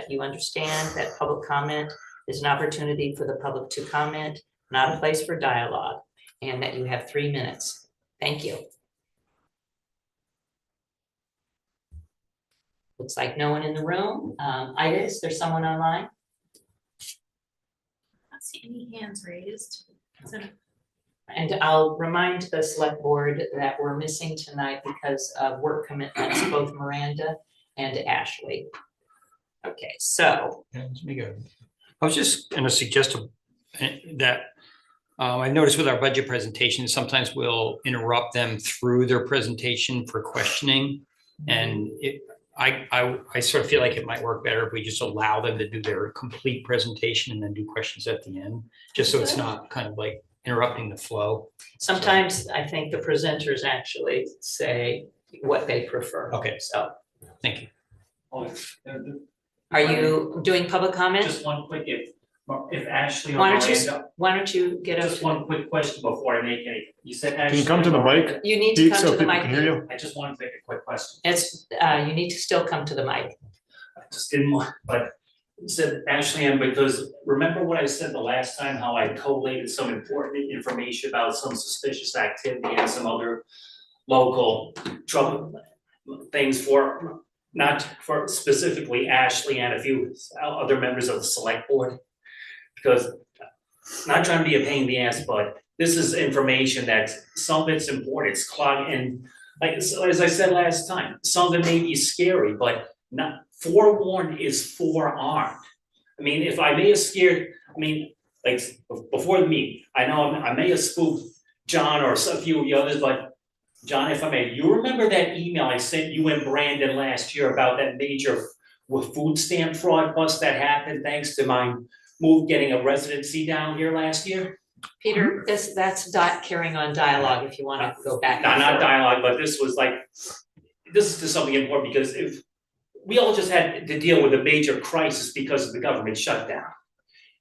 that you understand that public comment is an opportunity for the public to comment, not a place for dialogue, and that you have 3 minutes. Thank you. Looks like no one in the room. Ida, is there someone online? I don't see any hands raised. And I'll remind the select board that we're missing tonight because of work commitments, both Miranda and Ashley. Okay, so. Let me go. I was just going to suggest that I noticed with our budget presentation, sometimes we'll interrupt them through their presentation for questioning. And I sort of feel like it might work better if we just allow them to do their complete presentation and then do questions at the end, just so it's not kind of like interrupting the flow. Sometimes I think the presenters actually say what they prefer. Okay. So Thank you. are you doing public comment? Just one quick, if Ashley or Why Miranda, don't you get us? just one quick question before I make any, you said Ashley. Can you come to the or Miranda? mic? You need to Pete, come so to the people mic. can hear you? I just wanted to make a quick question. It's, you need to still come to the mic. I just didn't want, but you said Ashley, and because remember what I said the last time, how I collated some important information about some suspicious activity and some other local trouble things for, not for specifically Ashley and a few other members of the select board. Because not trying to be a pain in the ass, but this is information that some of it's important, it's clogged, and like, so as I said last time, some of it may be scary, but not, forewarned is forearmed. I mean, if I may have scared, I mean, like, before the meeting, I know I may have spooked John or a few of the others, but John, if I may, you remember that email I sent you and Brandon last year about that major food stamp fraud bust that happened thanks to my getting a residency down here last year? Peter, that's carrying on dialogue if you want to go back. Not dialogue, but this was like, this is just something important because if we all just had to deal with a major crisis because of the government shutdown.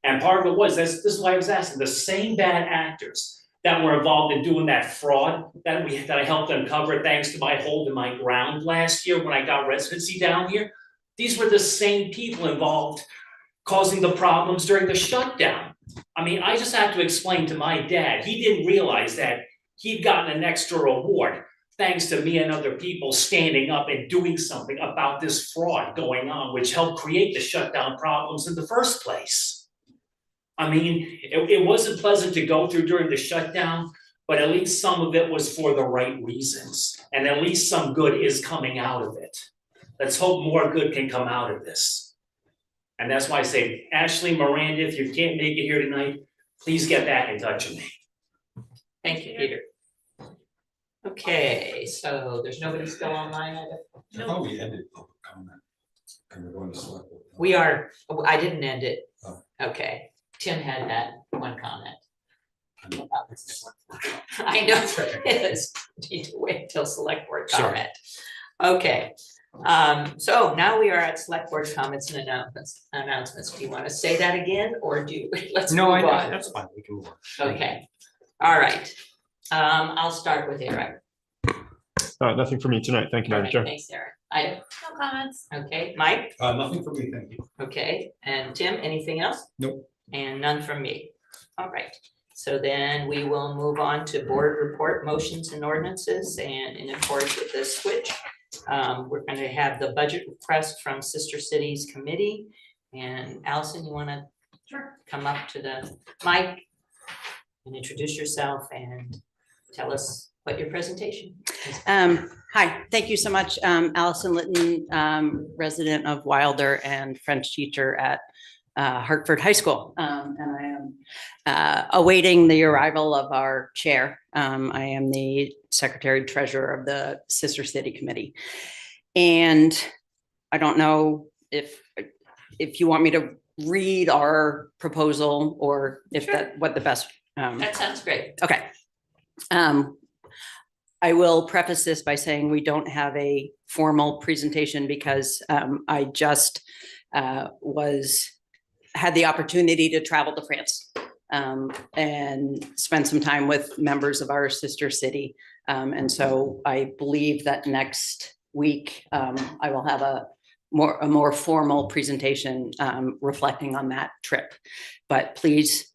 And part of it was, this is why I was asking, the same bad actors that were involved in doing that fraud that I helped uncover thanks to my holding my ground last year when I got residency down here. These were the same people involved causing the problems during the shutdown. I mean, I just had to explain to my dad, he didn't realize that he'd gotten an extra reward thanks to me and other people standing up and doing something about this fraud going on, which helped create the shutdown problems in the first place. I mean, it wasn't pleasant to go through during the shutdown, but at least some of it was for the right reasons. And at least some good is coming out of it. Let's hope more good can come out of this. And that's why I say, Ashley, Miranda, if you can't make it here tonight, please get back in touch with me. Thank you, Peter. Okay, so there's nobody still online? I thought we ended public comment. And we're going to select board. We are, I didn't end it. Oh. Okay, Tim had that one comment. I know it is. Need to wait till select board Sorry. comment. Okay, so now we are at select board comments and announcements. Do you want to say that again, or let's move on? That's fine, we can move on. Okay, all right. I'll start with Eric. Nothing for me tonight. Thank you, All Madam right, Chair. thanks, Eric. Ida, No comments. okay, Mike, Nothing for me, thank you. okay, and Tim, anything else? Nope. And none from me. All right, so then we will move on to board report motions and ordinances, and in accordance with this switch, we're going to have the budget request from Sister Cities Committee. And Allison, you want to come up to the mic and introduce yourself and tell us what your presentation is. Hi, thank you so much. Allison Litton, resident of Wilder and French teacher at Hartford High School. And I am awaiting the arrival of our chair. I am the secretary treasurer of the Sister City Committee. And I don't know if you want me to read our proposal or if what the best. That sounds great. Okay. I will preface this by saying we don't have a formal presentation because I just had the opportunity to travel to France and spend some time with members of our sister city. And so I believe that next week I will have a more formal presentation reflecting on that trip. But please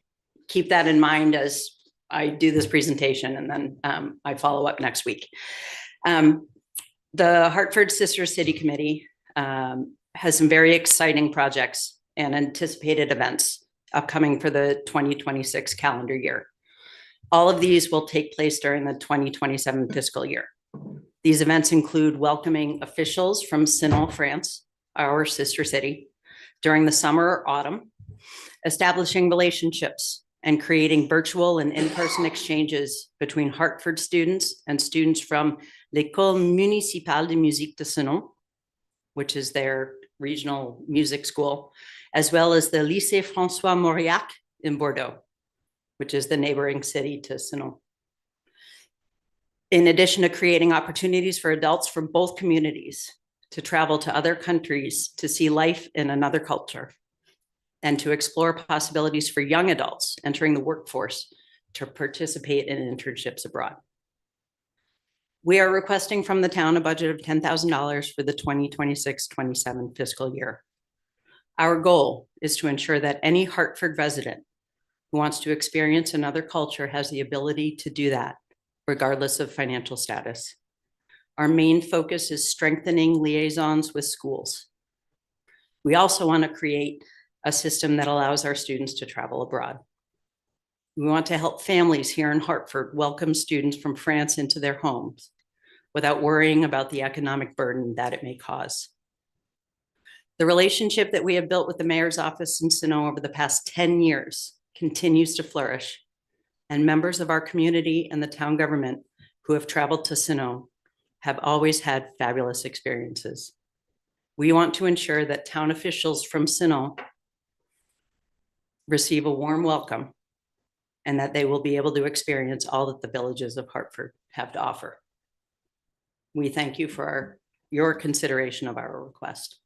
keep that in mind as I do this presentation, and then I follow up next week. The Hartford Sister City Committee has some very exciting projects and anticipated events upcoming for the 2026 calendar year. All of these will take place during the 2027 fiscal year. These events include welcoming officials from Sinon, France, our sister city, during the summer or autumn, establishing relationships and creating virtual and in-person exchanges between Hartford students and students from l'École Municipale de Musique de Sinon, which is their regional music school, as well as the Lycée François Mauriac in Bordeaux, which is the neighboring city to Sinon. In addition to creating opportunities for adults from both communities to travel to other countries to see life in another culture, and to explore possibilities for young adults entering the workforce to participate in internships abroad. We are requesting from the town a budget of $10,000 for the 2026-27 fiscal year. Our goal is to ensure that any Hartford resident who wants to experience another culture has the ability to do that, regardless of financial status. Our main focus is strengthening liaisons with schools. We also want to create a system that allows our students to travel abroad. We want to help families here in Hartford welcome students from France into their homes without worrying about the economic burden that it may cause. The relationship that we have built with the mayor's office in Sinon over the past 10 years continues to flourish, and members of our community and the town government who have traveled to Sinon have always had fabulous experiences. We want to ensure that town officials from Sinon receive a warm welcome and that they will be able to experience all that the villages of Hartford have to offer. We thank you for your consideration of our request.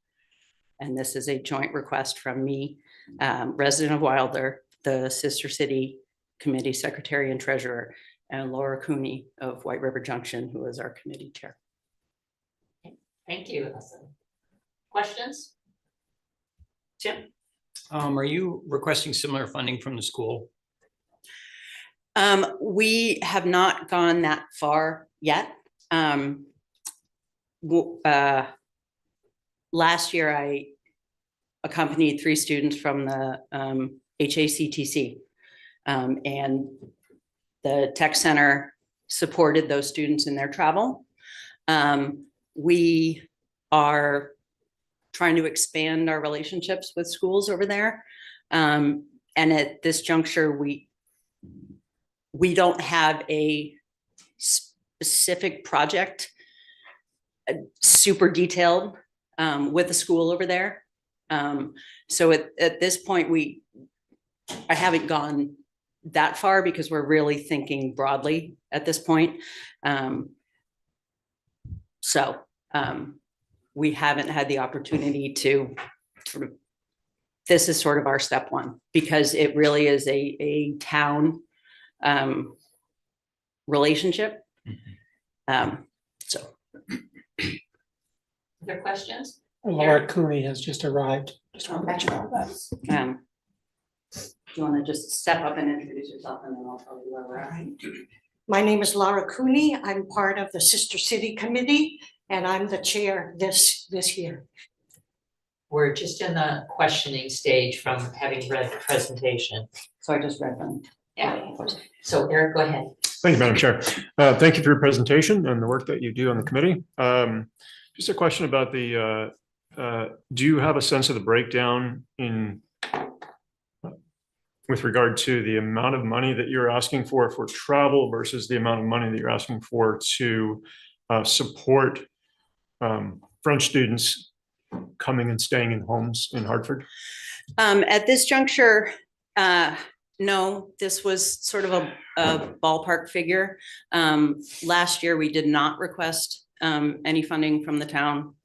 And this is a joint request from me, resident of Wilder, the Sister City Committee Secretary and Treasurer, and Laura Cooney of White River Junction, who is our committee chair. Thank you. Questions? Tim? Are you requesting similar funding from the school? We have not gone that far yet. Last year, I accompanied 3 students from the HACTC, and the tech center supported those students in their travel. We are trying to expand our relationships with schools over there. And at this juncture, we don't have a specific project super detailed with the school over there. So at this point, I haven't gone that far because we're really thinking broadly at this point. We haven't had the opportunity to this is sort of our step one, because it really is a town relationship. Other questions? Laura Cooney has just arrived. Just want to let you know that. Do you want to just step up and introduce yourself, and then I'll tell you where we're at? My name is Laura Cooney. I'm part of the Sister City Committee, and I'm the chair this year. We're just in the questioning stage from having read the presentation. So I just read them. Yeah. So Eric, go ahead. Thank you, Madam Chair. Thank you for your presentation and the work that you do on the committee. Just a question about do you have a sense of the breakdown with regard to the amount of money that you're asking for travel versus the amount of money that you're asking for to support French students coming and staying in homes in Hartford? At this juncture, no, this was sort of a ballpark figure. Last year, we did not request any funding from the town.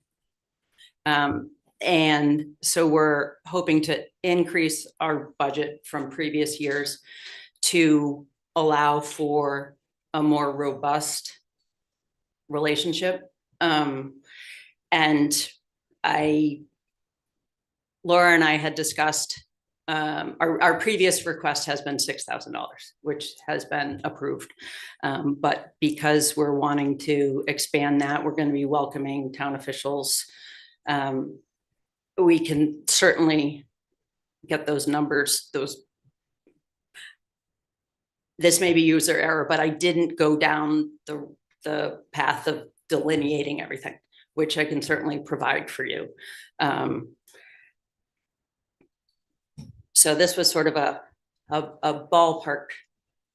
And so we're hoping to increase our budget from previous years to allow for a more robust relationship. And Laura and I had discussed, our previous request has been $6,000, which has been approved. But because we're wanting to expand that, we're going to be welcoming town officials. We can certainly get those numbers, this may be user error, but I didn't go down the path of delineating everything, which I can certainly provide for you. So this was sort of a ballpark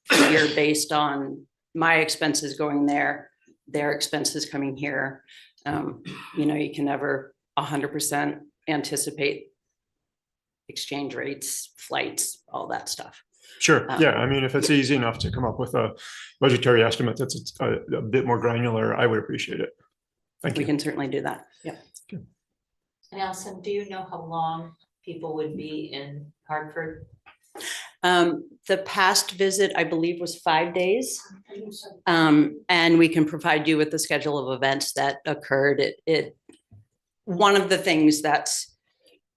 figure based on my expenses going there, their expenses coming here. You know, you can never 100% anticipate exchange rates, flights, all that stuff. Sure. Yeah. I mean, if it's easy enough to come up with a budgetary estimate that's a bit more granular, I would appreciate it. Thank We you. can certainly do that. Yeah. And Allison, do you know how long people would be in Hartford? The past visit, I believe, was 5 days. And we can provide you with the schedule of events that occurred. One of the things that's,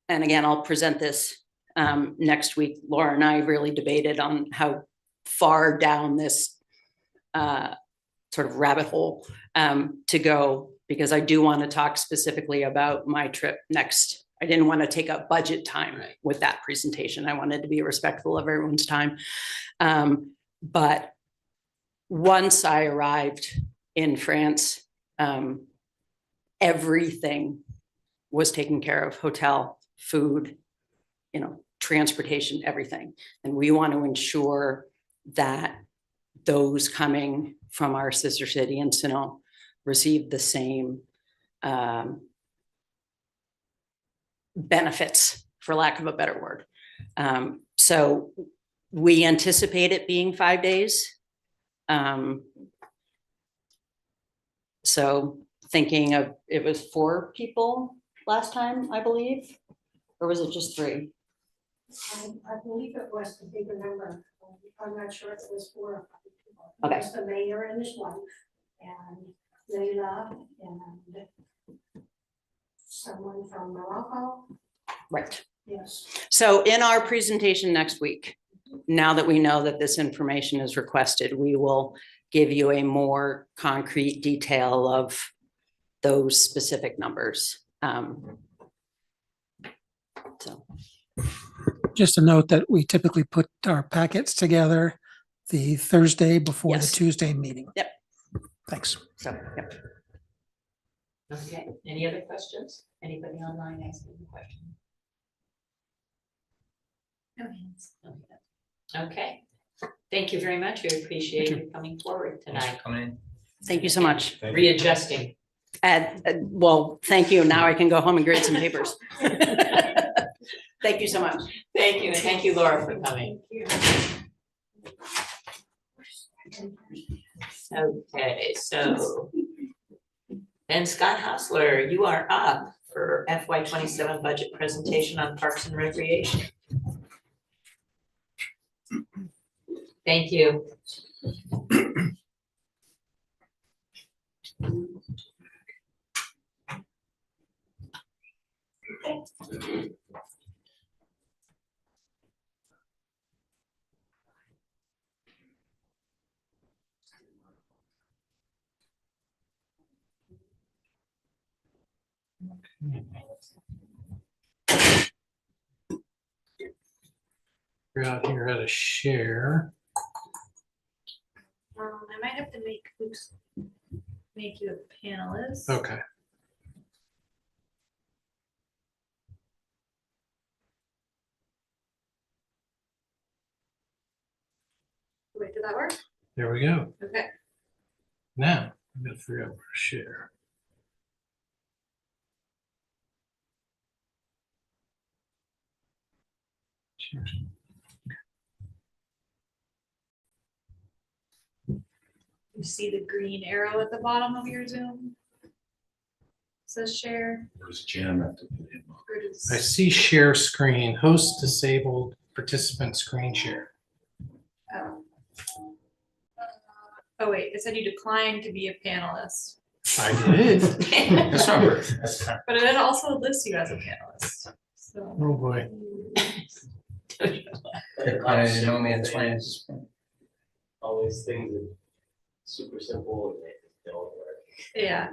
and again, I'll present this next week. Laura and I really debated on how far down this sort of rabbit hole to go, because I do want to talk specifically about my trip next. I didn't want to take up budget time with that presentation. I wanted to be respectful of everyone's time. But once I arrived in France, everything was taken care of: hotel, food, you know, transportation, everything. And we want to ensure that those coming from our sister city in Sino receive the same benefits, for lack of a better word. So we anticipate it being 5 days. So thinking of, it was 4 people last time, I believe, or was it just 3? I believe it was the bigger number. I'm not sure if it was 4 or 5 people. Okay. It was the mayor and his wife, and Leila, and someone from Morocco. Right. Yes. So in our presentation next week, now that we know that this information is requested, we will give you a more concrete detail of those specific numbers. So. Just a note that we typically put our packets together the Thursday before the Yes. Tuesday meeting. Yep. Thanks. So, yep. Okay, any other questions? Anybody online asking a question? No hands. Okay, thank you very much. We appreciate you coming forward Thanks for tonight. coming in. Thank you so much. Thank you. Readjusting. Well, thank you. Now I can go home and grade some papers. Thank you so much. Thank you, and thank you, Laura, for coming. Okay, so then Scott Hausler, you are up for FY27 budget presentation on Parks and Recreation. Thank you. You're out here how to share. I might have to make you a panelist. Okay. Wait, did that work? There we go. Okay. Now I'm gonna figure out where to share. Share. You see the green arrow at the bottom of your Zoom? Says share. Where's Jan at? Or does- I see share screen, host disabled, participant screen share. Oh. Oh, wait, it said you declined to be a panelist. I did. That's not right. But it also lists you as a panelist, so. Oh, boy. No man's land. Always things that super simple and they just don't work. Yeah.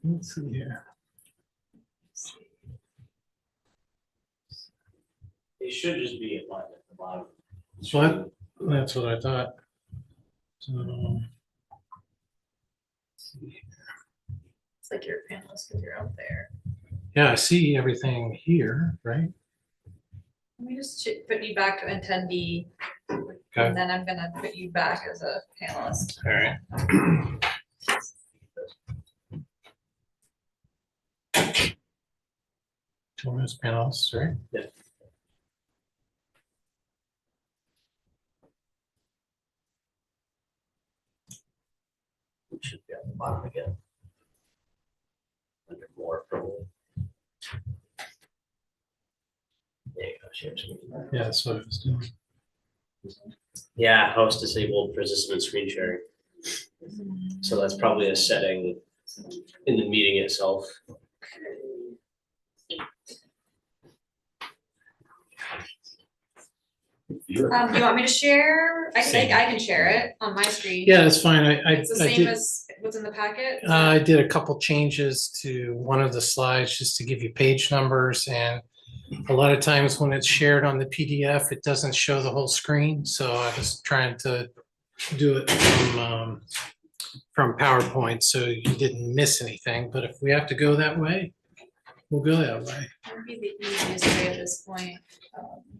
Let's see here. They should just be a button at the bottom. What? That's what I thought. So, It's like you're a panelist because you're out there. yeah, I see everything here, right? Let me just put you back to attendee. Okay. And then I'm gonna put you back as a panelist. All right. Children's panels, right? Yeah. It should be at the bottom again. Under more probably. There you go, share screen. Yeah, that's what I was doing. Yeah, host disabled participant screen sharing. So that's probably a setting in the meeting itself. Do you want me to share? I can share it on my screen. Yeah, that's fine. It's the I same did, as what's in the packet. I did a couple changes to one of the slides just to give you page numbers, and a lot of times when it's shared on the PDF, it doesn't show the whole screen. So I was trying to do it from PowerPoint, so you didn't miss anything. But if we have to go that way, we'll go that way. That'd be the easiest way at this point.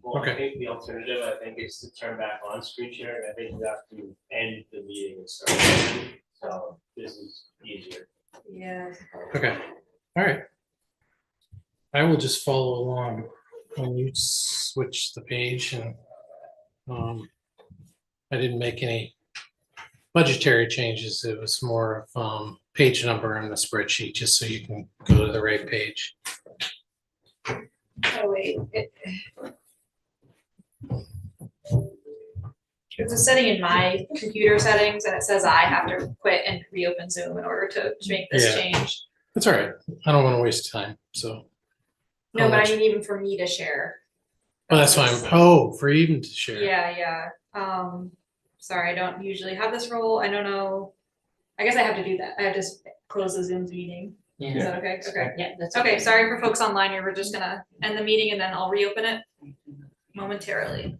Well, I Okay. think the alternative, I think, is to turn back on screen sharing. I think you have to end the meeting and start. Again. So this is easier. Yeah. Okay, all right. I will just follow along when you switch the page, and I didn't make any budgetary changes. It was more of page number in the spreadsheet, just so you can go to the right page. Oh, wait. There's a setting in my computer settings and it says I have to quit and reopen Zoom in order to make this Yeah. change. That's all right. I don't want to waste time, so. No, I'll but I let you- mean, even for me to share. Oh, that's fine. Oh, for even to share. Yeah. Sorry, I don't usually have this role. I don't know. I guess I have to do that. I have to close the Zoom meeting. Is that okay? Okay. Yeah, that's Okay, sorry for folks online here. We're just gonna end the meeting and then I'll reopen it momentarily.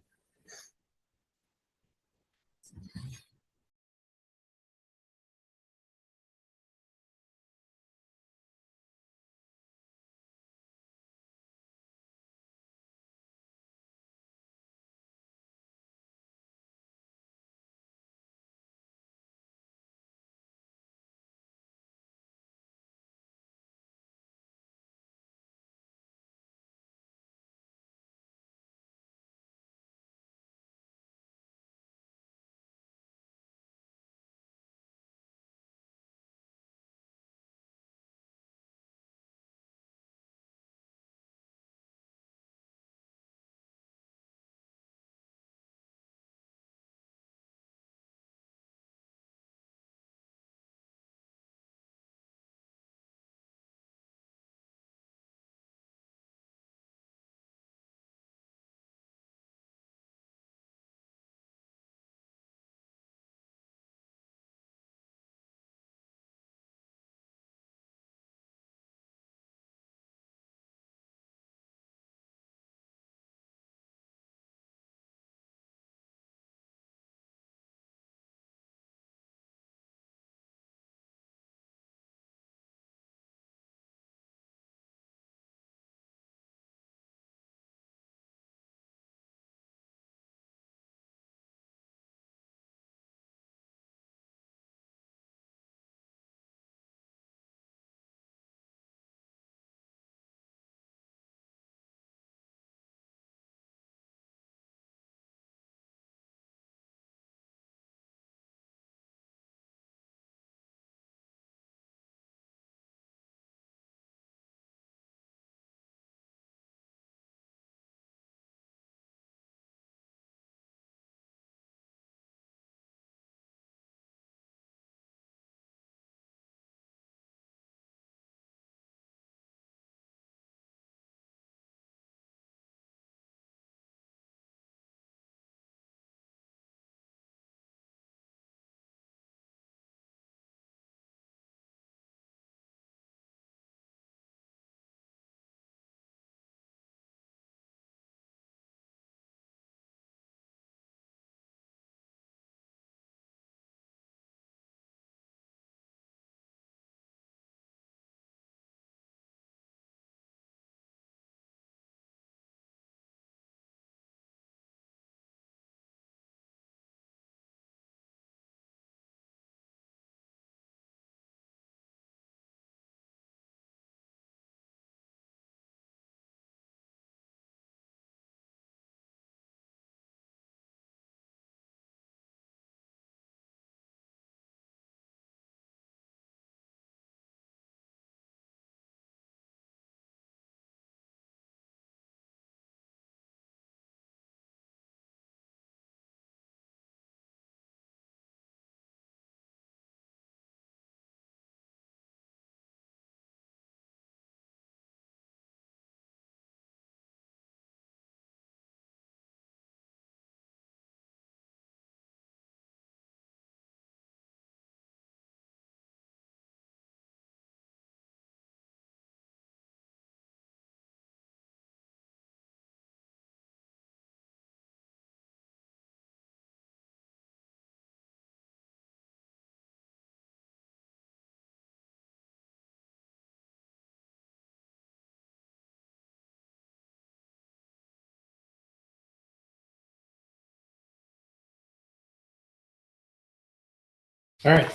All right.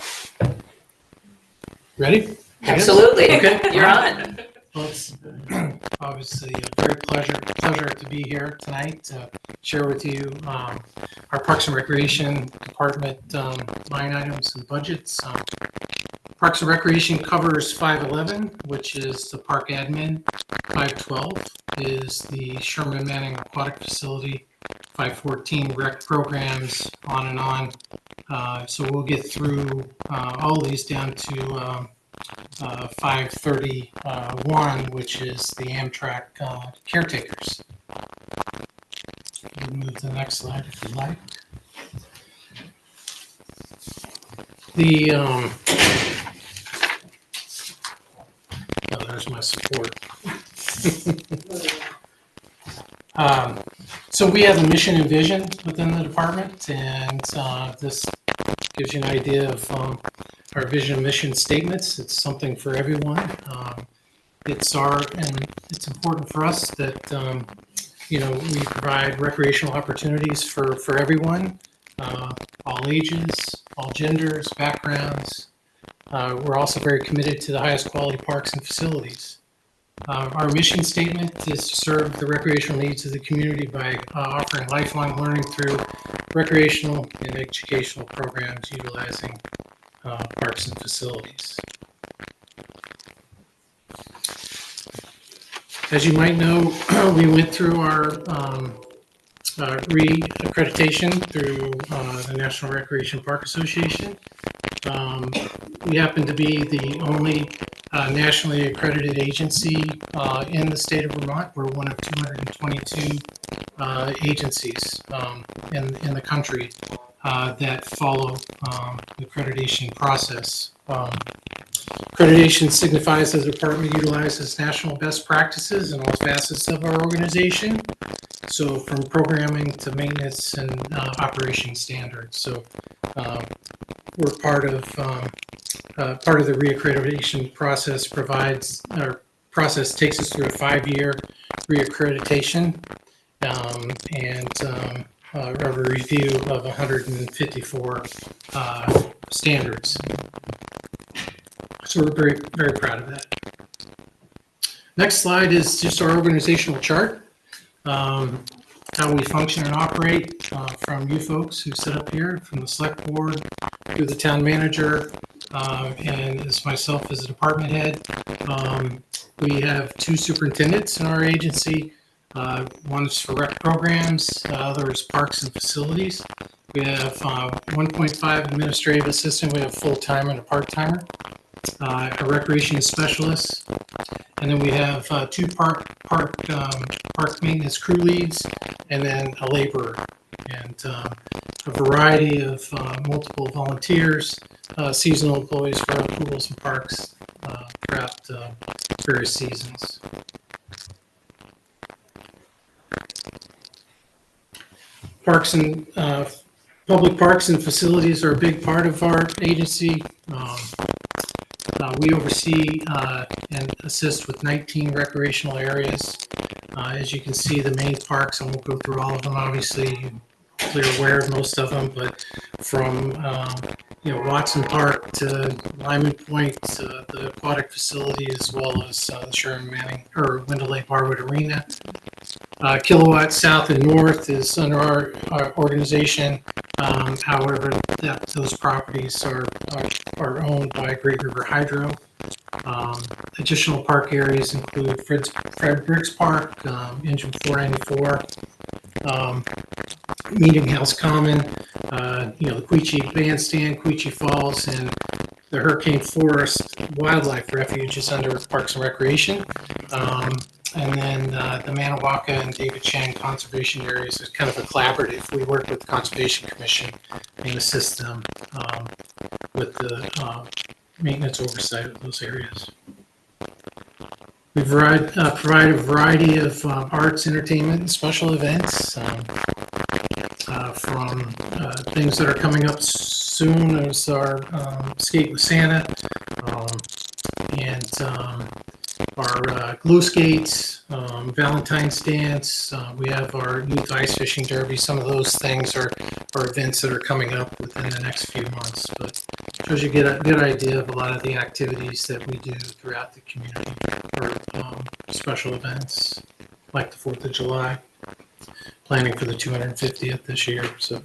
Ready? I guess? Absolutely. Okay. You're on. Well, it's obviously a very pleasure to be here tonight to share with you our Parks and Recreation Department line items and budgets. Parks and Recreation covers 511, which is the park admin. 512 is the Sherman Manning Aquatic Facility. 514 rec programs, on and on. So we'll get through all of these down to 531, which is the Amtrak caretakers. We'll move to the next slide if you like. The oh, there's my support. So we have a mission and vision within the department, and this gives you an idea of our vision and mission statements. It's something for everyone. It's important for us that we provide recreational opportunities for everyone, all ages, all genders, backgrounds. We're also very committed to the highest quality parks and facilities. Our mission statement is to serve the recreational needs of the community by offering lifelong learning through recreational and educational programs utilizing parks and facilities. As you might know, we went through our re-accreditation through the National Recreation Park Association. We happen to be the only nationally accredited agency in the state of Vermont. We're one of 222 agencies in the country that follow the accreditation process. Accreditation signifies that the department utilizes national best practices in all facets of our organization. So from programming to maintenance and operation standards. So we're part of the reaccreditation process. Process takes us through a 5-year reaccreditation and a review of 154 standards. So we're very, very proud of that. Next slide is just our organizational chart. How we function and operate from you folks who sit up here, from the select board to the town manager, and as myself as a department head. We have 2 superintendents in our agency. One is for rec programs, the other is parks and facilities. We have 1.5 administrative assistant. We have full-time and a part-timer. A recreation specialist, and then we have 2 park maintenance crew leads, and then a laborer, and a variety of multiple volunteers, seasonal employees for our pools and parks throughout various seasons. Parks and public parks and facilities are a big part of our agency. We oversee and assist with 19 recreational areas. As you can see, the main parks, I won't go through all of them, obviously, you're aware of most of them, but from Watson Park to Lyman Point, the aquatic facility, as well as the Sherman Manning or Window Lake Barwood Arena. Kilowatt South and North is under our organization. However, those properties are owned by Great River Hydro. Additional park areas include Fred Briggs Park, Engine 494, Meeting House Common, the Queechee Bandstand, Queechee Falls, and the Hurricane Forest Wildlife Refuge is under Parks and Recreation. And then the Manawaka and David Chang Conservation Areas is kind of a collaborative. We work with the Conservation Commission and assist them with the maintenance oversight of those areas. We provide a variety of arts, entertainment, and special events from things that are coming up soon as our Skate with Santa and our glow skates, Valentine's dance. We have our youth ice fishing derby. Some of those things are events that are coming up within the next few months. But shows you get a good idea of a lot of the activities that we do throughout the community for special events like the 4th of July, planning for the 250th this year. So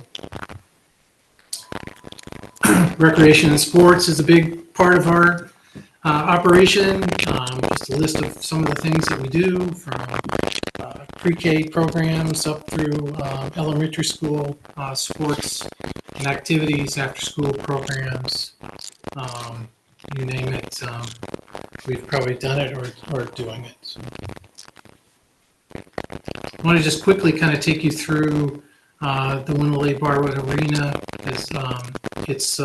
recreation and sports is a big part of our operation. Just a list of some of the things that we do from pre-K programs up through elementary school sports and activities, after-school programs. You name it, we've probably done it or doing it. So. I want to just quickly kind of take you through the Winley Barwood Arena, its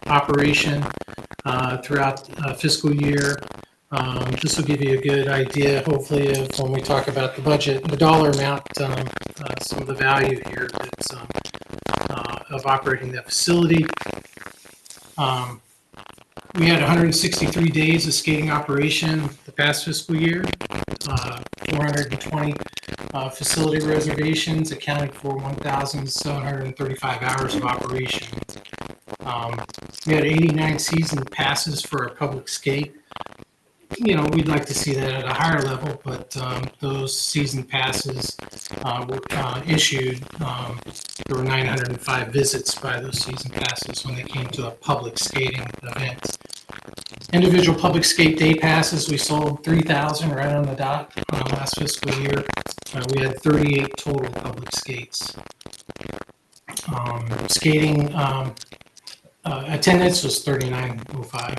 operation throughout fiscal year. This will give you a good idea, hopefully, of when we talk about the budget, the dollar amount, some of the value here that's of operating that facility. We had 163 days of skating operation the past fiscal year, 420 facility reservations accounted for 1,735 hours of operation. We had 89 season passes for our public skate. You know, we'd like to see that at a higher level, but those season passes were issued. There were 905 visits by those season passes when they came to a public skating event. Individual public skate day passes, we sold 3,000 right on the dot last fiscal year. We had 38 total public skates. Skating attendance was 3,905.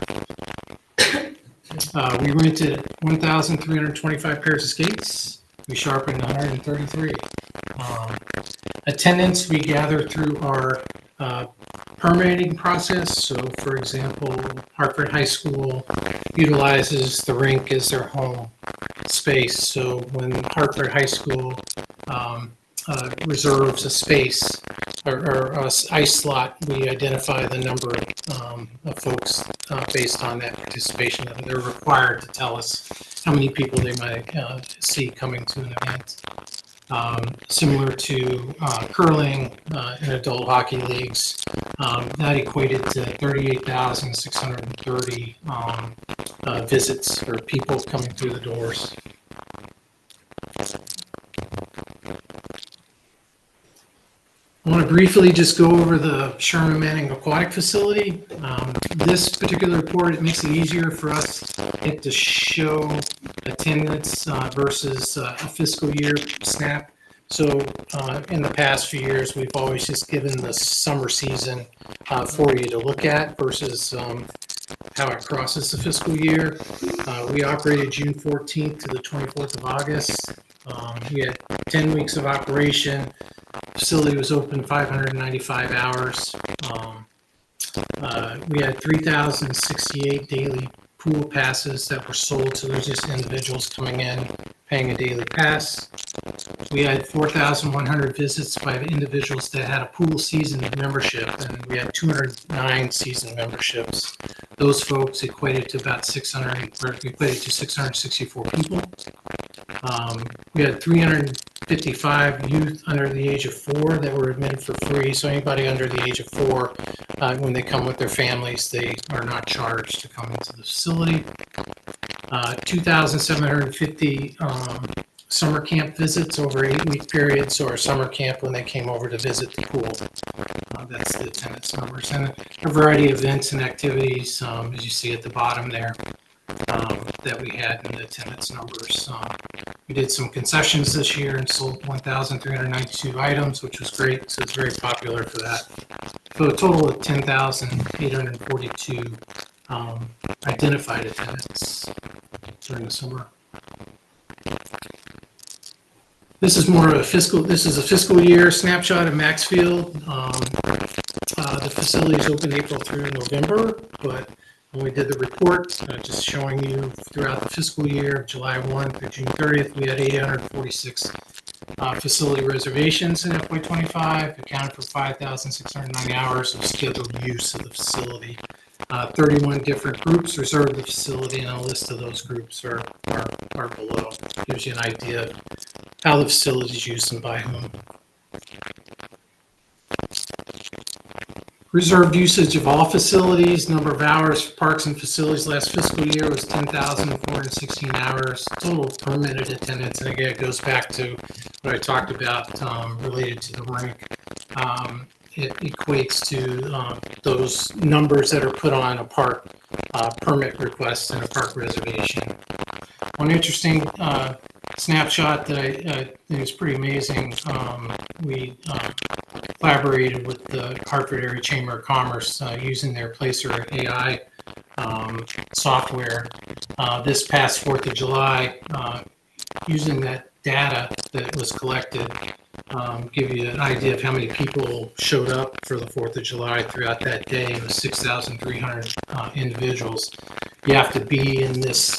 We rented 1,325 pairs of skates. We sharpened 133. Attendance we gathered through our permitting process. So, for example, Hartford High School utilizes the rink as their home space. So when Hartford High School reserves a space or ice slot, we identify the number of folks based on that participation, and they're required to tell us how many people they might see coming to an event. Similar to curling and adult hockey leagues, that equated to 38,630 visits or people coming through the doors. I want to briefly just go over the Sherman Manning Aquatic Facility. This particular report, it makes it easier for us to show attendance versus a fiscal year snap. So in the past few years, we've always just given the summer season for you to look at versus how it crosses the fiscal year. We operated June 14th to the 24th of August. We had 10 weeks of operation. Facility was open 595 hours. We had 3,068 daily pool passes that were sold, so there's just individuals coming in, paying a daily pass. We had 4,100 visits by individuals that had a pool season membership, and we had 209 season memberships. Those folks equated to about 664 people. We had 355 youth under the age of 4 that were admitted for free. So anybody under the age of 4, when they come with their families, they are not charged to come into the facility. 2,750 summer camp visits over an 8-week period. So our summer camp when they came over to visit the pool. That's the attendance numbers. And a variety of events and activities, as you see at the bottom there, that we had in the attendance numbers. We did some concessions this year and sold 1,392 items, which was great. So it's very popular for that. So a total of 10,842 identified attendance during the summer. This is more of a fiscal year snapshot of Maxfield. The facility is open April through November, but when we did the report, just showing you throughout the fiscal year, July 1 through June 30th, we had 846 facility reservations in FY25, accounted for 5,690 hours of scheduled use of the facility. 31 different groups reserved the facility, and a list of those groups are below. Gives you an idea of how the facility is used and by whom. Reserved usage of all facilities, number of hours for parks and facilities last fiscal year was 10,416 hours. Total permitted attendance, and again, it goes back to what I talked about related to the rink. It equates to those numbers that are put on a park permit request and a park reservation. One interesting snapshot that I think is pretty amazing. We collaborated with the Hartford Area Chamber of Commerce using their Placer AI software this past 4th of July, using that data that was collected, give you an idea of how many people showed up for the 4th of July throughout that day. It was 6,300 individuals. You have to be in this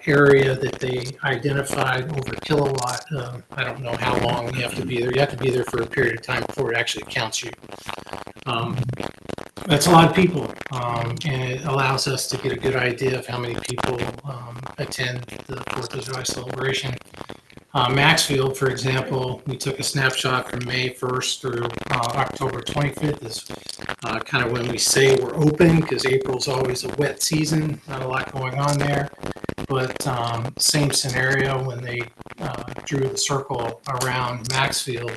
area that they identified over kilowatt. I don't know how long you have to be there. You have to be there for a period of time before it actually counts you. That's a lot of people, and it allows us to get a good idea of how many people attend the 4th of July celebration. Maxfield, for example, we took a snapshot from May 1st through October 25th. Is kind of when we say we're open, because April's always a wet season, not a lot going on there. But same scenario when they drew the circle around Maxfield.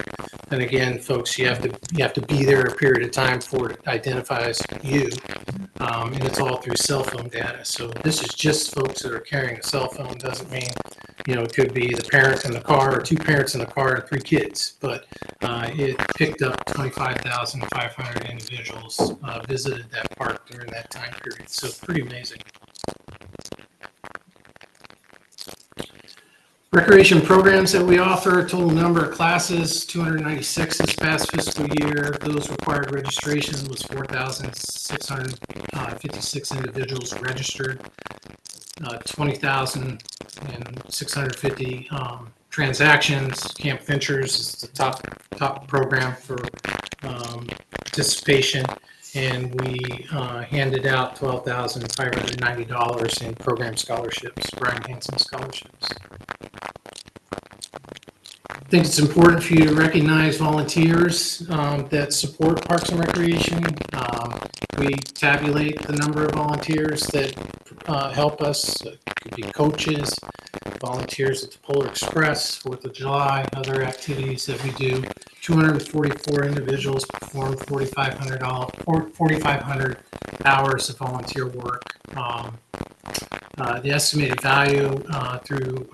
And again, folks, you have to be there a period of time before it identifies you, and it's all through cell phone data. So this is just folks that are carrying a cell phone. Doesn't mean, you know, it could be the parent in the car or two parents in the car and 3 kids. But it picked up 25,500 individuals visited that park during that time period. So pretty amazing. Recreation programs that we offer, total number of classes, 296 this past fiscal year. Those required registration was 4,656 individuals registered, 20,650 transactions. Camp Ventures is the top program for participation, and we handed out $12,590 in program scholarships, Brian Hansen scholarships. I think it's important for you to recognize volunteers that support Parks and Recreation. We tabulate the number of volunteers that help us. It could be coaches, volunteers at the Polar Express, 4th of July, other activities that we do. 244 individuals performed 4,500 hours of volunteer work. The estimated value through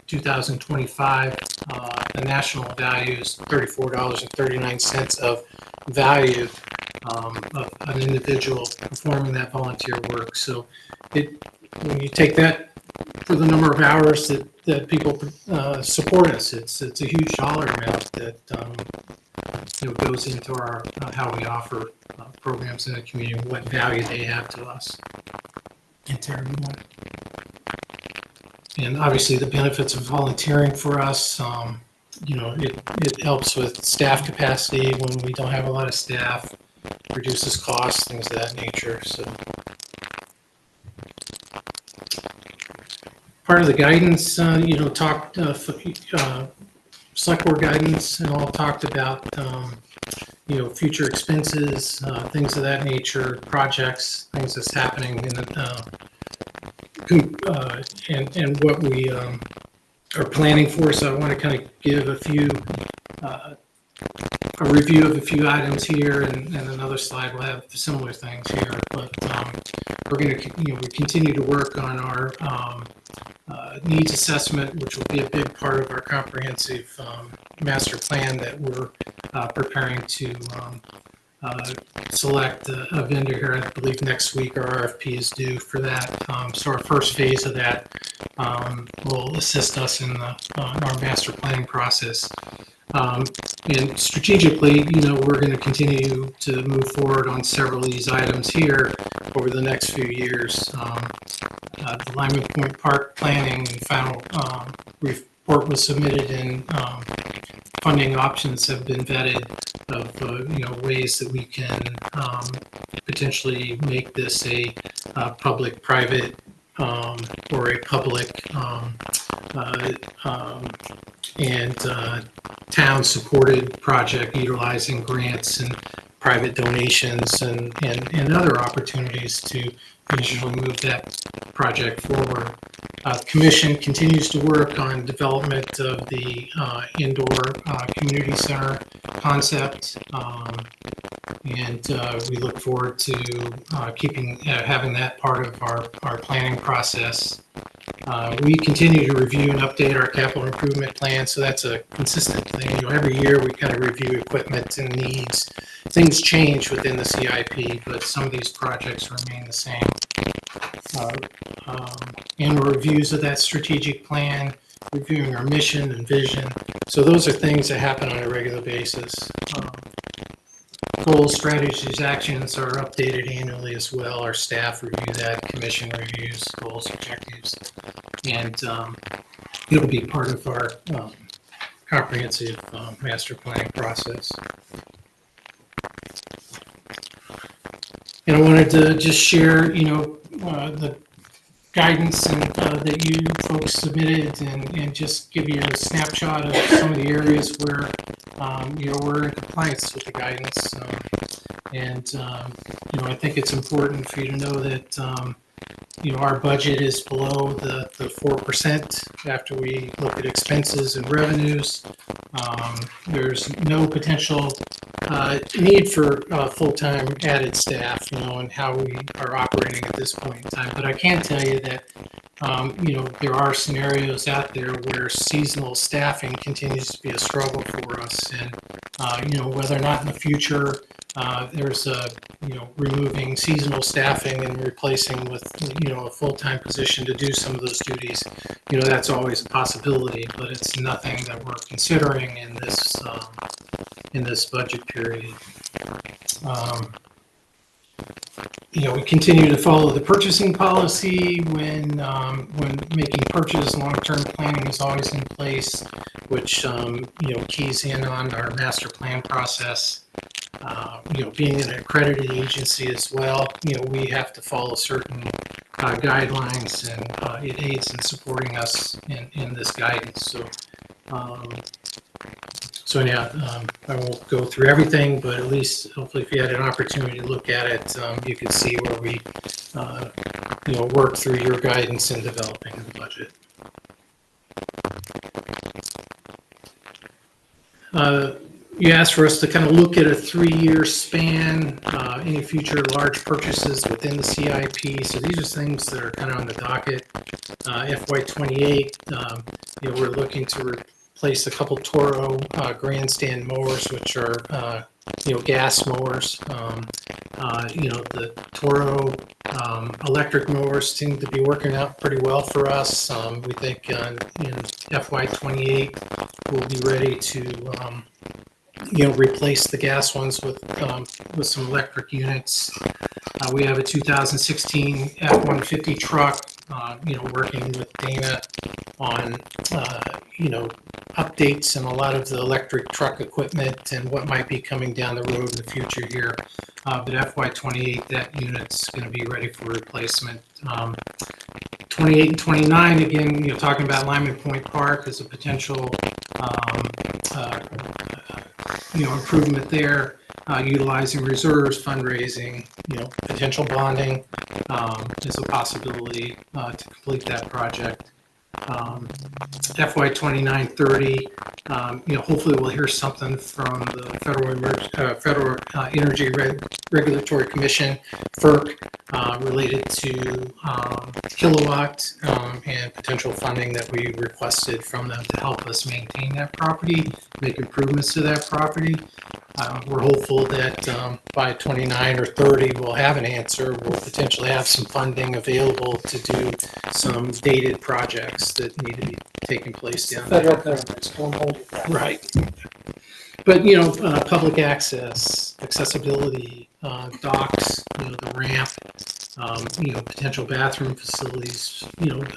2025, the national value is $34.39 of value of an individual performing that volunteer work. So when you take that for the number of hours that people support us, it's a huge dollar amount that goes into our how we offer programs in the community, what value they have to us and to everyone. And obviously the benefits of volunteering for us, it helps with staff capacity when we don't have a lot of staff, reduces costs, things of that nature. So part of the guidance, select board guidance and all talked about, future expenses, things of that nature, projects, things that's happening in the, and what we are planning for. So I want to kind of give a review of a few items here, and another slide will have similar things here. But we're going to, we continue to work on our needs assessment, which will be a big part of our comprehensive master plan that we're preparing to select a vendor here. I believe next week our RFP is due for that. So our first phase of that will assist us in our master planning process. And strategically, we're going to continue to move forward on several of these items here over the next few years. The Lyman Point Park planning and final report was submitted, and funding options have been vetted of ways that we can potentially make this a public-private or a public and town-supported project utilizing grants and private donations and other opportunities to potentially move that project forward. Commission continues to work on development of the indoor community center concept. And we look forward to having that part of our planning process. We continue to review and update our capital improvement plan, so that's a consistent thing. Every year we kind of review equipment and needs. Things change within the CIP, but some of these projects remain the same. Annual reviews of that strategic plan, reviewing our mission and vision. So those are things that happen on a regular basis. Goals, strategies, actions are updated annually as well. Our staff review that, commission reviews goals, objectives, and it'll be part of our comprehensive master planning process. And I wanted to just share, the guidance and that you folks submitted, and just give you a snapshot of some of the areas where we're in compliance with the guidance. I think it's important for you to know that our budget is below the 4% after we look at expenses and revenues. There's no potential need for full-time added staff, and how we are operating at this point in time. But I can tell you that, there are scenarios out there where seasonal staffing continues to be a struggle for us. And, whether or not in the future there's removing seasonal staffing and replacing with, a full-time position to do some of those duties, that's always a possibility, but it's nothing that we're considering in this budget period. We continue to follow the purchasing policy when making purchase. Long-term planning is always in place, which keys in on our master plan process. Being an accredited agency as well, we have to follow certain guidelines, and it aids in supporting us in this guidance. I won't go through everything, but at least hopefully if you had an opportunity to look at it, you could see where we work through your guidance in developing the budget. You asked for us to kind of look at a 3-year span, any future large purchases within the CIP. So these are things that are kind of on the docket. FY28, we're looking to replace a couple Toro grandstand mowers, which are gas mowers. The Toro electric mowers seem to be working out pretty well for us. We think in FY28 we'll be ready to replace the gas ones with some electric units. We have a 2016 F-150 truck, working with Dana on, updates and a lot of the electric truck equipment and what might be coming down the road in the future here. But FY28, that unit's going to be ready for replacement. 28 and 29, again, talking about Lyman Point Park as a potential improvement there, utilizing reserves, fundraising, potential bonding is a possibility to complete that project. FY 29-30, hopefully we'll hear something from the Federal Energy Regulatory Commission, FERC, related to kilowatt and potential funding that we requested from them to help us maintain that property, make improvements to that property. We're hopeful that by 29 or 30 we'll have an answer. We'll potentially have some funding available to do some dated projects that need to be taking place down there. Federal government's don't hold it back. Right. But, public access, accessibility, docks, the ramp, potential bathroom facilities,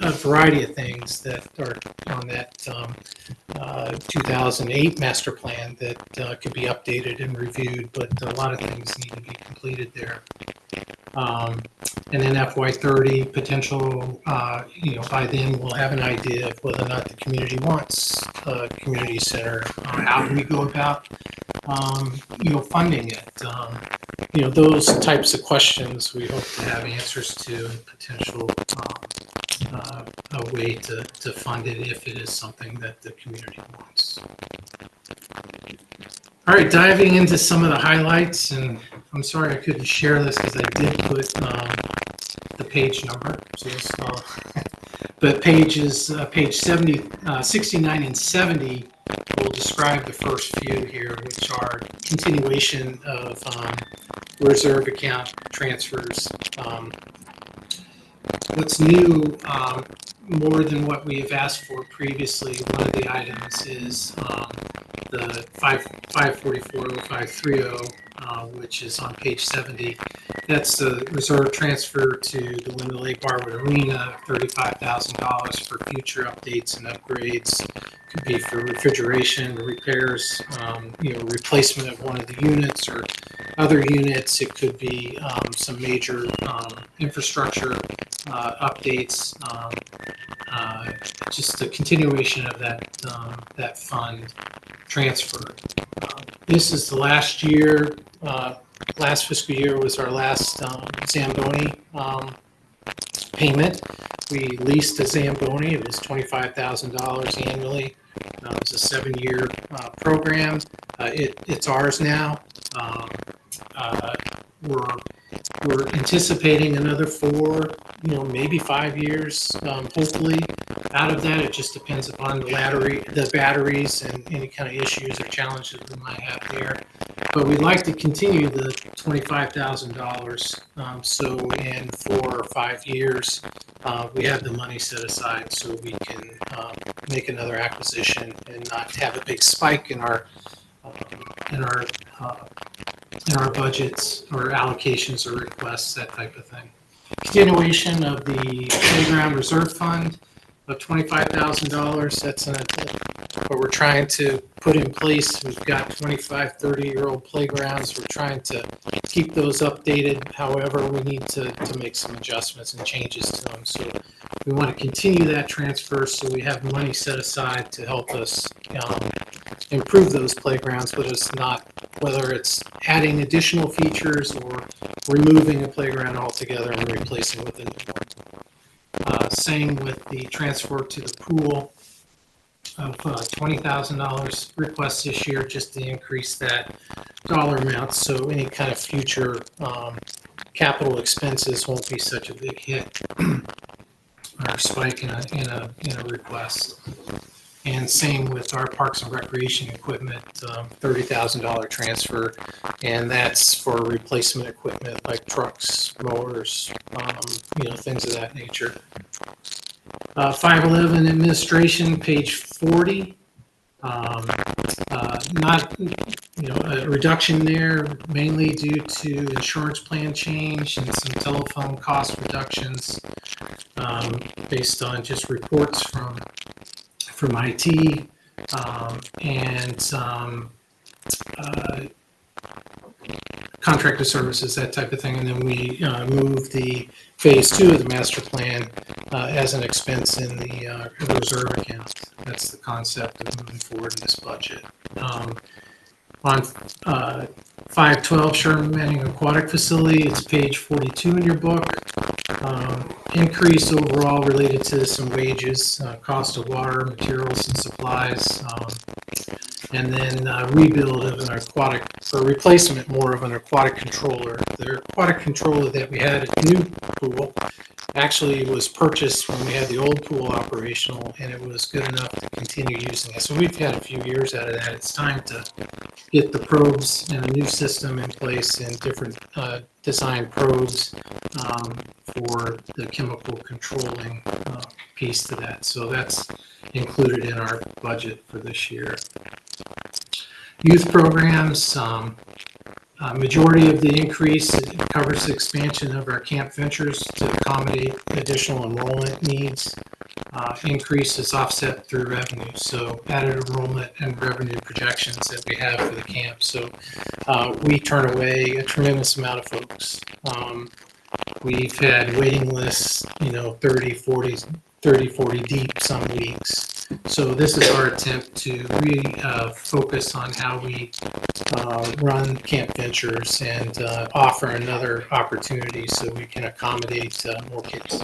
a variety of things that are on that 2008 master plan that could be updated and reviewed, but a lot of things need to be completed there. And then FY30 potential, by then we'll have an idea of whether or not the community wants a community center. How do we go about funding it. Those types of questions we hope to have answers to, and potential a way to fund it if it is something that the community wants. All right, diving into some of the highlights, and I'm sorry I couldn't share this because I did put the page number. But page 69 and 70 will describe the first few here, which are continuation of reserve account transfers. What's new, more than what we have asked for previously, one of the items is the 544-0530, which is on page 70. That's the reserve transfer to the Window Lake Barwood Arena, $35,000 for future updates and upgrades. Could be for refrigeration, repairs, replacement of one of the units or other units. It could be some major infrastructure updates, just a continuation of that fund transfer. This is the last year. Last fiscal year was our last Zamboni payment. We leased a Zamboni. It was $25,000 annually. It was a 7-year program. It's ours now. We're anticipating another 4, maybe 5 years, hopefully. Out of that, it just depends upon the batteries and any kind of issues or challenges we might have there. But we'd like to continue the $25,000. So in 4 or 5 years, we have the money set aside so we can make another acquisition and not have a big spike in our budgets or allocations or requests, that type of thing. Continuation of the playground reserve fund of $25,000. That's what we're trying to put in place. We've got 25, 30-year-old playgrounds. We're trying to keep those updated. However, we need to make some adjustments and changes to them. So we want to continue that transfer so we have money set aside to help us improve those playgrounds, whether it's adding additional features or removing a playground altogether and replacing with a new one. Same with the transfer to the pool of $20,000 request this year, just to increase that dollar amount so any kind of future capital expenses won't be such a big hit or spike in a request. And same with our Parks and Recreation equipment, $30,000 transfer, and that's for replacement equipment like trucks, mowers, things of that nature. 511 administration, page 40. Not, a reduction there mainly due to insurance plan change and some telephone cost reductions based on just reports from IT and contracted services, that type of thing. And then we moved the phase 2 of the master plan as an expense in the reserve account. That's the concept of moving forward in this budget. On 512 Sherman Manning Aquatic Facility, it's page 42 in your book. Increase overall related to some wages, cost of water, materials and supplies, and then rebuild of an aquatic, or replacement more of an aquatic controller. The aquatic controller that we had at the new pool actually was purchased when we had the old pool operational, and it was good enough to continue using it. So we've had a few years out of that. It's time to get the probes and a new system in place and different design probes for the chemical controlling piece to that. So that's included in our budget for this year. Youth programs, majority of the increase covers the expansion of our camp ventures to accommodate additional enrollment needs. Increase is offset through revenue, so added enrollment and revenue projections that we have for the camp. So we turn away a tremendous amount of folks. We've had waiting lists, 30, 40, 30, 40 deep some weeks. So this is our attempt to focus on how we run Camp Ventures and offer another opportunity so we can accommodate more kids.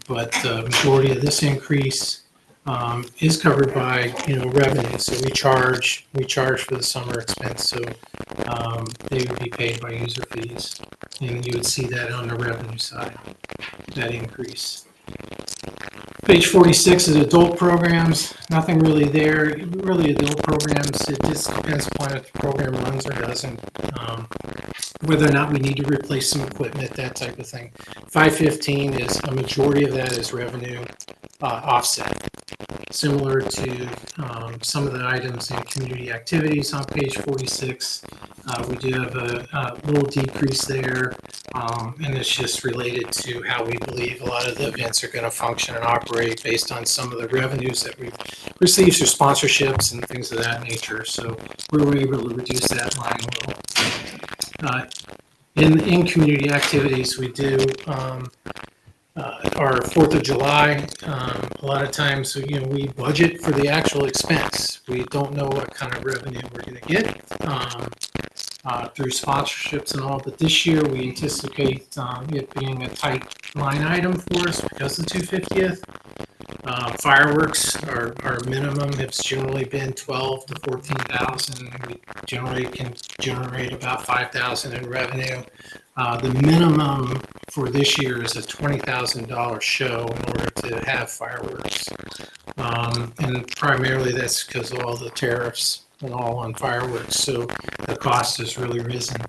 But the majority of this increase is covered by, revenue. So we charge for the summer expense. So they would be paid by user fees, and you would see that on the revenue side, that increase. Page 46 is adult programs. Nothing really there. Really, adult programs, it just depends upon if the program runs or doesn't. Whether or not we need to replace some equipment, that type of thing. 515 is a majority of that is revenue offset. Similar to some of the items in community activities on page 46, we do have a little decrease there, and it's just related to how we believe a lot of the events are going to function and operate based on some of the revenues that we've received through sponsorships and things of that nature. So we were able to reduce that line a little. In community activities, we do our 4th of July. A lot of times, we budget for the actual expense. We don't know what kind of revenue we're going to get through sponsorships and all, but this year we anticipate it being a tight line item for us because of the 250th. Fireworks, our minimum has generally been 12 to 14,000. We generally can generate about 5,000 in revenue. The minimum for this year is a $20,000 show in order to have fireworks. And primarily that's because of all the tariffs and all on fireworks. So the cost has really risen.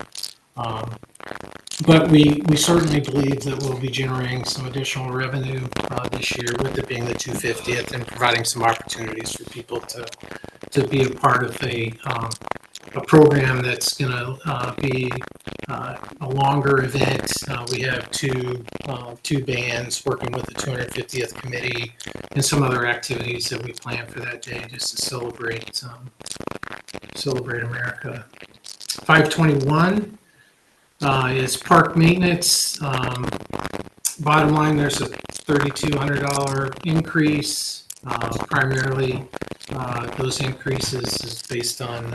But we certainly believe that we'll be generating some additional revenue this year, with it being the 250th, and providing some opportunities for people to be a part of a program that's going to be a longer event. We have two bands working with the 250th committee and some other activities that we plan for that day just to celebrate America. 521 is park maintenance. Bottom line, there's a $3,200 increase. Primarily, those increases is based on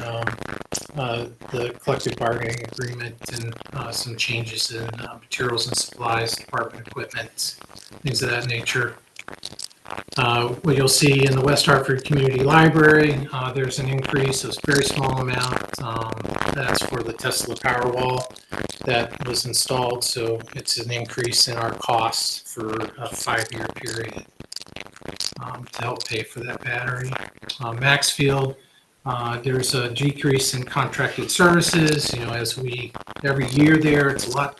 the collective bargaining agreement and some changes in materials and supplies, department equipment, things of that nature. What you'll see in the West Hartford Community Library, there's an increase, a very small amount. That's for the Tesla Powerwall that was installed, so it's an increase in our costs for a 5-year period to help pay for that battery. Maxfield, there's a decrease in contracted services. As every year there, it's a lot.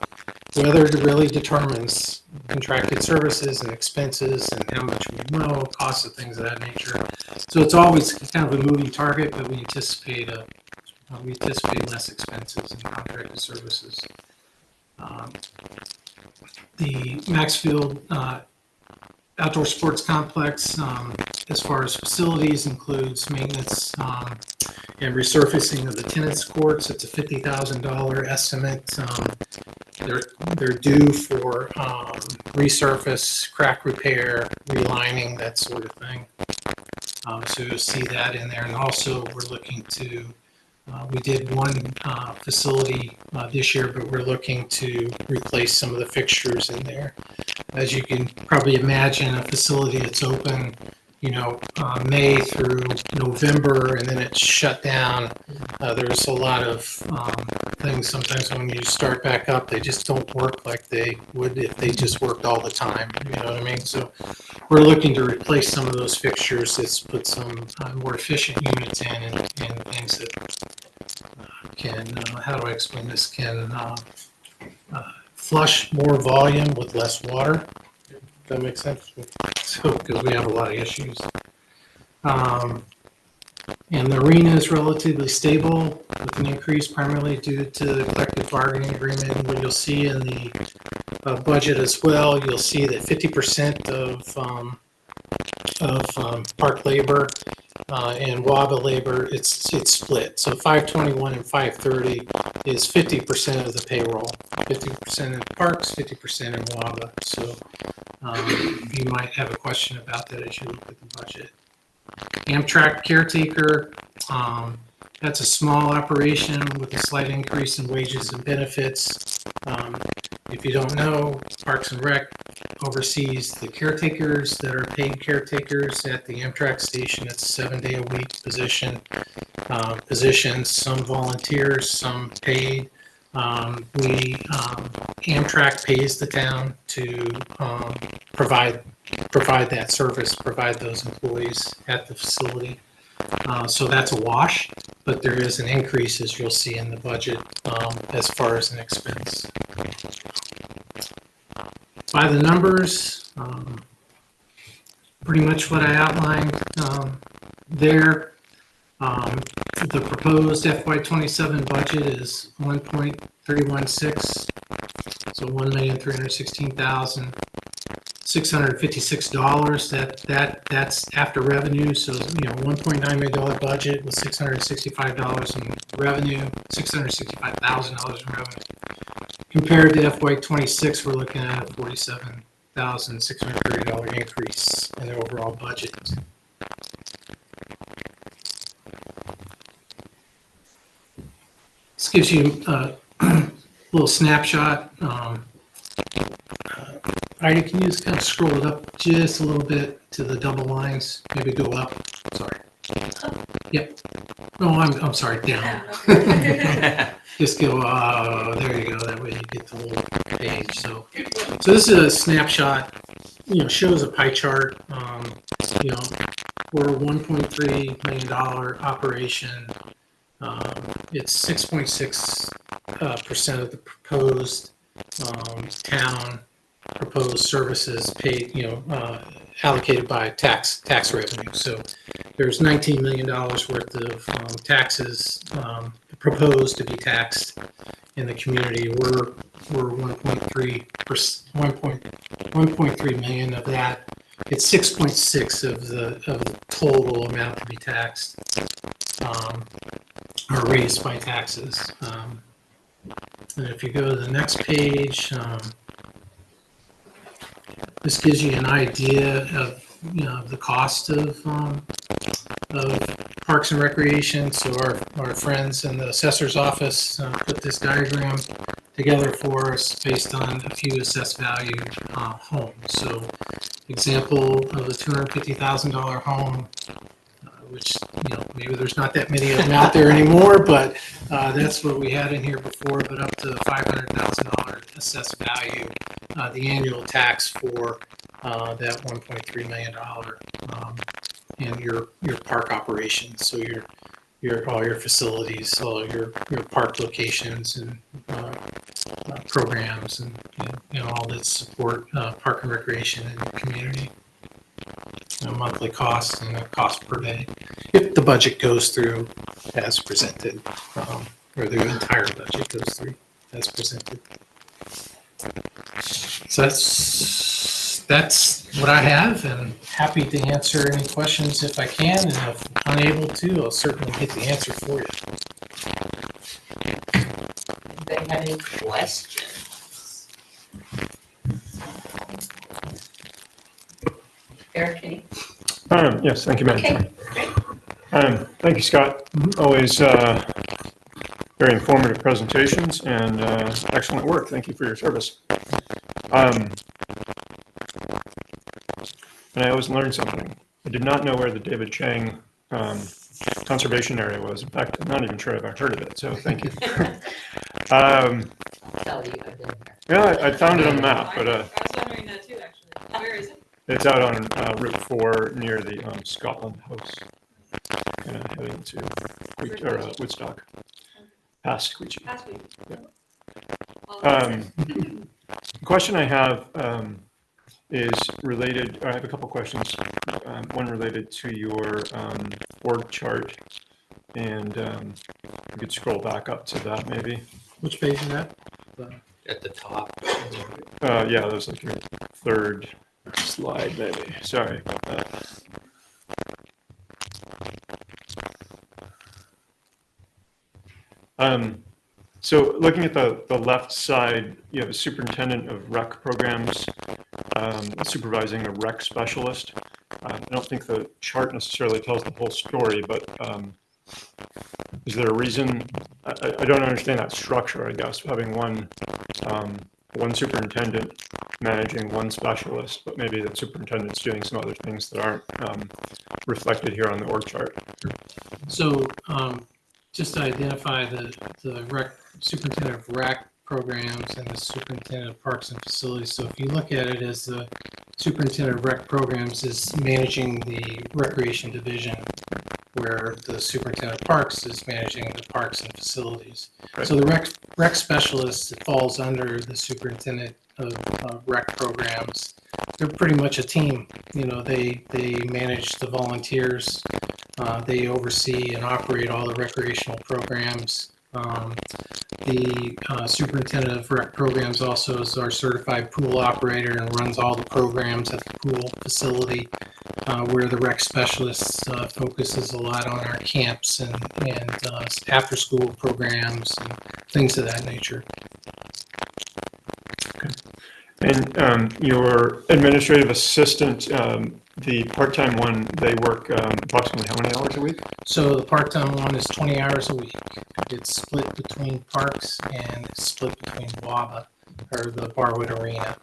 Weather really determines contracted services and expenses and how much we mow, costs of things of that nature. So it's always kind of a moving target, but we anticipate less expenses in contracted services. The Maxfield Outdoor Sports Complex, as far as facilities, includes maintenance and resurfacing of the tennis courts. It's a $50,000 estimate. They're due for resurface, crack repair, relining, that sort of thing. So you'll see that in there. And also we're looking to, we did one facility this year, but we're looking to replace some of the fixtures in there. As you can probably imagine, a facility that's open, May through November, and then it's shut down. There's a lot of things. Sometimes when you start back up, they just don't work like they would if they just worked all the time. You know what I mean? So we're looking to replace some of those fixtures. Let's put some more efficient units in and things that can, how do I explain this, can flush more volume with less water. That makes sense. So, because we have a lot of issues. And the arena is relatively stable with an increase primarily due to the collective bargaining agreement. And what you'll see in the budget as well, you'll see that 50% of park labor and WABA labor, it's split. So 521 and 530 is 50% of the payroll, 50% in parks, 50% in WABA. So You might have a question about that as you look at the budget. Amtrak caretaker, that's a small operation with a slight increase in wages and benefits. If you don't know, Parks and Rec oversees the caretakers that are paid caretakers at the Amtrak station. It's a 7-day-a-week positions, some volunteers, some paid. Amtrak pays the town to provide that service, provide those employees at the facility. So that's a wash, but there is an increase, as you'll see in the budget, as far as an expense. By the numbers, pretty much what I outlined there. The proposed FY27 budget is 1.316, so $1,316,656. That's after revenue. So $1.9 million budget with $665 in revenue, $665,000 in revenue. Compared to FY26, we're looking at a $47,630 increase in the overall budget. This gives you a little snapshot. Heidi, can you just kind of scroll it up just a little bit to the double lines? Maybe go up. Sorry. Yep. No, I'm sorry. Down. Just go. There you go. That way you get the whole page. So this is a snapshot. Shows a pie chart. We're a $1.3 million operation. It's 6.6% of the proposed town proposed services paid, allocated by tax revenue. So there's $19 million worth of taxes proposed to be taxed in the community. We're 1.3 million of that. It's 6.6 of the total amount to be taxed. Are raised by taxes. And if you go to the next page, this gives you an idea of the cost of Parks and Recreation. So our friends in the assessor's office put this diagram together for us based on a few assessed value homes. So example of a $250,000 home, which maybe there's not that many of them out there anymore, but that's what we had in here before. But up to $500,000 assessed value, the annual tax for that $1.3 million and your park operations. So all your facilities, all your park locations and programs and all that support park and recreation in your community. Monthly costs and the cost per day, if the budget goes through as presented, or the entire budget goes through as presented. So that's what I have, and happy to answer any questions if I can, and if unable to, I'll certainly get the answer for you. Anybody have any questions? Eric, any? Yes, thank you, Madam Chair. Okay, great. Thank you, Scott. Always very informative presentations and excellent work. Thank you for your service. And I always learn something. I did not know where the David Chang conservation area was. In fact, I'm not even sure I've ever heard of it, so thank you. I'll tell you, I've been there. Yeah, I found it on the map, but I was wondering that too, actually. Where is it? it's out on Route 4 near the Scotland House, kind of heading to Woodstock, past Queechee. Yeah. The question I have is related, I have a couple questions. One related to your org chart, and you could scroll back up to that maybe. Which page is that? At the top. Yeah, that was like your third slide maybe. Sorry about that. So looking at the left side, you have a superintendent of rec programs. supervising a rec specialist. I don't think the chart necessarily tells the whole story, but is there a reason? I don't understand that structure, I guess, having one superintendent managing one specialist, but maybe the superintendent's doing some other things that aren't reflected here on the org chart. So just to identify the superintendent of rec programs and the superintendent of parks and facilities. So if you look at it as the superintendent of rec programs is managing the recreation division, where the superintendent of parks is managing the parks and facilities. Right. So the rec specialist falls under the superintendent of rec programs. They're pretty much a team. They manage the volunteers. They oversee and operate all the recreational programs. The superintendent of rec programs also is our certified pool operator and runs all the programs at the pool facility, where the rec specialist focuses a lot on our camps and after-school programs and things of that nature. And your administrative assistant, the part-time one, they work approximately how many hours a week? So the part-time one is 20 hours a week. It's split between parks and it's split between WABA, or the Barwood Arena.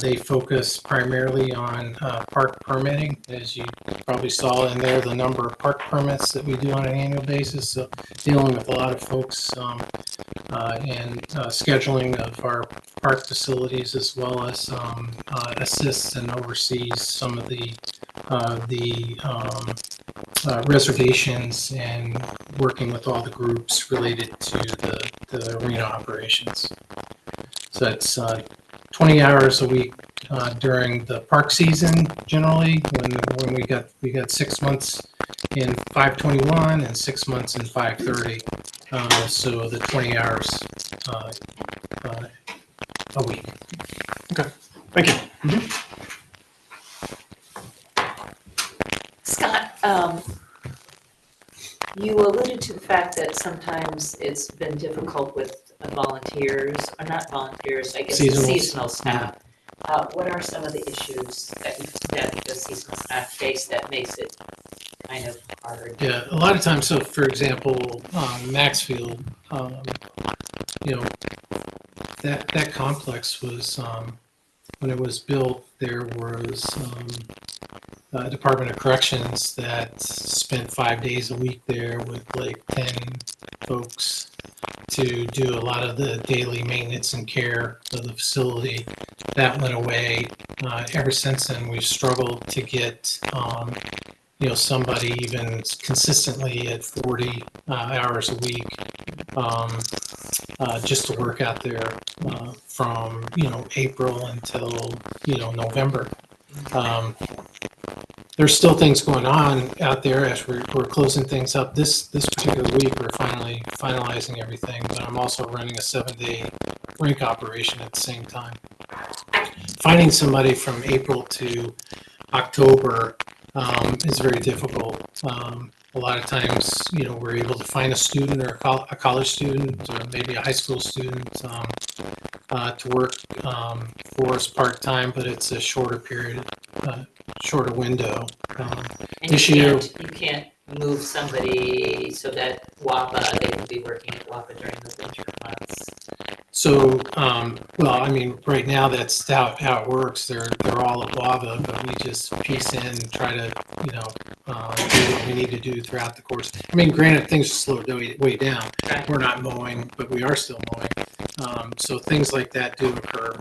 They focus primarily on park permitting. As you probably saw in there, the number of park permits that we do on an annual basis. So dealing with a lot of folks and scheduling of our park facilities, as well as assists and oversees some of the reservations and working with all the groups related to the arena operations. So that's 20 hours a week during the park season. Generally, when we got 6 months in 521 and 6 months in 530. So the 20 hours a week. Okay, thank you. Scott, you alluded to the fact that sometimes it's been difficult with volunteers, or not volunteers, I guess seasonal staff. What are some of the issues that the seasonal staff face that makes it kind of hard? Yeah, a lot of times. So, for example, Maxfield, that complex was when it was built. There was Department of Corrections that spent 5 days a week there with like 10 folks to do a lot of the daily maintenance and care of the facility. That went away. Ever since then, we've struggled to get somebody even consistently at 40 hours a week just to work out there from April until November. There's still things going on out there as we're closing things up. This particular week, we're finally finalizing everything, but I'm also running a 7-day rink operation at the same time. Finding somebody from April to October is very difficult. A lot of times, we're able to find a student or a college student or maybe a high school student to work for us part-time, but it's a shorter period, shorter window. And you can't move somebody so that they can be working at WAPA during the winter months. So, right now that's how it works. They're all at WAVA, but we just piece in and try to, do what we need to do throughout the course. Granted, things are slowed way down. Right. We're not mowing, but we are still mowing. So things like that do occur.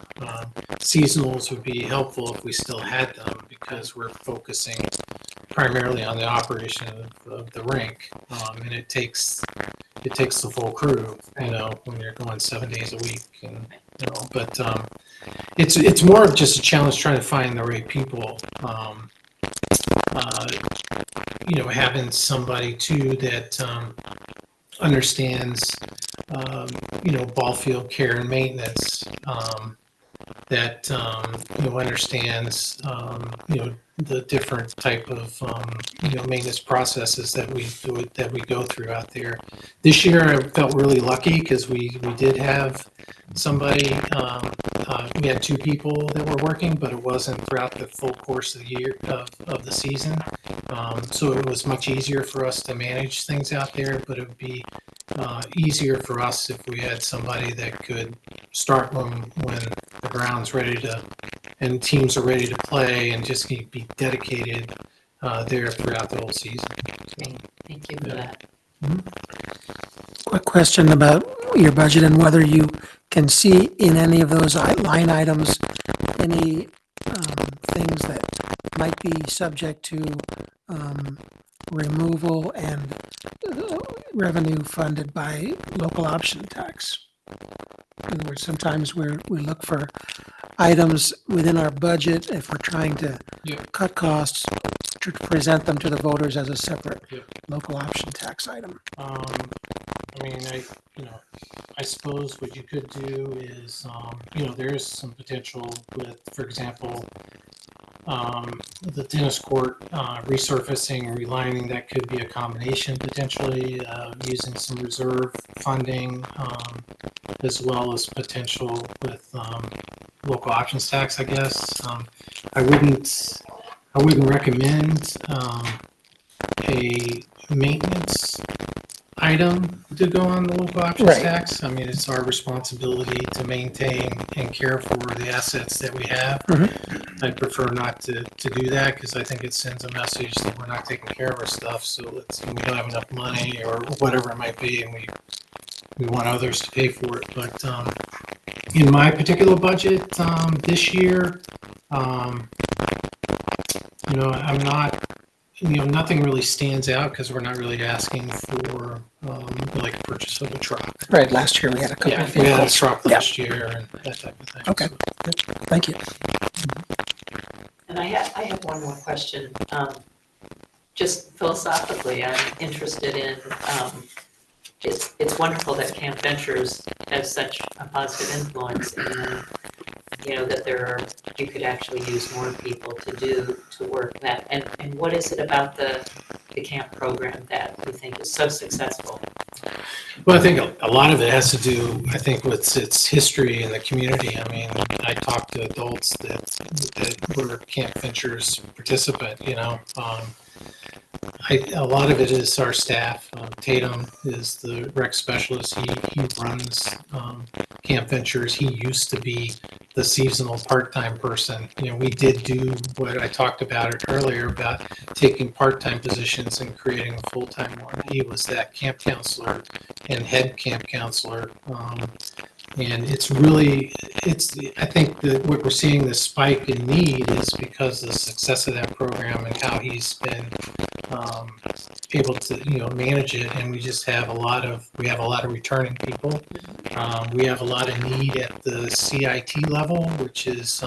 Seasonals would be helpful if we still had them because we're focusing primarily on the operation of the rink, and it takes the full crew, when you're going 7 days a week, but it's more of just a challenge trying to find the right people. Having somebody too that understands, ball field care and maintenance, that understands, the different type of, maintenance processes that we go through out there. This year, I felt really lucky because we did have somebody, we had 2 people that were working, but it wasn't throughout the full course of the year of the season. So it was much easier for us to manage things out there, but it would be easier for us if we had somebody that could start when the ground's ready to, and teams are ready to play, and just be dedicated there throughout the whole season. So, Thank you for that. Quick question about your budget and whether you can see in any of those line items any things that might be subject to removal and revenue funded by local option tax. In other words, sometimes we look for items within our budget if we're trying to cut costs, to present them to the voters as a separate local option tax item. I suppose what you could do is, there is some potential with, for example, the tennis court resurfacing, relining. That could be a combination potentially, using some reserve funding, as well as potential with local options tax, I guess. I wouldn't recommend a maintenance item to go on the local options tax. I mean, it's our responsibility to maintain and care for the assets that we have. I'd prefer not to do that because I think it sends a message that we're not taking care of our stuff. So we don't have enough money or whatever it might be, and we want others to pay for it. But in my particular budget this year, I'm not. Nothing really stands out because we're not really asking for like a purchase of a truck. Right, last year we had a couple of We had a vehicles. truck last year and that type of thing. Okay, good. Thank you. And I have one more question. Just philosophically, I'm interested in, it's wonderful that Camp Ventures has such a positive influence, and that you could actually use more people to work that. And what is it about the camp program that you think is so successful? Well, I think a lot of it has to do, I think, with its history in the community. I mean, I talk to adults that were Camp Ventures participant, a lot of it is our staff. Tatum is the rec specialist. He runs Camp Ventures. He used to be the seasonal part-time person. We did do what I talked about it earlier about taking part-time positions and creating a full-time one. He was that camp counselor and head camp counselor. And I think that what we're seeing, the spike in need, is because of the success of that program and how he's been able to, manage it. And we just have a lot of returning people. We have a lot of need at the CIT level, which is,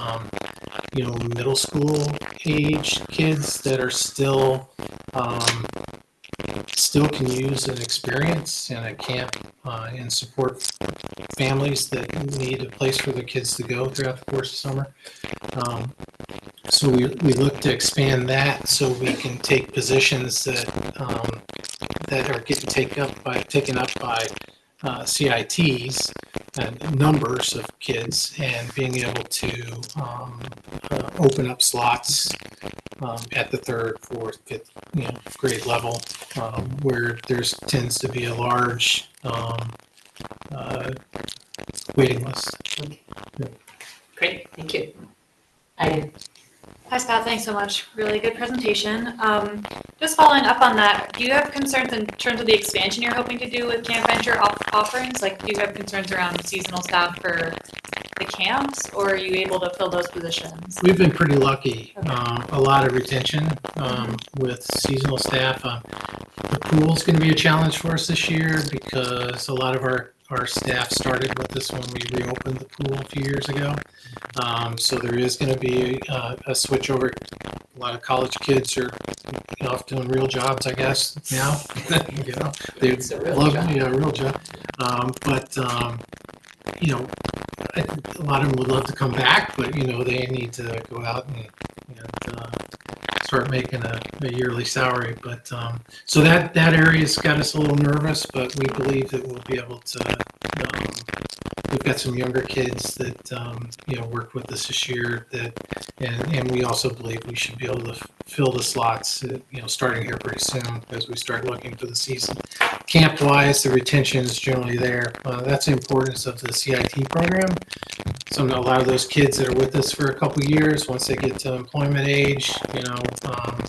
middle school age kids that are still can use an experience in a camp and support families that need a place for their kids to go throughout the course of summer. So we look to expand that so we can take positions that are getting taken up by CITs and numbers of kids, and being able to open up slots at the 3rd, 4th, 5th, grade level, where there's tends to be a large waiting list. Great, thank you. Hi Scott, thanks so much. Really good presentation. Just following up on that, do you have concerns in terms of the expansion you're hoping to do with Camp Venture offerings? Like, do you have concerns around seasonal staff for the camps, or are you able to fill those positions? We've been pretty lucky. Okay. A lot of retention with seasonal staff. The pool's going to be a challenge for us this year because a lot of our staff started with us when we reopened the pool a few years ago. So there is going to be a switch over. A lot of college kids are off doing real jobs, I guess, now. They It's a real love job. a real job. But I think a lot of them would love to come back, but they need to go out and start making a yearly salary. But so that area's got us a little nervous, but we believe that we'll be able to. We've got some younger kids that worked with us this year and we also believe we should be able to fill the slots, starting here pretty soon as we start looking for the season. Camp wise, the retention is generally there. That's the importance of the CIT program. So a lot of those kids that are with us for a couple of years, once they get to employment age,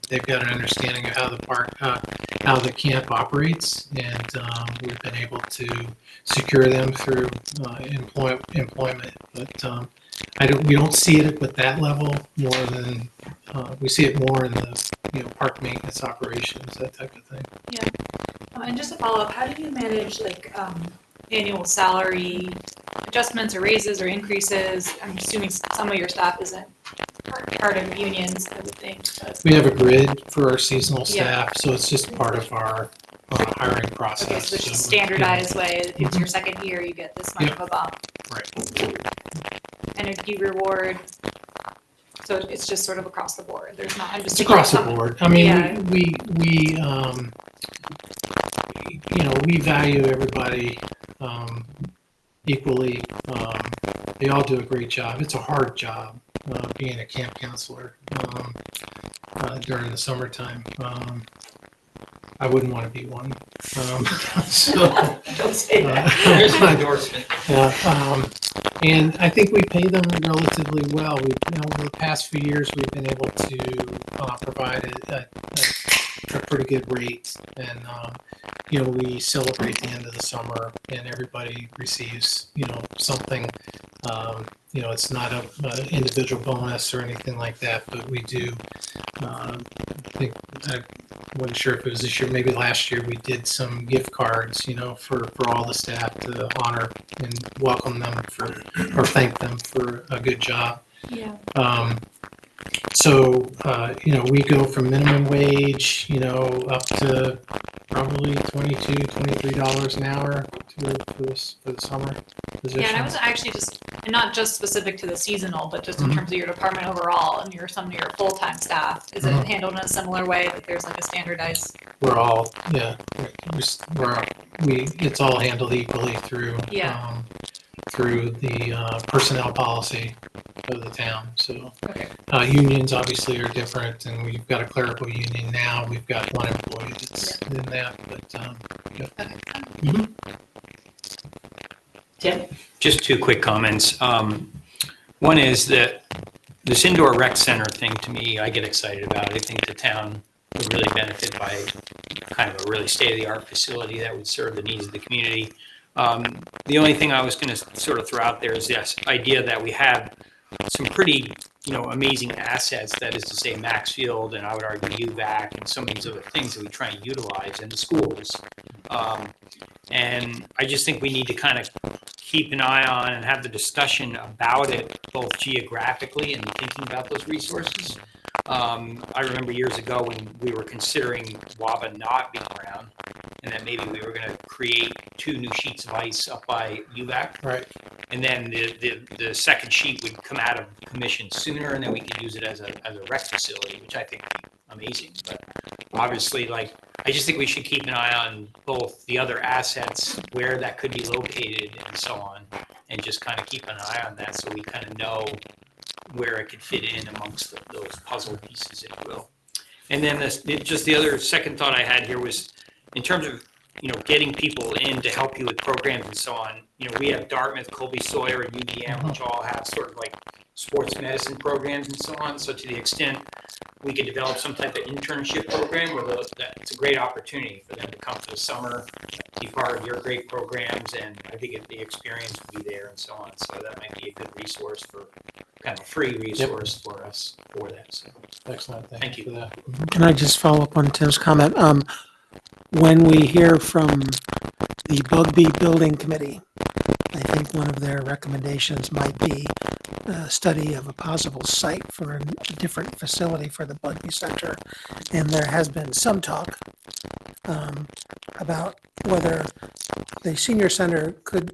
they've got an understanding of how the camp operates, and we've been able to secure them through employment. But we don't see it at that level more than we see it more in the park maintenance operations, that type of thing. Yeah. And just to follow up, how do you manage annual salary adjustments or raises or increases? I'm assuming some of your staff isn't part of unions, I would think. But... We have a grid for our seasonal staff, so it's just part of our hiring process. Okay, so it's just standardized way. If it's your second year, you get this much of a bump. Right. And do you reward? So it's just sort of across the board. There's not. I'm just it's across the board. I mean, we we value everybody equally. They all do a great job. It's a hard job being a camp counselor during the summertime. I wouldn't want to be one. So, Don't say that. There's my endorsement. And I think we pay them relatively well. Over the past few years, we've been able to provide a pretty good rate. And, we celebrate the end of the summer and everybody receives, something. It's not an individual bonus or anything like that, but we do. I think I wasn't sure if it was this year, maybe last year, we did some gift cards, for all the staff to honor and welcome them or thank them for a good job. Yeah. So, we go from minimum wage, up to probably $22, $23 an hour for the summer position. Yeah, and I was actually and not just specific to the seasonal, but just in terms of your department overall and some of your full-time staff. Is it handled in a similar way that there's a standardized? We're all, it's all handled equally through the personnel policy of the town. So unions obviously are different, and we've got a clerical union now. We've got one employee that's in that, but Tim? Just two quick comments. One is that this indoor rec center thing, to me, I get excited about. I think the town would really benefit by kind of a really state-of-the-art facility that would serve the needs of the community. The only thing I was going to sort of throw out there is this idea that we have some pretty, amazing assets, that is to say Maxfield, and I would argue UVAC and some of these other things that we try and utilize in the schools. And I just think we need to kind of keep an eye on and have the discussion about it, both geographically and thinking about those resources. I remember years ago when we were considering WABA not being around, and that maybe we were going to create 2 new sheets of ice up by UVAC. Right. And then the second sheet would come out of commission sooner, and then we could use it as a rec facility, which I think would be amazing. But obviously, I just think we should keep an eye on both the other assets, where that could be located and so on, and just kind of keep an eye on that so we kind of know where it could fit in amongst those puzzle pieces, if you will. And then just the other second thought I had here was in terms of, getting people in to help you with programs and so on. We have Dartmouth, Colby Sawyer, and UVM, which all have sort of like sports medicine programs and so on. So to the extent we could develop some type of internship program where it's a great opportunity for them to come for the summer, be part of your great programs, and I think the experience would be there and so on. So that might be a good resource for kind of a free resource for us for that. So excellent. Thank you for that. Can I just follow up on Tim's comment? When we hear from the Bugby Building Committee, I think one of their recommendations might be a study of a possible site for a different facility for the Bugby Center. And there has been some talk about whether the senior center could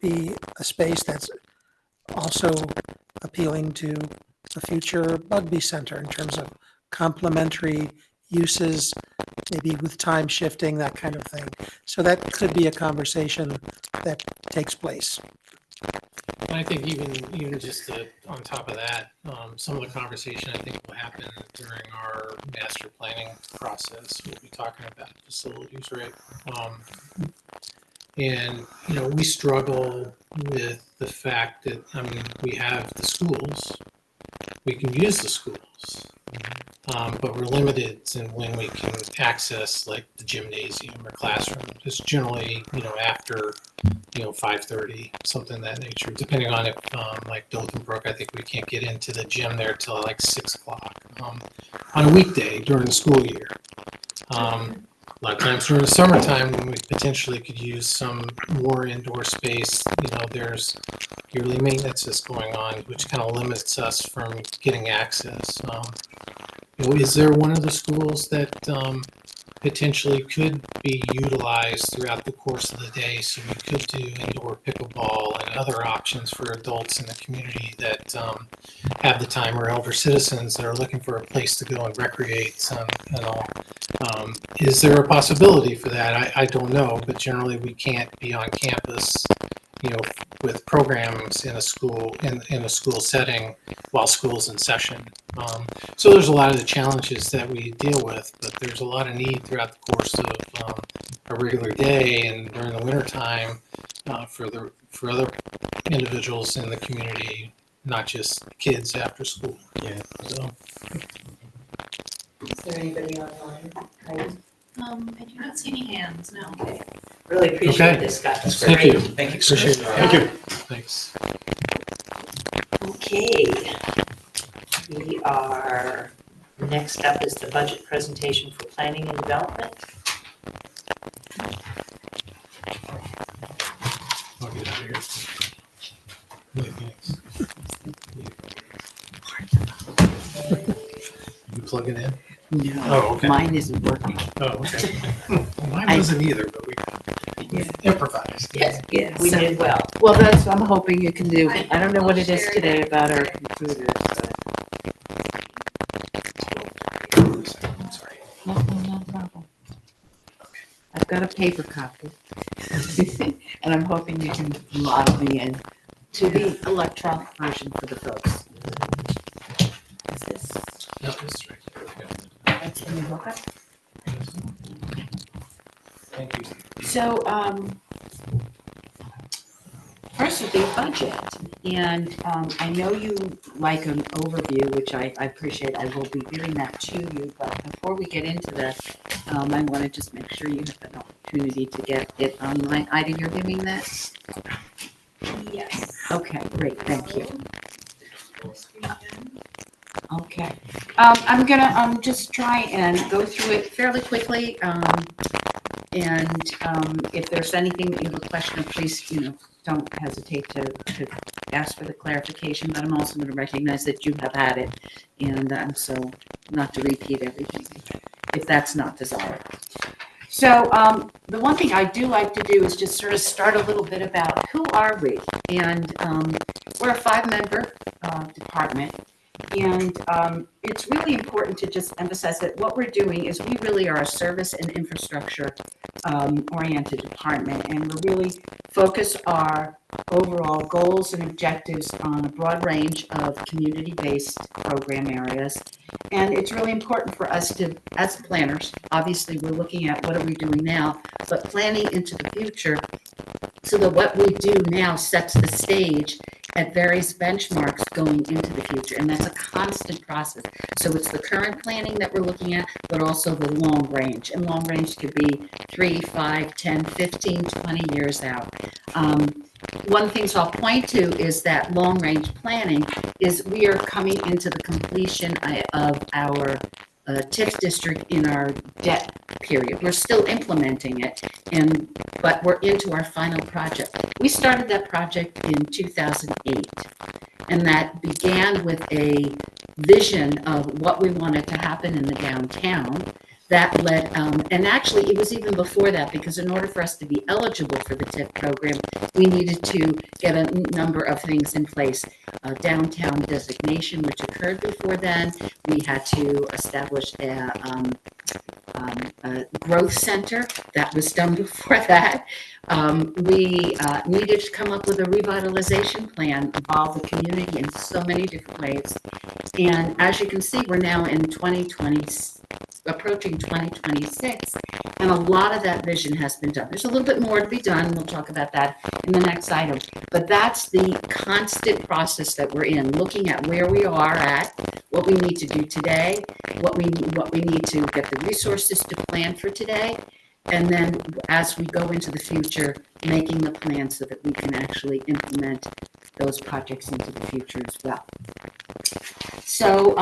be a space that's also appealing to a future Bugby Center in terms of complementary uses, maybe with time shifting, that kind of thing. So that could be a conversation that takes place. And I think even just on top of that, some of the conversation I think will happen during our master planning process. We'll be talking about facilities, right? And, we struggle with the fact that, we have the schools, we can use the schools, but we're limited in when we can access like the gymnasium or classroom. Just generally, after 5:30, something of that nature, depending on if, like Dalton Brook, I think we can't get into the gym there till like 6 o'clock on a weekday during the school year. A lot of times during the summertime, when we potentially could use some more indoor space, there's yearly maintenance that's going on, which kind of limits us from getting access. Is there one of the schools that potentially could be utilized throughout the course of the day, so we could do indoor pickleball and other options for adults in the community that have the time, or elder citizens that are looking for a place to go and recreate and all? Is there a possibility for that? I don't know, but generally we can't be on campus, with programs in a school in a school setting while school's in session. So there's a lot of the challenges that we deal with, but there's a lot of need throughout the course of a regular day and during the winter time for other individuals in the community, not just kids after school. Yeah. So. Is there anybody online? I do not see any hands, no. Okay. Really appreciate Okay. this, Scott. That's Thank great. you. Thank you. Appreciate it. Thank you. Thanks. Okay. Next up is the budget presentation for planning and development. I'll get out of here. Yeah, thanks. You plug it in? No, Oh, okay. mine isn't working. Oh, okay. Mine wasn't either, but we improvised. Yeah. We did well. Well, that's what I'm hoping you can do. I don't know what it is today about our computers, but. Sorry. No problem. I've got a paper copy. And I'm hoping you can log me in to the electronic version for the folks. Is this? No, that's right. That's in the book? Thank you. So, first would be budget. And I know you like an overview, which I appreciate. I will be giving that to you. But before we get into that, I want to just make sure you have an opportunity to get it online. Ida, you're doing that? Yes. Okay, great. Thank you. Okay. I'm gonna just try and go through it fairly quickly. And if there's anything that you have a question of, please, don't hesitate to ask for the clarification, but I'm also going to recognize that you have had it, and so not to repeat everything if that's not desired. So the one thing I do like to do is just sort of start a little bit about who are we, and we're a 5-member department. And it's really important to just emphasize that what we're doing is we really are a service and infrastructure oriented department, and we really focus our overall goals and objectives on a broad range of community-based program areas. And it's really important for us to, as planners, obviously we're looking at what are we doing now, but planning into the future so that what we do now sets the stage at various benchmarks going into the future. And that's a constant process. So it's the current planning that we're looking at, but also the long range. And long range could be 3, 5, 10, 15, 20 years out. One of the things I'll point to is that long range planning is we are coming into the completion of our TIF district in our debt period. We're still implementing it, but we're into our final project. We started that project in 2008, and that began with a vision of what we wanted to happen in the downtown. that led, and actually it was even before that, because in order for us to be eligible for the TIP program, we needed to get a number of things in place. Downtown designation, which occurred before then. We had to establish a growth center. That was done before that. We needed to come up with a revitalization plan, involve the community in so many different ways. And as you can see, we're now in 2020, approaching 2026, and a lot of that vision has been done. There's a little bit more to be done. We'll talk about that in the next item. But that's the constant process that we're in, looking at where we are at, what we need to do today, what we need to get the resources to plan for today, and then as we go into the future, making the plan so that we can actually implement those projects into the future as well. So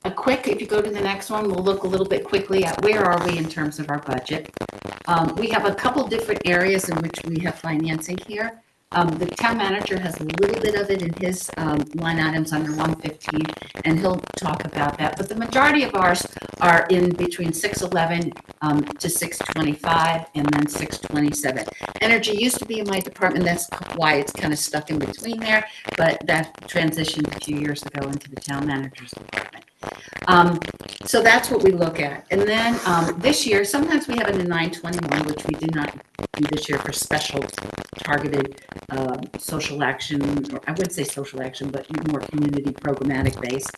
if you go to the next one, we'll look a little bit quickly at where are we in terms of our budget. We have a couple different areas in which we have financing here. The town manager has a little bit of it in his line items under 115, and he'll talk about that. But the majority of ours are in between 611 to 625, and then 627. Energy used to be in my department. That's why it's kind of stuck in between there. But that transitioned a few years ago into the town manager's department. So that's what we look at. And then this year, sometimes we have it in 921, which we did not do this year for special targeted social action, or I wouldn't say social action, but more community programmatic based.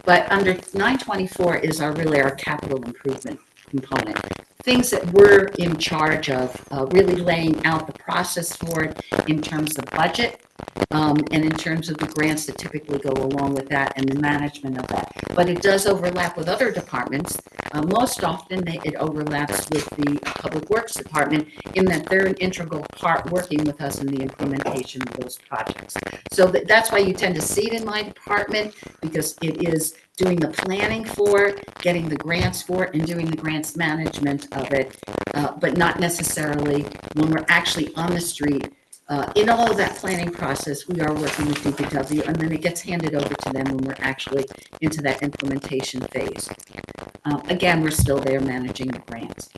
But under 924 is really our capital improvement component. Things that we're in charge of, really laying out the process for it in terms of budget, and in terms of the grants that typically go along with that and the management of that. But it does overlap with other departments. Most often it overlaps with the Public Works Department in that they're an integral part working with us in the implementation of those projects. So that's why you tend to see it in my department, because it is doing the planning for it, getting the grants for it, and doing the grants management of it, but not necessarily when we're actually on the street. In all of that planning process, we are working with DPW, and then it gets handed over to them when we're actually into that implementation phase. Again, we're still there managing the grants.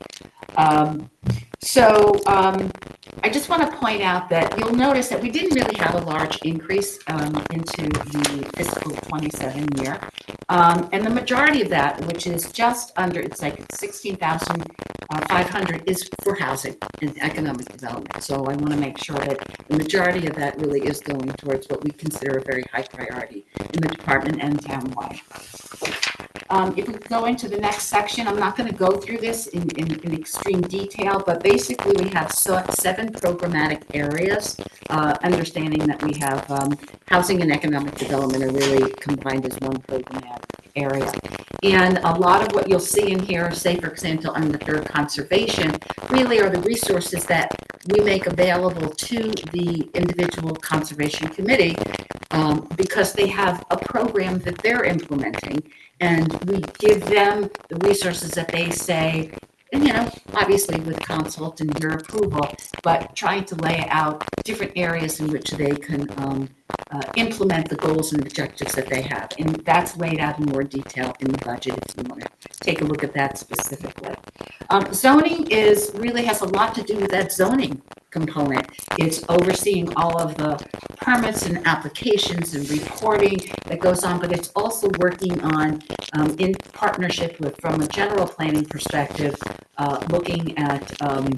I just want to point out that you'll notice that we didn't really have a large increase into the fiscal 27 year. And the majority of that, which is just under, it's like 16,500, is for housing and economic development. So I want to make sure that the majority of that really is going towards what we consider a very high priority in the department and townwide. If we go into the next section, I'm not going to go through this in extreme detail, but basically we have 7 programmatic areas, understanding that we have housing and economic development are really combined as one programmatic area. And a lot of what you'll see in here, say for example, under conservation, really are the resources that we make available to the individual conservation committee, because they have a program that they're implementing, and we give them the resources that they say, and obviously with consult and your approval, but trying to lay out different areas in which they can implement the goals and objectives that they have. And that's laid out in more detail in the budget if you want to take a look at that specifically. Zoning really has a lot to do with that zoning component. It's overseeing all of the permits and applications and reporting that goes on, but it's also working on, in partnership with, from a general planning perspective, looking at the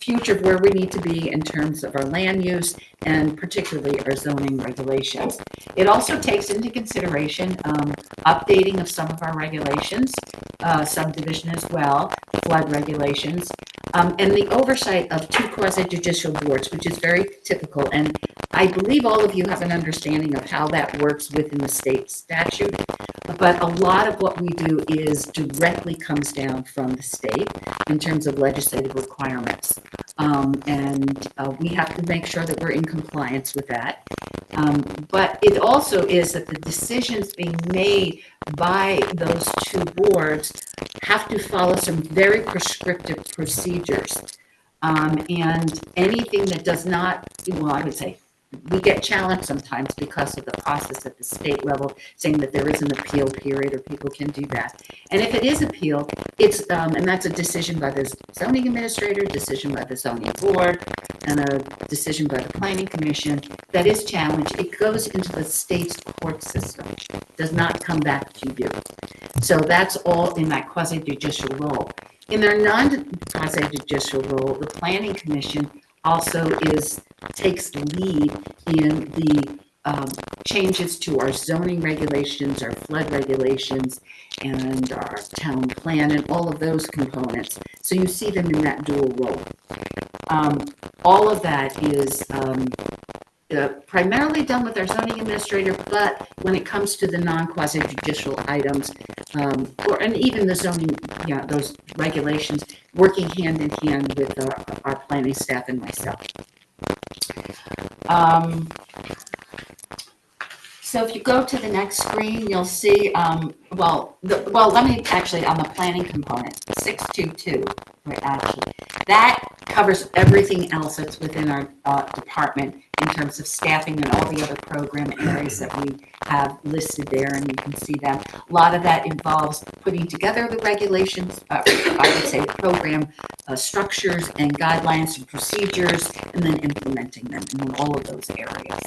future of where we need to be in terms of our land use and particularly our zoning regulations. It also takes into consideration updating of some of our regulations, subdivision as well, flood regulations, and the oversight of 2 quasi-judicial boards, which is very typical. And I believe all of you have an understanding of how that works within the state statute, but a lot of what we do is directly comes down from the state in terms of legislative requirements. We have to make sure that we're in compliance with that. But it also is that the decisions being made by those 2 boards have to follow some very prescriptive procedures. And anything that does not, well, I would say we get challenged sometimes because of the process at the state level, saying that there is an appeal period or people can do that. And if it is appeal, it's, and that's a decision by the zoning administrator, decision by the zoning board, and a decision by the planning commission that is challenged, it goes into the state's court system, does not come back to you. So that's all in that quasi-judicial role. In their non-quasi-judicial role, the planning commission also takes the lead in the changes to our zoning regulations, our flood regulations, and our town plan, and all of those components. So you see them in that dual role. All of that is primarily done with our zoning administrator, but when it comes to the non-quasi-judicial items, and even the zoning, those regulations, working hand in hand with our planning staff and myself. So if you go to the next screen, you'll see, let me actually, on the planning component, 622, right, actually, that covers everything else that's within our department in terms of staffing and all the other program areas that we have listed there, and you can see them. A lot of that involves putting together the regulations, I would say program structures and guidelines and procedures, and then implementing them in all of those areas.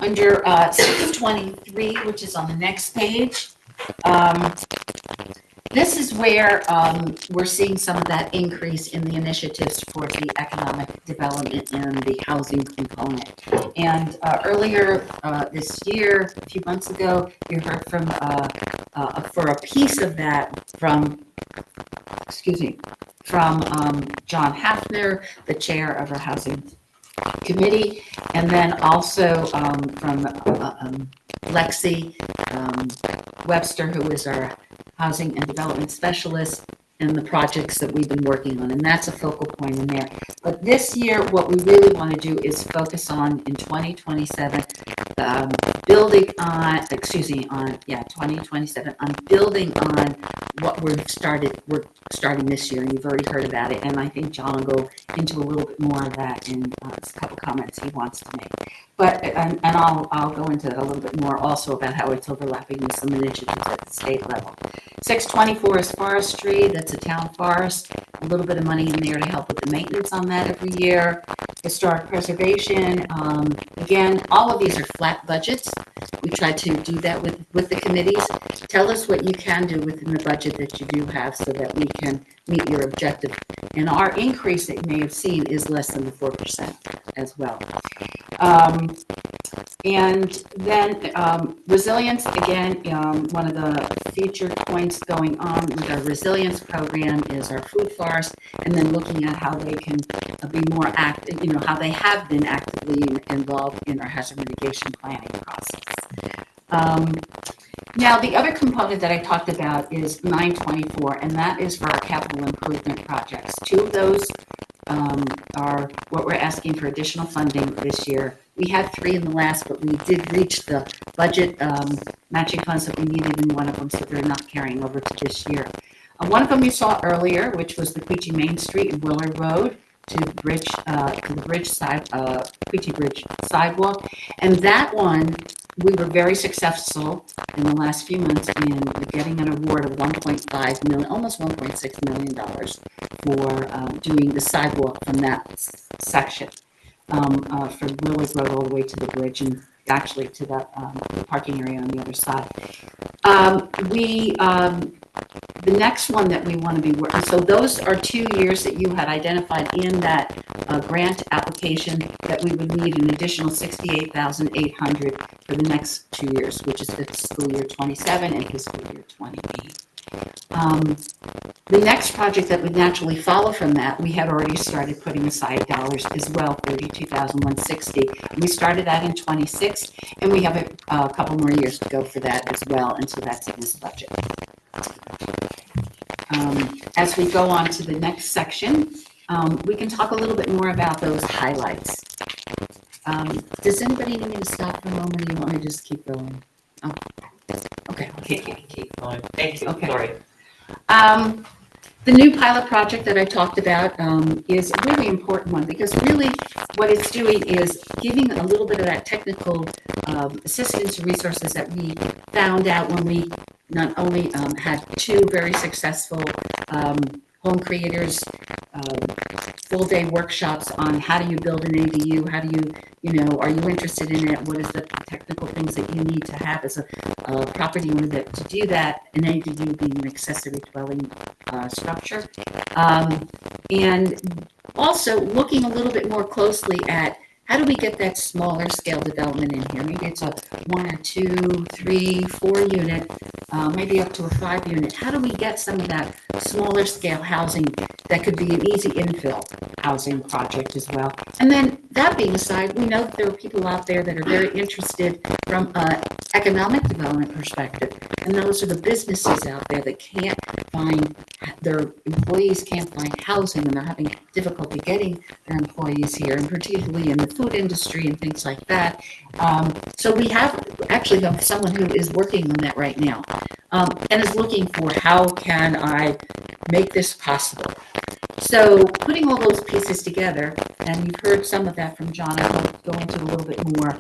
Under 623, which is on the next page, this is where we're seeing some of that increase in the initiatives for the economic development and the housing component. And earlier this year, a few months ago, you heard from, for a piece of that from John Hafner, the chair of our housing committee, and then also from Lexi Webster, who is our housing and development specialist, and the projects that we've been working on, and that's a focal point in there. But this year, what we really want to do is focus on, in 2027, building on, 2027, on building on what we're starting this year, and you've already heard about it, and I think John will go into a little bit more of that in a couple comments he wants to make. But, and I'll go into that a little bit more also about how it's overlapping with some initiatives at the state level. 624 is forestry, that's a town forest, a little bit of money in there to help with the maintenance on that every year. Historic preservation, again, all of these are flat budgets. We try to do that with the committees. Tell us what you can do within the budget that you do have so that we can meet your objective. And our increase that you may have seen is less than the 4% as well. And then resilience, again, one of the featured points going on with our resilience program is our food forest, and then looking at how they can be more active, how they have been actively involved in our hazard mitigation planning process. Now, the other component that I talked about is 924, and that is for our capital improvement projects. Two of those are what we're asking for additional funding this year. We had 3 in the last, but we did reach the budget matching funds that we needed in one of them, so they're not carrying over to this year. One of them you saw earlier, which was the Quechee Main Street and Willard Road to the bridge Quechee Bridge sidewalk, and that one we were very successful in the last few months in getting an award of $1.5 million, almost $1.6 million for doing the sidewalk from that section, from Willard Road all the way to the bridge and actually to the parking area on the other side. The next one that we want to be working, so those are 2 years that you had identified in that grant application that we would need an additional $68,800 for the next 2 years, which is fiscal year 27 and fiscal year 28. The next project that would naturally follow from that, we had already started putting aside dollars as well, $32,160. We started that in 26, and we have a couple more years to go for that as well, and so that's in this budget. As we go on to the next section, we can talk a little bit more about those highlights. Does anybody need me to stop for a moment, or you want me to just keep going? Oh, okay. Keep going. Thank you, Okay. Lori. The new pilot project that I talked about is a really important one because really what it's doing is giving a little bit of that technical assistance resources that we found out when we not only had two very successful home creators full-day workshops on how do you build an ADU, how do you, are you interested in it, what is the technical things that you need to have as a property owner to do that, an ADU being an accessory dwelling structure. And also looking a little bit more closely at how do we get that smaller scale development in here? Maybe it's a 1 or 2, 3, 4 unit, maybe up to a 5 unit. How do we get some of that smaller scale housing that could be an easy infill housing project as well? And then that being aside, we know that there are people out there that are very interested from an economic development perspective. And those are the businesses out there that can't find, their employees can't find housing and they're having difficulty getting their employees here, and particularly in the food industry and things like that. So we actually have someone who is working on that right now and is looking for how can I make this possible. So putting all those pieces together, and you've heard some of that from John, I'll go into a little bit more.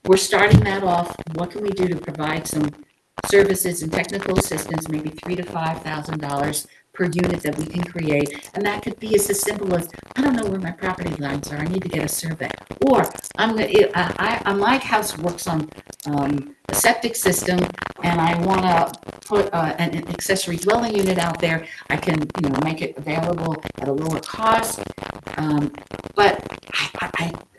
We're starting that off. What can we do to provide some services and technical assistance, maybe $3,000 to $5,000 per unit that we can create, and that could be as simple as, I don't know where my property lines are, I need to get a survey, or my house works on a septic system and I want to put an accessory dwelling unit out there. I can make it available at a lower cost, but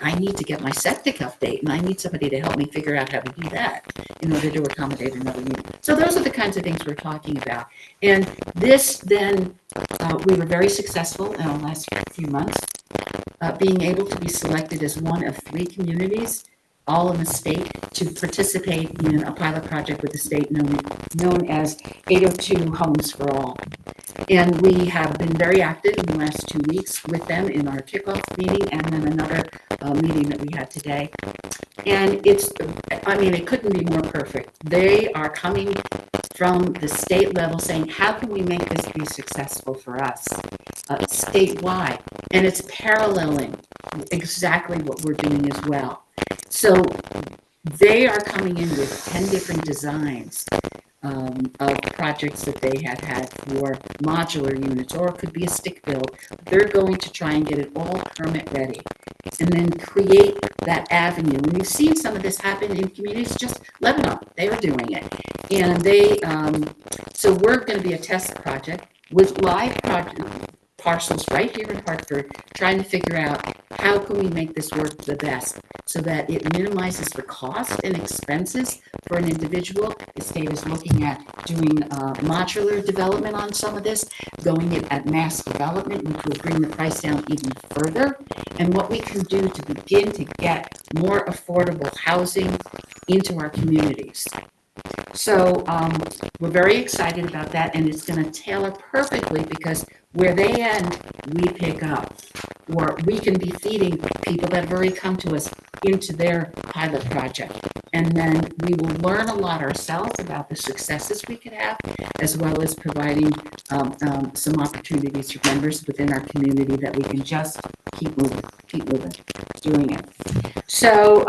I need to get my septic update, and I need somebody to help me figure out how to do that in order to accommodate another unit. So those are the kinds of things we're talking about. And this then, we were very successful in the last few months, being able to be selected as one of 3 communities, all in the state, to participate in a pilot project with the state known as 802 Homes for All. And we have been very active in the last 2 weeks with them in our kickoff meeting and then another meeting that we had today. And it couldn't be more perfect. They are coming from the state level saying, how can we make this be successful for us statewide? And it's paralleling exactly what we're doing as well. So they are coming in with 10 different designs of projects that they had for modular units, or it could be a stick build. They're going to try and get it all permit ready and then create that avenue. And we've seen some of this happen in communities, just Lebanon, they were doing it. And so we're going to be a test project with live parcels right here in Hartford, trying to figure out how can we make this work the best so that it minimizes the cost and expenses for an individual. The state is looking at doing modular development on some of this, going it at mass development, which will bring the price down even further, and what we can do to begin to get more affordable housing into our communities. So we're very excited about that, and it's going to tailor perfectly because where they end, we pick up, or we can be feeding people that have already come to us into their pilot project. And then we will learn a lot ourselves about the successes we could have, as well as providing some opportunities for members within our community that we can just keep moving, doing it. So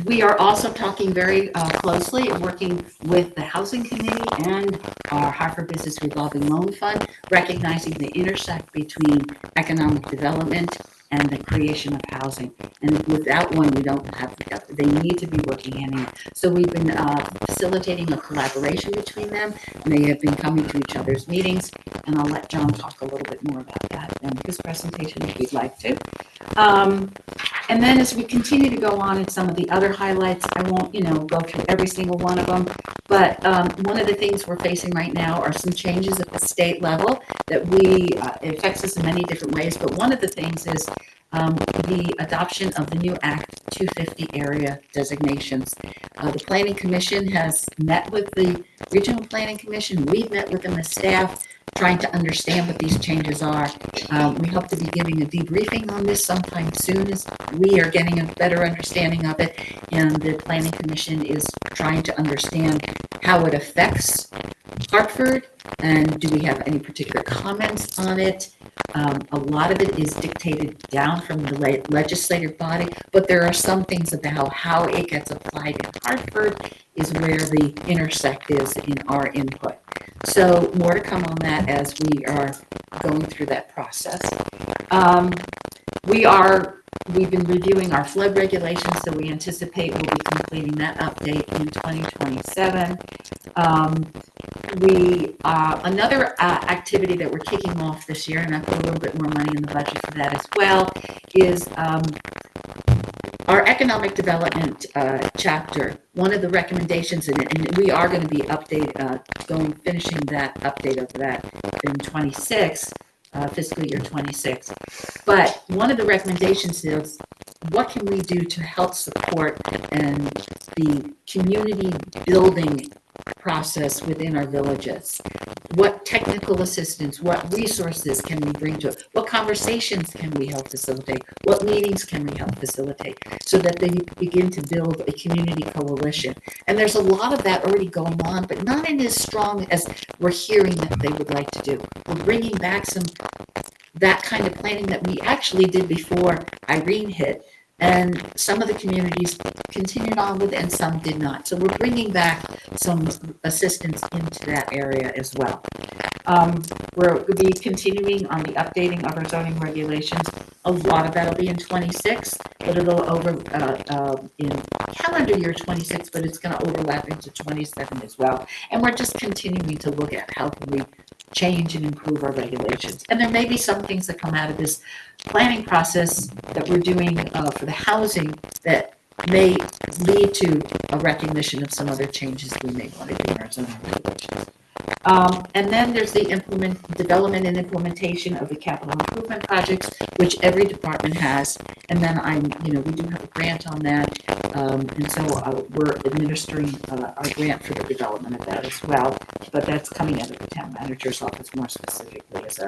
we are also talking very closely, working with the Housing Committee and our Hartford Business Revolving Loan Fund, recognizing the intersect between economic development and the creation of housing. And without one, we don't have, they need to be working hand in hand. So we've been facilitating a collaboration between them, and they have been coming to each other's meetings. And I'll let John talk a little bit more about that in his presentation if he'd like to. And then as we continue to go on in some of the other highlights, I won't, go through every single one of them, but one of the things we're facing right now are some changes at the state level that it affects us in many different ways, but one of the things is the adoption of the new Act 250 area designations. The Planning Commission has met with the Regional Planning Commission. We've met with them as staff, trying to understand what these changes are. We hope to be giving a debriefing on this sometime soon as we are getting a better understanding of it, and the Planning Commission is trying to understand how it affects Hartford, and do we have any particular comments on it? A lot of it is dictated down from the legislative body, but there are some things about how it gets applied in Hartford is where the intersect is in our input. So more to come on that as we are going through that process. We've been reviewing our flood regulations, so we anticipate we'll be completing that update in 2027. Another activity that we're kicking off this year, and I put a little bit more money in the budget for that as well, is our economic development chapter. One of the recommendations, and we are going to be finishing that update of that in 26. Fiscal year 26. But one of the recommendations is what can we do to help support and the community building process within our villages? What technical assistance, what resources can we bring to it? What conversations can we help facilitate? What meetings can we help facilitate so that they begin to build a community coalition? And there's a lot of that already going on, but not in as strong as we're hearing that they would like to do. We're bringing back that kind of planning that we actually did before Irene hit. And some of the communities continued on with it and some did not. So we're bringing back some assistance into that area as well. We're going to be continuing on the updating of our zoning regulations. A lot of that will be in 26, but it'll in calendar year 26, but it's going to overlap into 27 as well. And we're just continuing to look at how can we change and improve our regulations. And there may be some things that come out of this planning process that we're doing for the housing that may lead to a recognition of some other changes we may want to do in our zoning regulations. And then there's the development and implementation of the capital improvement projects, which every department has. And then we do have a grant on that. And so we're administering our grant for the development of that as well. But that's coming out of the town manager's office more specifically as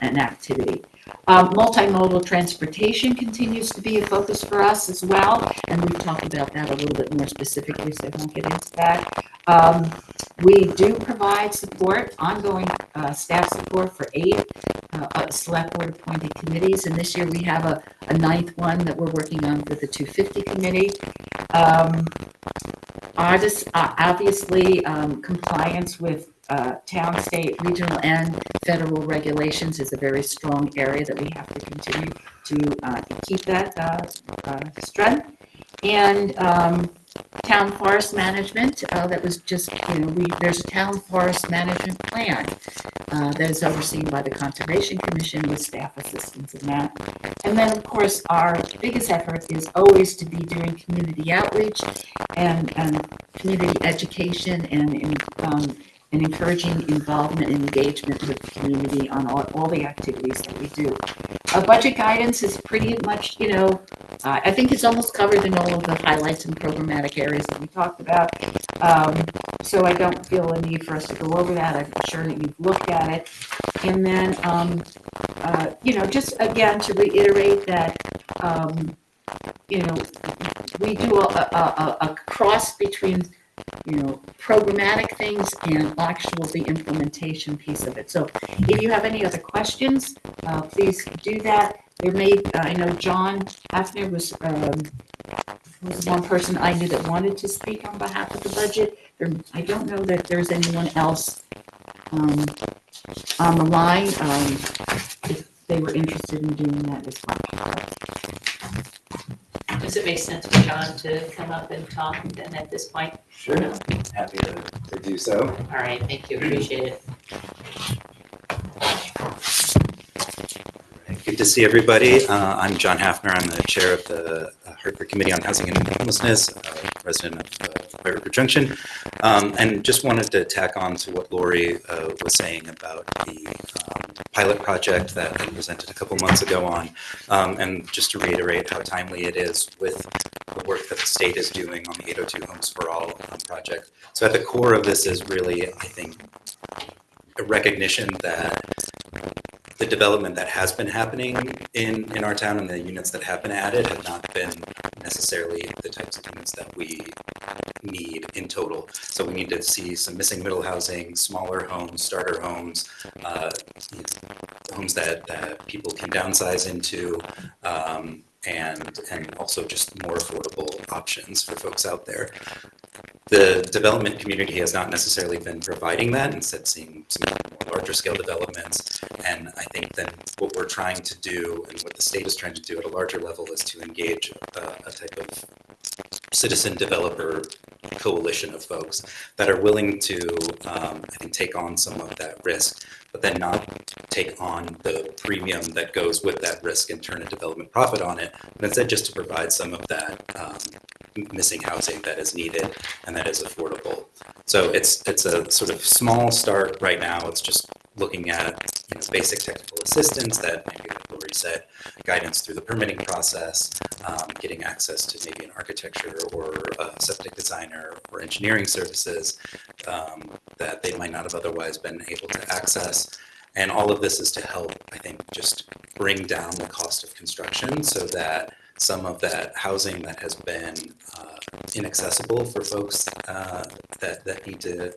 an activity. Multimodal transportation continues to be a focus for us as well. And we've talked about that a little bit more specifically, so I won't get into that. We do provide support, ongoing staff support for 8 select board appointed committees. And this year we have a 9th one that we're working on for the 250 committee. Obviously, compliance with town, state, regional, and federal regulations is a very strong area that we have to continue to keep that strength. And town forest management, that was just, there's a town forest management plan that is overseen by the Conservation Commission with staff assistance in that. And then, of course, our biggest effort is always to be doing community outreach and community education and encouraging involvement and engagement with the community on all the activities that we do. Budget guidance is pretty much, I think it's almost covered in all of the highlights and programmatic areas that we talked about. So I don't feel a need for us to go over that. I'm sure that you've looked at it. And then, just again, to reiterate that, we do a cross between programmatic things and the implementation piece of it. So if you have any other questions, please do that. I know John Hafner was one person I knew that wanted to speak on behalf of the budget. I don't know that there's anyone else on the line if they were interested in doing that as well. Does it make sense for John to come up and talk then at this point? Sure, happy to do so. All right, thank you, appreciate it. Good to see everybody. I'm John Hafner. I'm the chair of the Hartford Committee on Housing and Homelessness, resident of Hartford Junction, and just wanted to tack on to what Lori was saying about the pilot project that I presented a couple months ago on, and just to reiterate how timely it is with the work that the state is doing on the 802 Homes for All project. So at the core of this is really, I think, a recognition that the development that has been happening in our town and the units that have been added have not been necessarily the types of units that we need in total. So we need to see some missing middle housing, smaller homes, starter homes, homes that people can downsize into, and also just more affordable options for folks out there. The development community has not necessarily been providing that, instead seeing some more larger scale developments. And I think then what we're trying to do and what the state is trying to do at a larger level is to engage a type of citizen developer coalition of folks that are willing to, I think, take on some of that risk, but then not take on the premium that goes with that risk and turn a development profit on it, but instead just to provide some of that missing housing that is needed and that is affordable. So it's a sort of small start right now. It's just looking at basic technical assistance that maybe, like Lori said, guidance through the permitting process, getting access to maybe an architecture or a septic designer or engineering services that they might not have otherwise been able to access. And all of this is to help, I think, just bring down the cost of construction so that some of that housing that has been inaccessible for folks that need to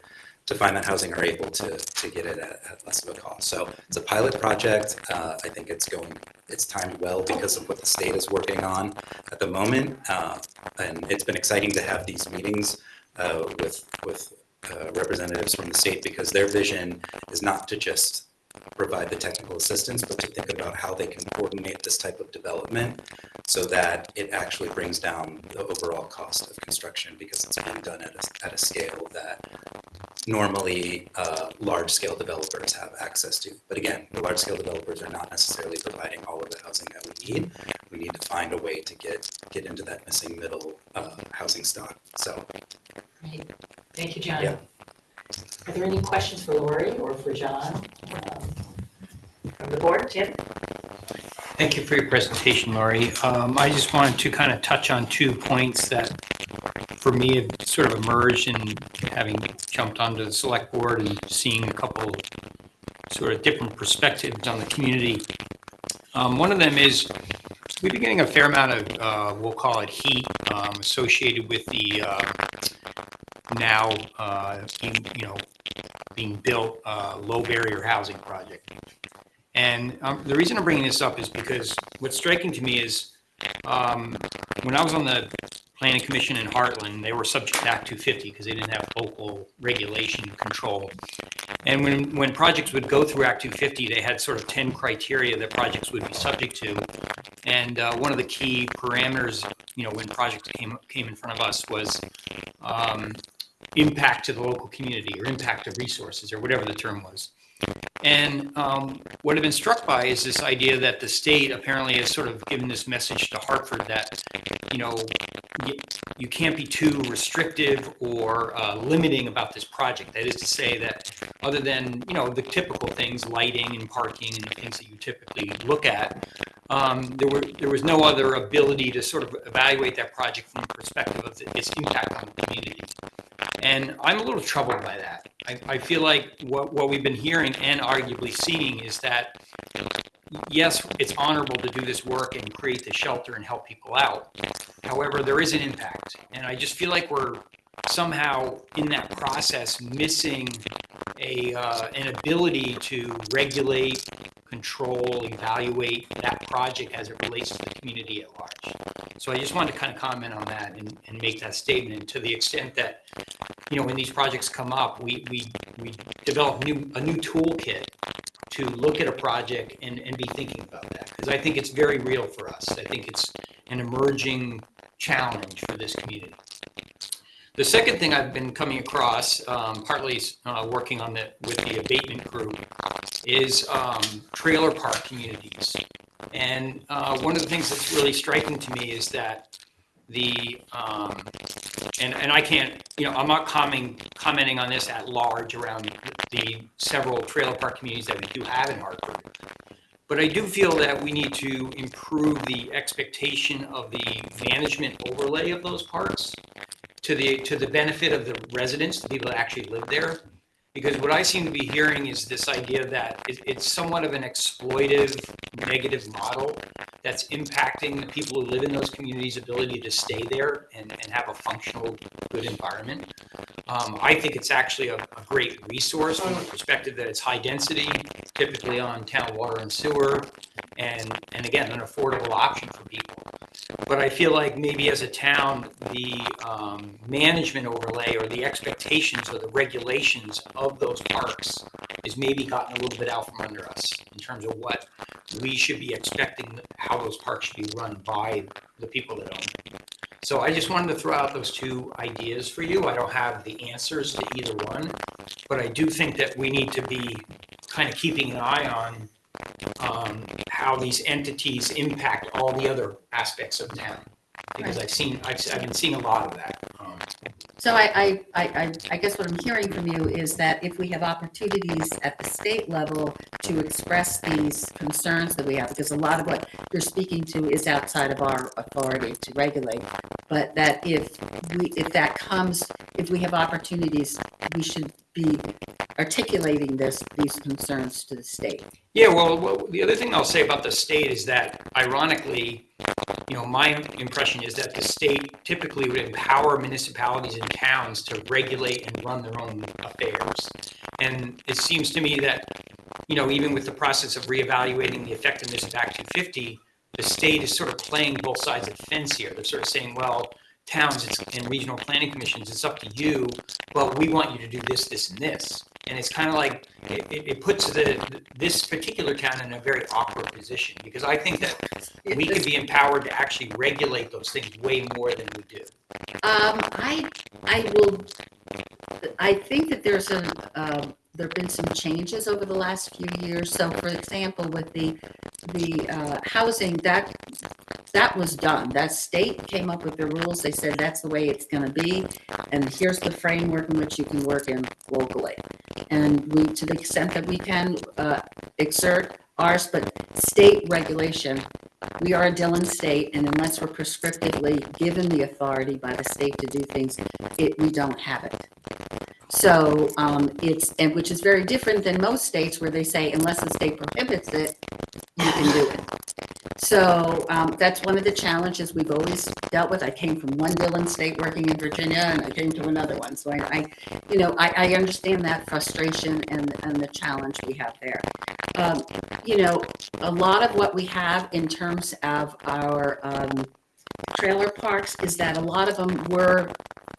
find that housing are able to get it at less of a cost. So it's a pilot project. I think it's timed well because of what the state is working on at the moment. And it's been exciting to have these meetings with representatives from the state, because their vision is not to just provide the technical assistance, but to think about how they can coordinate this type of development so that it actually brings down the overall cost of construction, because it's being done at a scale that normally large-scale developers have access to. But again, the large-scale developers are not necessarily providing all of the housing that we need. We need to find a way to get into that missing middle housing stock. So, Great. Thank you, John. Yeah. Are there any questions for Lori or for John from the board? Tim? Thank you for your presentation, Lori. I just wanted to kind of touch on 2 points that for me have sort of emerged in having jumped onto the select board and seeing a couple sort of different perspectives on the community. One of them is we've been getting a fair amount of, we'll call it heat, associated with the now being built low barrier housing project. And the reason I'm bringing this up is because what's striking to me is when I was on the Planning Commission in Heartland, they were subject to Act 250 because they didn't have local regulation control. And when projects would go through Act 250, they had sort of 10 criteria that projects would be subject to. And one of the key parameters, when projects came in front of us was impact to the local community or impact of resources or whatever the term was. And what I've been struck by is this idea that the state apparently has sort of given this message to Hartford that, you can't be too restrictive or limiting about this project. That is to say that other than, the typical things, lighting and parking and the things that you typically look at, there was no other ability to sort of evaluate that project from the perspective of its impact on the community. And I'm a little troubled by that. I feel like what we've been hearing and arguably seeing is that, yes, it's honorable to do this work and create the shelter and help people out. However, there is an impact. And I just feel like we're somehow in that process missing an ability to regulate, control, evaluate that project as it relates to the community at large. So I just wanted to kind of comment on that and make that statement to the extent that, when these projects come up, we develop a new toolkit to look at a project and be thinking about that. Because I think it's very real for us. I think it's an emerging challenge for this community. The second thing I've been coming across, partly working on with the abatement group, is trailer park communities. And one of the things that's really striking to me is that and I can't, I'm not commenting on this at large around the several trailer park communities that we do have in Hartford. But I do feel that we need to improve the expectation of the management overlay of those parks to the benefit of the residents, the people that actually live there. Because what I seem to be hearing is this idea that it's somewhat of an exploitive, negative model that's impacting the people who live in those communities' ability to stay there and have a functional, good environment. I think it's actually a great resource from the perspective that it's high density, typically on town water and sewer, and again, an affordable option for people. But I feel like maybe as a town, the management overlay or the expectations or the regulations of those parks is maybe gotten a little bit out from under us in terms of what we should be expecting, how those parks should be run by the people that own them. So I just wanted to throw out those two ideas for you. I don't have the answers to either one, but I do think that we need to be kind of keeping an eye on how these entities impact all the other aspects of town. Because I've been seeing a lot of that. So I guess what I'm hearing from you is that if we have opportunities at the state level to express these concerns that we have, because a lot of what you're speaking to is outside of our authority to regulate, but that if we have opportunities, we should be articulating these concerns to the state. Yeah, well, the other thing I'll say about the state is that, ironically, my impression is that the state typically would empower municipalities and towns to regulate and run their own affairs. And it seems to me that, even with the process of reevaluating the effectiveness of Act 250, the state is sort of playing both sides of the fence here. They're sort of saying, well, towns and regional planning commissions, it's up to you, but we want you to do this, this, and this. And it's kind of like it puts this particular town in a very awkward position, because I think that we could be empowered to actually regulate those things way more than we do. I think that there have been some changes over the last few years. So, for example, with the housing, that was done. That state came up with the rules. They said that's the way it's going to be, and here's the framework in which you can work in locally. And we, to the extent that we can, exert ours, but state regulation. We are a Dillon state, and unless we're prescriptively given the authority by the state to do things, we don't have it. So which is very different than most states where they say, unless the state prohibits it, you can do it. So that's one of the challenges we've always dealt with. I came from one Dillon state working in Virginia, and I came to another one. So I understand that frustration and the challenge we have there. A lot of what we have in terms of our trailer parks is that a lot of them were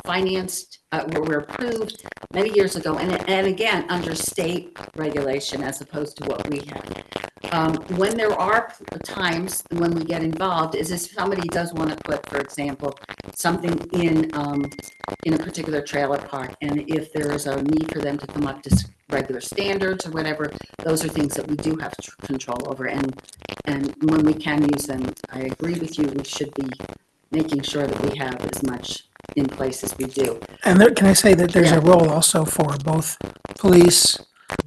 financed, were approved many years ago, and again, under state regulation as opposed to what we have. When there are times when we get involved is if somebody does want to put, for example, something in a particular trailer park, and if there is a need for them to come up to regular standards or whatever, those are things that we do have control over, and when we can use them, I agree with you, we should be making sure that we have as much in place as we do. And can I say that there's a role also for both police,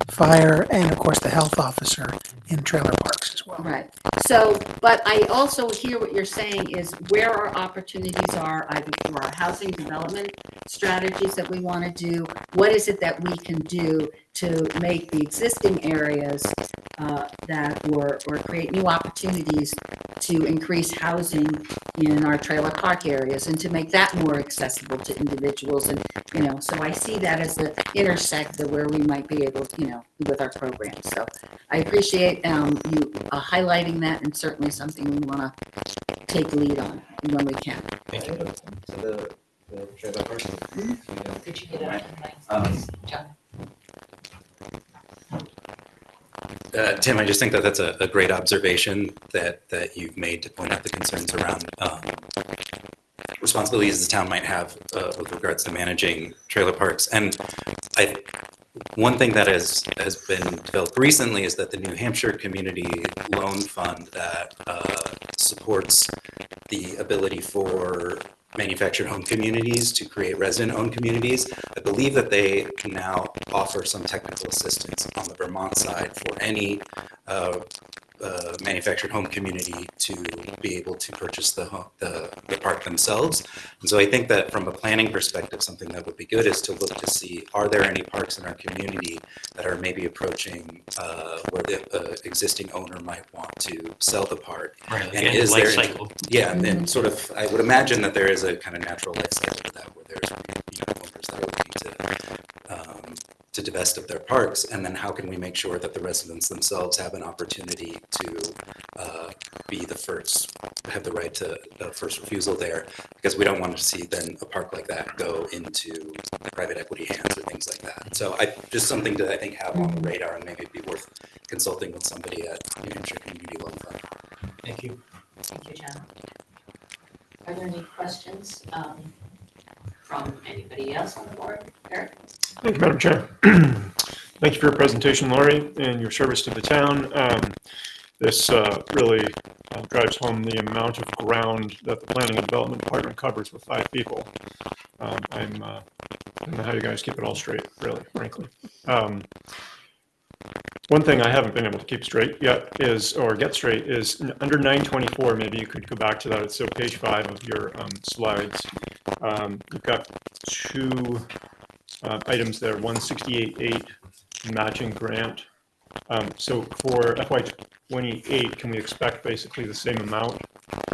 fire, and of course the health officer in trailer parks as well. Right. So, but I also hear what you're saying is where our opportunities are, either through our housing development strategies that we want to do, what is it that we can do to make the existing areas or create new opportunities to increase housing in our trailer park areas and to make that more accessible to individuals. And, so I see that as the intersector where we might be able to, with our programs. So I appreciate you highlighting that, and certainly something we want to take lead on when we can. Thank you. So the trailer park. Could you get out John? Tim, I just think that that's a great observation that you've made to point out the concerns around responsibilities the town might have with regards to managing trailer parks. And one thing that has been developed recently is that the New Hampshire Community Loan Fund that supports the ability for manufactured home communities to create resident-owned communities. I believe that they can now offer some technical assistance on the Vermont side for any manufactured home community to be able to purchase the park themselves. And so I think that from a planning perspective, something that would be good is to look to see, are there any parks in our community that are maybe approaching where the existing owner might want to sell the park? Right, like And end is life there, cycle. yeah, and then sort of, I would imagine that there is a kind of natural life cycle to that, where there's owners that are looking to divest of their parks, and then how can we make sure that the residents themselves have an opportunity to be the first, have the right to first refusal there, because we don't want to see then a park like that go into private equity hands or things like that. So just something to, I think, have on the radar, and maybe be worth consulting with somebody at New Hampshire Community Loan Fund. Thank you. Thank you, John. Are there any questions from anybody else on the board? Eric? Thank you, Madam Chair. Thank you for your presentation, Lori, and your service to the town. This really drives home the amount of ground that the Planning and Development Department covers with 5 people. I don't know how you guys keep it all straight, really, frankly. One thing I haven't been able to keep straight yet is, or get straight, is under 924, maybe you could go back to that. It's so page 5 of your slides. You've got 2 items there, 168.8 matching grant. So for FY28, can we expect basically the same amount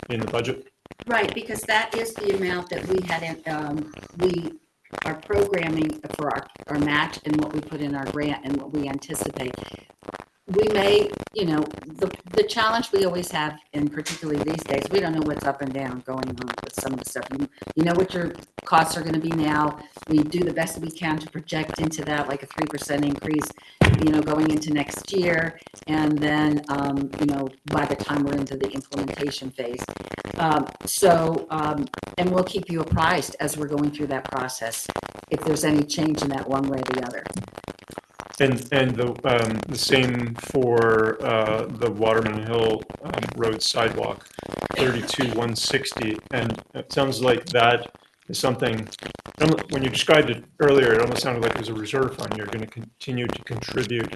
in the budget? Right, because that is the amount that we had in, we are programming for our match and what we put in our grant and what we anticipate. We may, the challenge we always have, and particularly these days, we don't know what's up and down going on with some of the stuff. You know what your costs are going to be now. We do the best that we can to project into that, like a 3% increase, going into next year. And then, by the time we're into the implementation phase. And we'll keep you apprised as we're going through that process, if there's any change in that one way or the other. And the same for the Waterman Hill Road sidewalk, 32,160, and it sounds like that is something. When you described it earlier, it almost sounded like there's a reserve fund you're going to continue to contribute,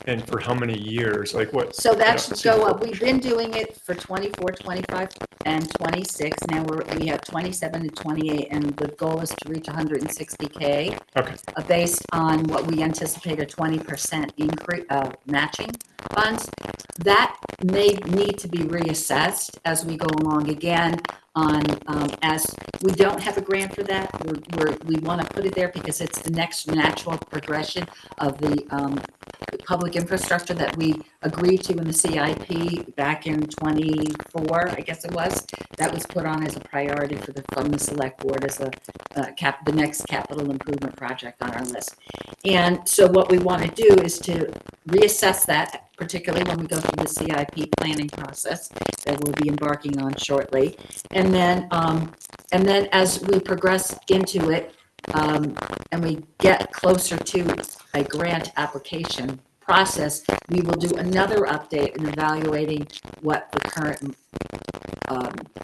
and for how many years? Like what? So that should go up. We've been doing it for 24, 25, and 26. Now we have 27 and 28, and the goal is to reach 160K. Okay. Based on what we anticipate a 20% increase matching funds. That may need to be reassessed as we go along again. As we don't have a grant for that, we want to put it there because it's the next natural progression of the public infrastructure that we agreed to in the CIP back in 24, I guess it was. That was put on as a priority from the select board as the next capital improvement project on our list. And so what we want to do is to reassess that, particularly when we go through the CIP planning process that we'll be embarking on shortly. And then as we progress into it, and we get closer to a grant application process, we will do another update in evaluating what the current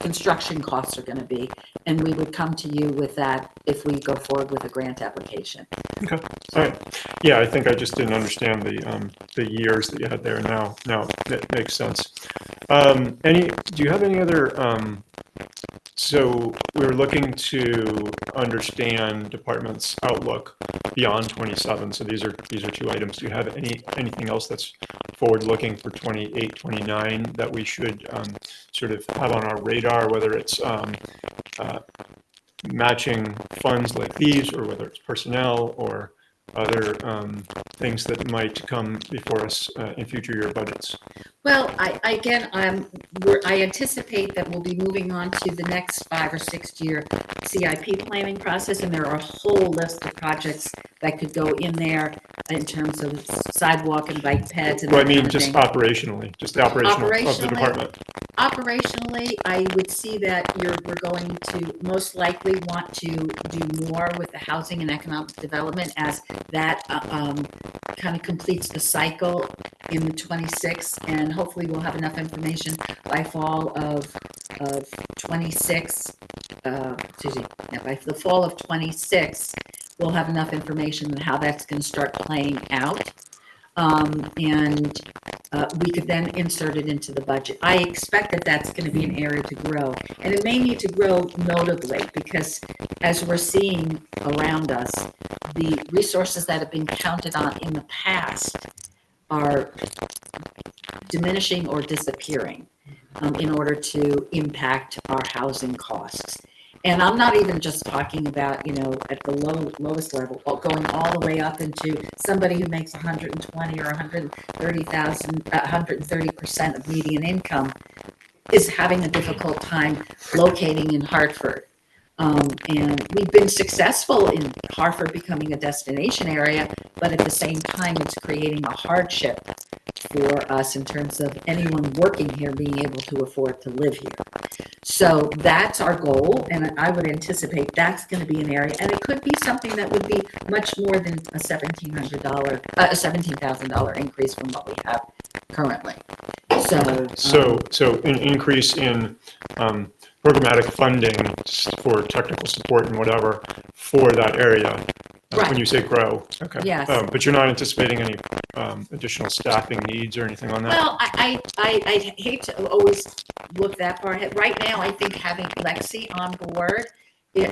construction costs are going to be, and we would come to you with that if we go forward with a grant application. Okay. All right. Yeah, I think I just didn't understand the years that you had there. Now it makes sense. Do you have any other? So we're looking to understand department's outlook beyond 27. So these are 2 items. Do you have anything else that's forward looking for 28, 29 that we should sort of have on our radar, whether it's matching funds like these, or whether it's personnel or other things that might come before us in future year budgets? Well, I anticipate that we'll be moving on to the next 5 or 6 year CIP planning process, and there are a whole list of projects that could go in there in terms of sidewalk and bike pads and Well, I that mean, kind of just thing. operationally, just the operational of the department. Operationally, I would see that we're going to most likely want to do more with the housing and economic development, as that kind of completes the cycle in the 26, and hopefully we'll have enough information by fall of 26. By the fall of 26, we'll have enough information on how that's going to start playing out. And we could then insert it into the budget. I expect that that's going to be an area to grow, and it may need to grow notably because as we're seeing around us, the resources that have been counted on in the past are diminishing or disappearing in order to impact our housing costs. And I'm not even just talking about, at the lowest level, going all the way up into somebody who makes 120 or 130,000, 130% of median income is having a difficult time locating in Hartford. And we've been successful in Hartford becoming a destination area, but at the same time, it's creating a hardship for us in terms of anyone working here being able to afford to live here. So that's our goal, and I would anticipate that's going to be an area, and it could be something that would be much more than a $17,000 increase from what we have currently. So an increase in programmatic funding for technical support and whatever for that area. Right. When you say grow, okay. Yes. But you're not anticipating any additional staffing needs or anything on that? Well, I hate to always look that far ahead. Right now, I think having Lexi on board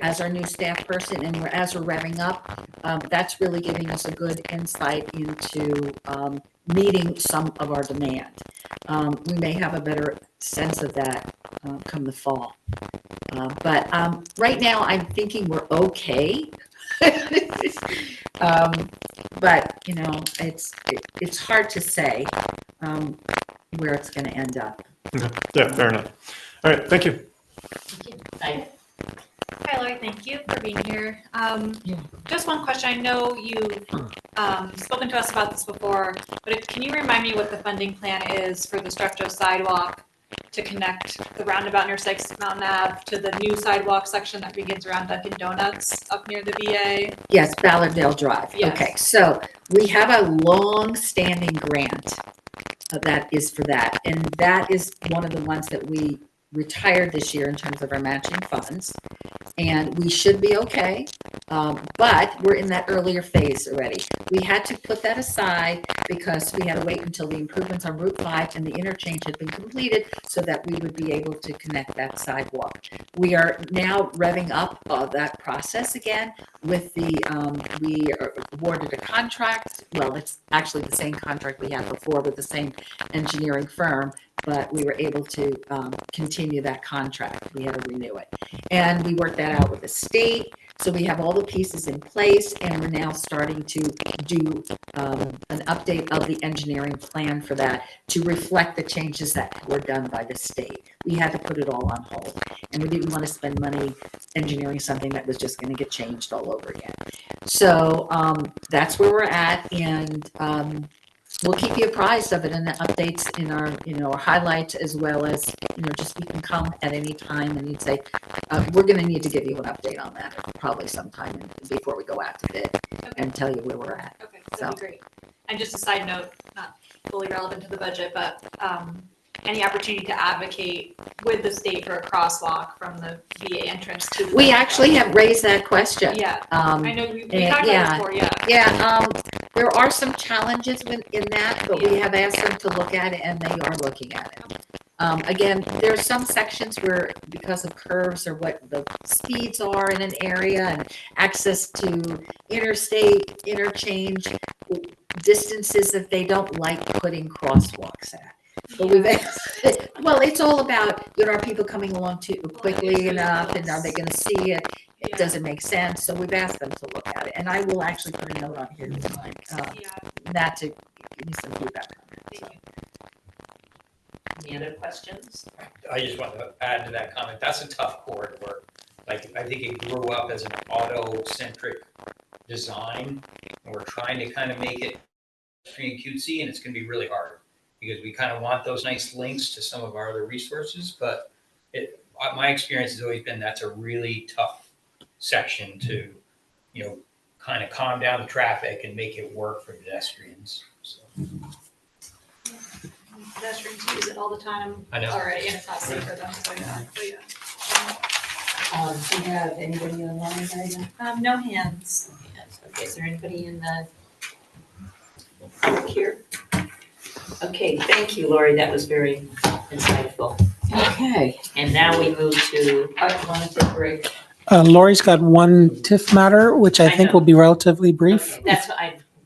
as our new staff person and as we're revving up, that's really giving us a good insight into meeting some of our demand. We may have a better sense of that come the fall. But right now, I'm thinking we're okay. But it's hard to say where it's going to end up. Okay. Yeah, fair enough. All right, thank you. Thank Hi, Lori, thank you for being here. Just one question. I know you've spoken to us about this before, but can you remind me what the funding plan is for the Structure sidewalk to connect the roundabout near 6 Mountain Ave to the new sidewalk section that begins around Dunkin' Donuts up near the VA? Yes, Ballardale Drive. Yes. Okay, so we have a long-standing grant that is for that, and that is one of the ones that we retired this year in terms of our matching funds, and we should be okay, but we're in that earlier phase already. We had to put that aside because we had to wait until the improvements on Route 5 and the interchange had been completed so that we would be able to connect that sidewalk. We are now revving up that process again with we awarded a contract. Well, it's actually the same contract we had before with the same engineering firm, but we were able to continue that contract. We had to renew it. And we worked that out with the state. So we have all the pieces in place, and we're now starting to do an update of the engineering plan for that to reflect the changes that were done by the state. We had to put it all on hold, and we didn't want to spend money engineering something that was just going to get changed all over again. So that's where we're at, and we'll keep you apprised of it and the updates in our, our highlights, as well as, just you can come at any time and you'd say, we're going to need to give you an update on that probably sometime before we go out to bid and tell you where we're at. Okay, that'd be great. And just a side note, not fully relevant to the budget, but any opportunity to advocate with the state for a crosswalk from the VA entrance to. We actually have raised that question. Yeah, I know we talked about this before, yeah. Yeah, there are some challenges in that, but we have asked them to look at it, and they are looking at it. Again, there are some sections where, because of curves or what the speeds are in an area and access to interstate, interchange, distances that they don't like putting crosswalks at. But well, it's all about, are people coming along too quickly enough, and are they going to see it? Does it make sense? So we've asked them to look at it, and I will actually put a note on here tonight, that to give me some feedback on it. So. Any other questions? I just want to add to that comment. That's a tough corridor. Like, I think it grew up as an auto-centric design, and we're trying to kind of make it pedestrian cutesy, and it's going to be really hard because we kind of want those nice links to some of our other resources. But my experience has always been that's a really tough section to, kind of calm down the traffic and make it work for pedestrians. So. Pedestrians use it all the time. I know. Already, and it's not safe for them. So yeah. Do you have anybody online right now? No hands. Yes. Okay. Is there anybody in the public here? Okay, thank you, Lori. That was very insightful. Okay. And now we move to, want to take a break? Lori's got one TIF matter, which I I think know. will be relatively brief. Okay, that's what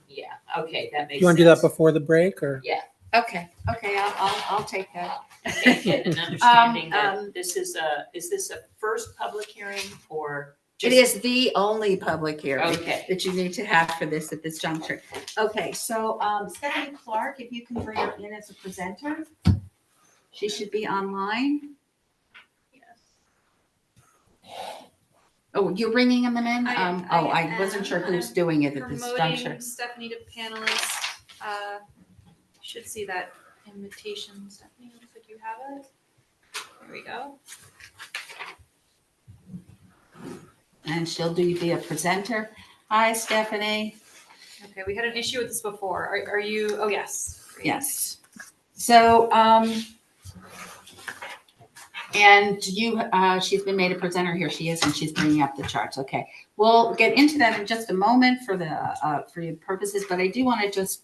yeah, okay, that makes sense. You want to do that before the break or? Yeah. Okay, I'll take that. Okay, and understanding that this is this a first public hearing or? It just- is the only public hearing Okay. that you need to have for this at this juncture. Okay, so Stephanie Clark, if you can bring her in as a presenter. She should be online. Oh, you're bringing them in? I wasn't sure who's doing it at this juncture. Promoting Stephanie to panelist. Should see that invitation, Stephanie, looks like you have it. There we go. And she'll be a presenter. Hi, Stephanie. Okay, we had an issue with this before. Are you, oh, yes. Great. Yes. So, and you, she's been made a presenter. Here she is, and she's bringing up the charts. Okay. We'll get into that in just a moment for your purposes, but I do want to just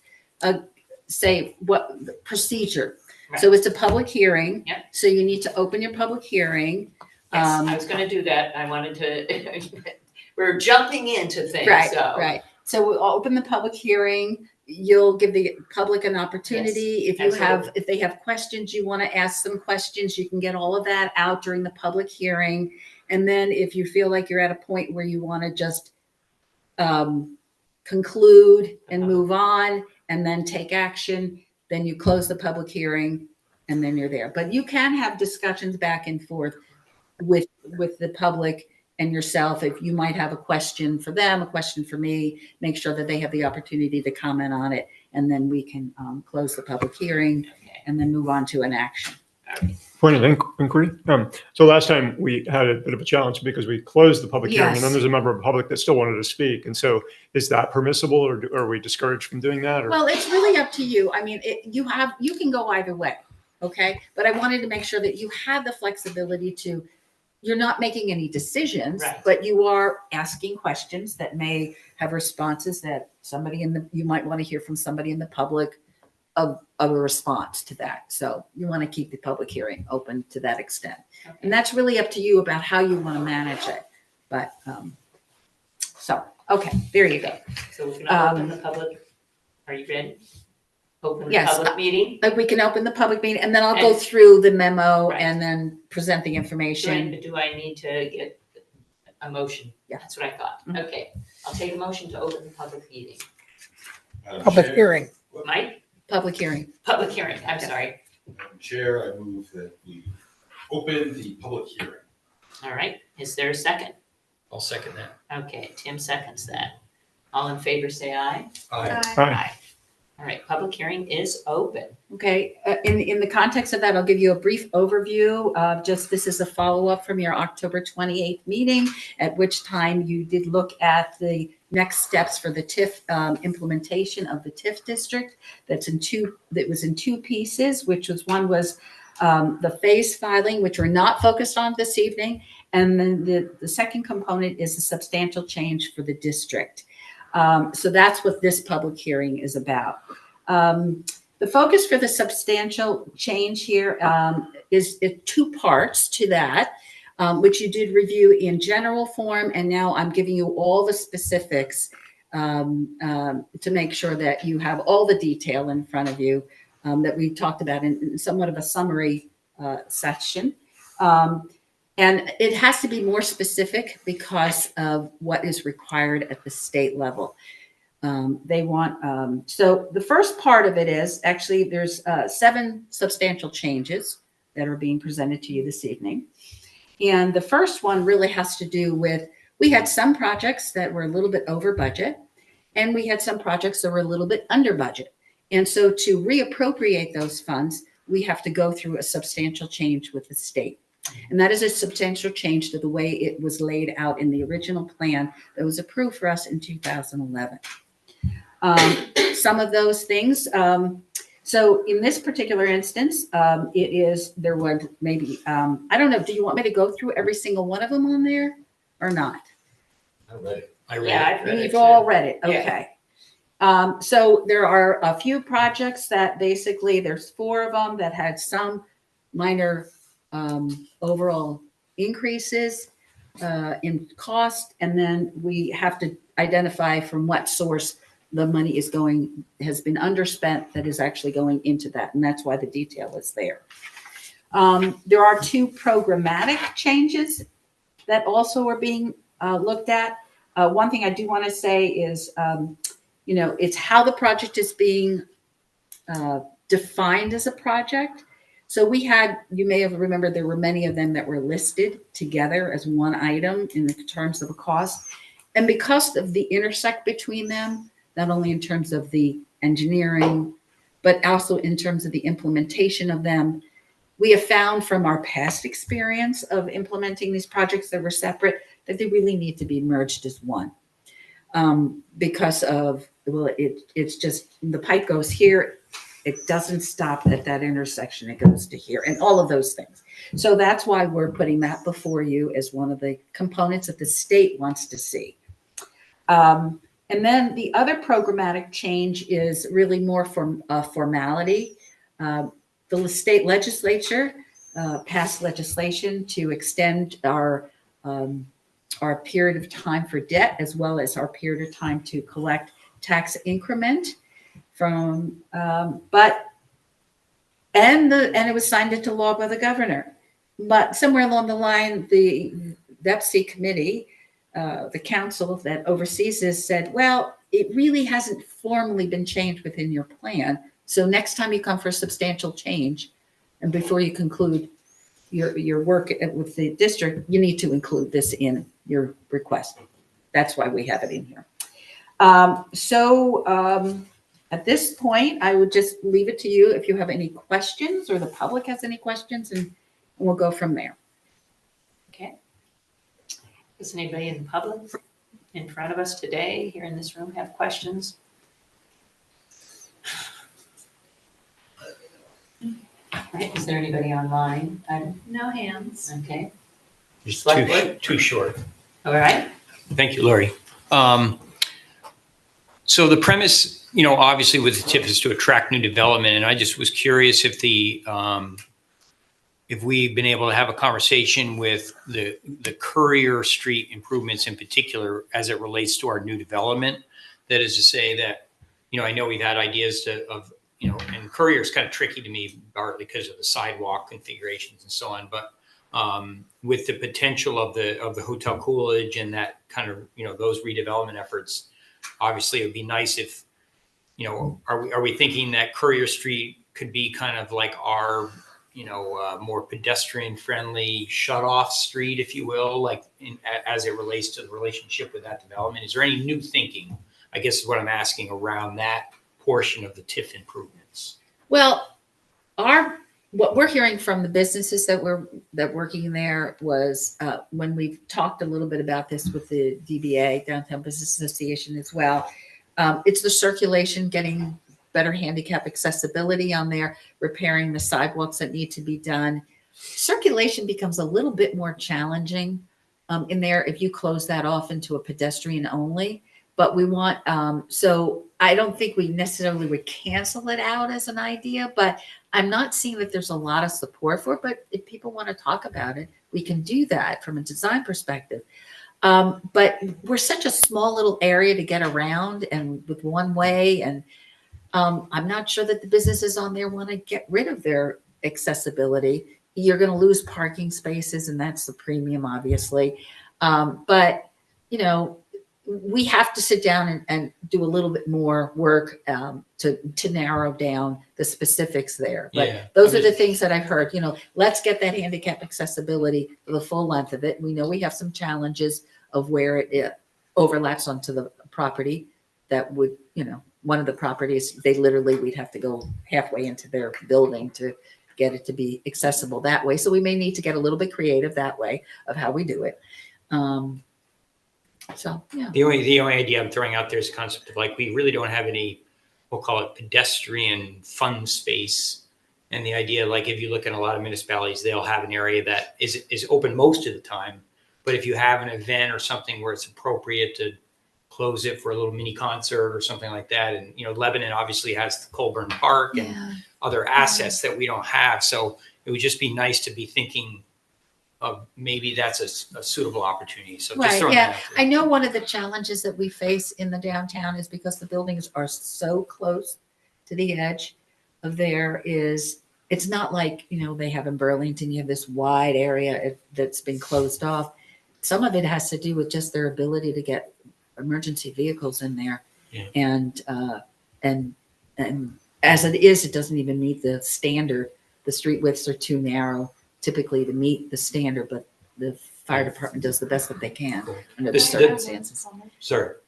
say what the procedure. Right. So it's a public hearing. Yep. So you need to open your public hearing. Yes, I was gonna do that. I wanted to, we're jumping into things, Right, so. right. So we'll open the public hearing. You'll give the public an opportunity. If you have, absolutely. if they have questions, you want to ask some questions, you can get all of that out during the public hearing. And then if you feel like you're at a point where you want to just conclude and move on and then take action, then you close the public hearing and then you're there. But you can have discussions back and forth with the public and yourself. If you might have a question for them, a question for me, make sure that they have the opportunity to comment on it. And then we can close the public hearing and then move on to an action. Point of inquiry. So last time we had a bit of a challenge because we closed the public hearing and then Yes. there's a member of the public that still wanted to speak. And so is that permissible or are we discouraged from doing that? Or? Well, it's really up to you. I mean, you can go either way. Okay. But I wanted to make sure that you have the flexibility to, you're not making any decisions, Right. but you are asking questions that may have responses that you might want to hear from somebody in the public of a response to that. So you want to keep the public hearing open to that extent. Okay. And that's really up to you about how you want to manage it. But, okay, there you go. So we're gonna open the public, are you ready? Open the Yes. public meeting? We can open the public meeting and then I'll go And- through the memo Right. and then present the information. Do I need to get a motion? Yeah. That's what I thought. Mhm. Okay, I'll take a motion to open the public meeting. Madam Public Chair- hearing. Mike, Public hearing. public hearing, I'm sorry. Madam Chair, I move that we open the public hearing. All right, is there a second? I'll second that. Okay, Tim seconds that. All in favor, say aye. Aye. All right, public hearing is open. Okay, in the context of that, I'll give you a brief overview of this is a follow-up from your October 28th meeting, at which time you did look at the next steps for the TIF implementation of the TIF district. That was in two pieces, one was the phase filing, which we're not focused on this evening. And then the second component is a substantial change for the district. So that's what this public hearing is about. The focus for the substantial change here is two parts to that, which you did review in general form. And now I'm giving you all the specifics to make sure that you have all the detail in front of you that we talked about in somewhat of a summary section. And it has to be more specific because of what is required at the state level. They want, so the first part of it is actually there's 7 substantial changes that are being presented to you this evening. And the first one really has to do with, we had some projects that were a little bit over budget and we had some projects that were a little bit under budget. And so to reappropriate those funds, we have to go through a substantial change with the state. And that is a substantial change to the way it was laid out in the original plan that was approved for us in 2011. Some of those things, so in this particular instance, there would maybe, I don't know, do you want me to go through every single one of them on there or not? I read it. I read Yeah, it. I've read it You've too. all read it, Yeah. okay. So there are a few projects that basically, there's 4 of them that had some minor overall increases in cost. And then we have to identify from what source the money has been underspent that is actually going into that. And that's why the detail is there. There are 2 programmatic changes that also are being looked at. One thing I do want to say is, it's how the project is being defined as a project. So you may have remembered, there were many of them that were listed together as one item in terms of a cost. And because of the intersect between them, not only in terms of the engineering, but also in terms of the implementation of them, we have found from our past experience of implementing these projects that were separate, that they really need to be merged as one. Because of, it's just, the pipe goes here, it doesn't stop at that intersection, it goes to here, and all of those things. So that's why we're putting that before you as one of the components that the state wants to see. And then the other programmatic change is really more from a formality. The state legislature passed legislation to extend our period of time for debt, as well as our period of time to collect tax increment from, and it was signed into law by the governor. But somewhere along the line, the DEPC committee, the council that oversees this, said, well, it really hasn't formally been changed within your plan. So next time you come for a substantial change, and before you conclude your work with the district, you need to include this in your request. That's why we have it in here. At this point, I would just leave it to you if you have any questions, or the public has any questions, and we'll go from there. Okay. Does anybody in the public in front of us today here in this room have questions? Right. Is there anybody online? No hands. Okay. Just Select too short. All right. Thank you, Lori. So the premise, obviously with the TIF is to attract new development, and I just was curious if if we've been able to have a conversation with the Courier Street improvements in particular as it relates to our new development. That is to say that, I know we've had ideas and Courier is kind of tricky to me, partly because of the sidewalk configurations and so on, but with the potential of the Hotel Coolidge and that kind of, those redevelopment efforts, obviously it would be nice if, are we thinking that Courier Street could be kind of like our, more pedestrian friendly shut off street, if you will, like as it relates to the relationship with that development? Is there any new thinking, I guess is what I'm asking, around that portion of the TIF improvements? Well, what we're hearing from the businesses that working there was when we talked a little bit about this with the DBA, Downtown Business Association as well. It's the circulation, getting better handicap accessibility on there, repairing the sidewalks that need to be done. Circulation becomes a little bit more challenging in there if you close that off into a pedestrian only. But we want, so I don't think we necessarily would cancel it out as an idea, but I'm not seeing that there's a lot of support for it. But if people want to talk about it, we can do that from a design perspective. But we're such a small little area to get around, and with one way, and I'm not sure that the businesses on there want to get rid of their accessibility. You're going to lose parking spaces, and that's the premium, obviously. But, we have to sit down and do a little bit more work to narrow down the specifics there. But those are the things that I've heard, let's get that handicap accessibility for the full length of it. We know we have some challenges of where it overlaps onto the property that would, one of the properties, we'd have to go halfway into their building to get it to be accessible that way. So we may need to get a little bit creative that way of how we do it. So, yeah. The only idea I'm throwing out there is the concept of we really don't have any, we'll call it pedestrian fun space. And the idea, if you look at a lot of municipalities, they'll have an area that is open most of the time. But if you have an event or something where it's appropriate to close it for a little mini concert or something like that. And, you know, Lebanon obviously has Colburn Park and other assets that we don't have. So it would just be nice to be thinking of maybe that's a suitable opportunity. So just Right, throwing yeah. that out I there. know one of the challenges that we face in the downtown is because the buildings are so close to the edge of there is, it's not like, you know, they have in Burlington, you have this wide area that's been closed off. Some of it has to do with just their ability to get emergency vehicles in there. Yeah. And as it is, it doesn't even meet the standard. The street widths are too narrow typically to meet the standard, but the fire department does the best that they can under the This- circumstances. Sir.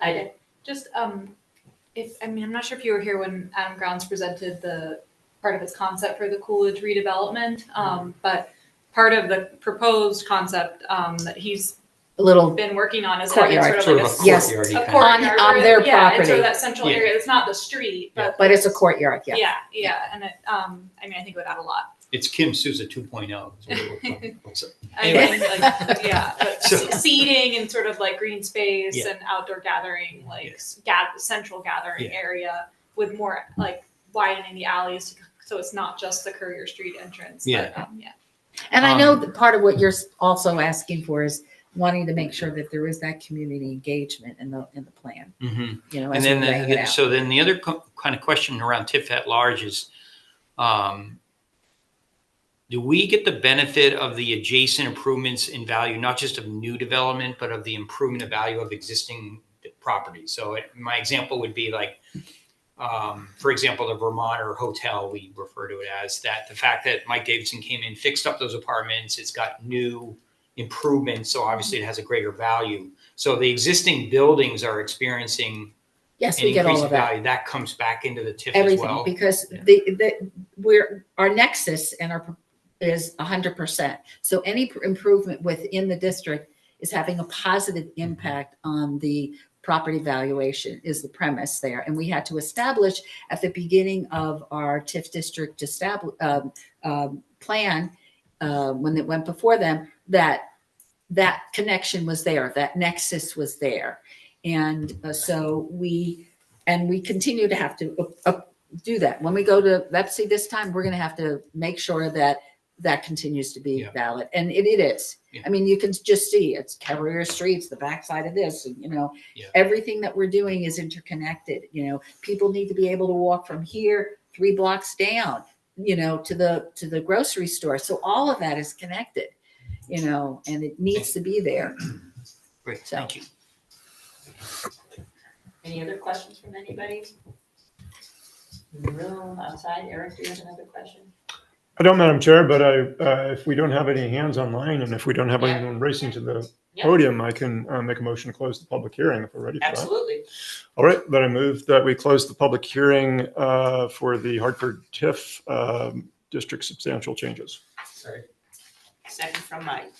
I did. Just, I mean, I'm not sure if you were here when Adam Grounds presented the part of his concept for the Coolidge redevelopment, but part of the proposed concept, that he's A little been working on is having courtyard. sort of like Sort of a Yes. courtyardy a kind of- courtyard. On where- their yeah, and property. sort of that central Yeah. area, it's not the street, but. But it's a courtyard, yeah. Yeah, and it, I mean, I think it would add a lot. It's Kim Souza 2.0. is what it looks like. So, I anyway. mean, like, yeah, but So- seating and sort of like green space Yeah. and outdoor gathering, like Yes. central gathering Yeah. area with more like widening the alleys, so it's not just the Courier Street entrance. but, Yeah. yeah. And I know that part of what you're also asking for is wanting to make sure that there is that community engagement in the plan, Mhm. you know, And as then, we're laying it out. so then the other kind of question around TIF at large is, do we get the benefit of the adjacent improvements in value, not just of new development, but of the improvement of value of existing properties? So my example would be like, for example, the Vermonter Hotel, we refer to it as that. The fact that Mike Davidson came in, fixed up those apartments, it's got new improvements, so obviously it has a greater value. So the existing buildings are experiencing Yes, an we get all increase in of that. value. That comes back into the TIF as Everything, well. because our nexus and is 100%. So any improvement within the district is having a positive impact on the property valuation is the premise there. And we had to establish at the beginning of our TIF district plan, when it went before them, that connection was there, that nexus was there. And so we continue to have to do that. When we go to Lepsy this time, we're going to have to make sure that that continues to be Yeah. valid. And it is. Yeah. I mean, you can just see it's Carrier Streets, the backside of this, and, you know, Yeah. everything that we're doing is interconnected. You know, people need to be able to walk from here 3 blocks down, you know, to the grocery store. So all of that is connected, you know, and it needs to be there. Great, So- thank you. Any other questions from anybody? In the room, outside? Eric, do you have another question? I don't, Madam Chair, but if we don't have any hands online and if we don't have Yeah. anyone racing to the Yeah. podium, I can make a motion to close the public hearing if we're ready for that. Absolutely. All right, then I move that we close the public hearing for the Hartford TIF district substantial changes. Sorry. Second from Mike.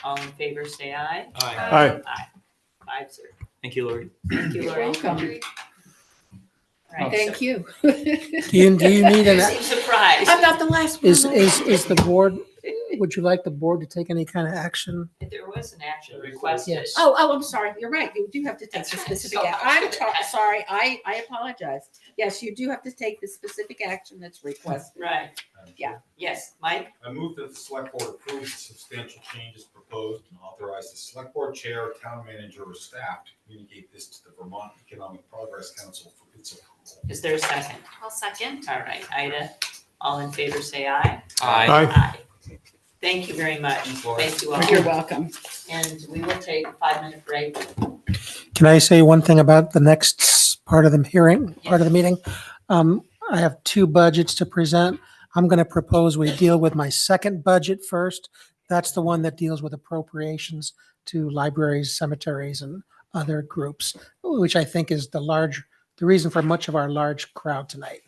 All in favor, say aye. Aye. Aye. 5-0. Thank you, Lori. Thank you, You're Lori. welcome. All right, Thank so- you. Do you need You an, seem surprised. I'm not the last one. is the board, would you like the board to take any kind of action? If there was an action requested. Yes. Oh, I'm sorry. You're right. You do have to take That's the right. specific. So I'm much. sorry. I apologize. Yes, you do have to take the specific action that's requested. Right, Yeah. yes, Mike? I move that the select board approve the substantial changes proposed and authorize the select board chair, town manager, or staff to communicate this to the Vermont Economic Progress Council for its approval. Is there a second? I'll second. All right, Ida, all in favor, say aye. Aye. Aye. Thank you very much. Thank you all. You're welcome. And we will take a 5-minute break. Can I say one thing about the next part of the hearing, part of the meeting? I have 2 budgets to present. I'm going to propose we deal with my second budget first. That's the one that deals with appropriations to libraries, cemeteries, and other groups, which I think is the reason for much of our large crowd tonight.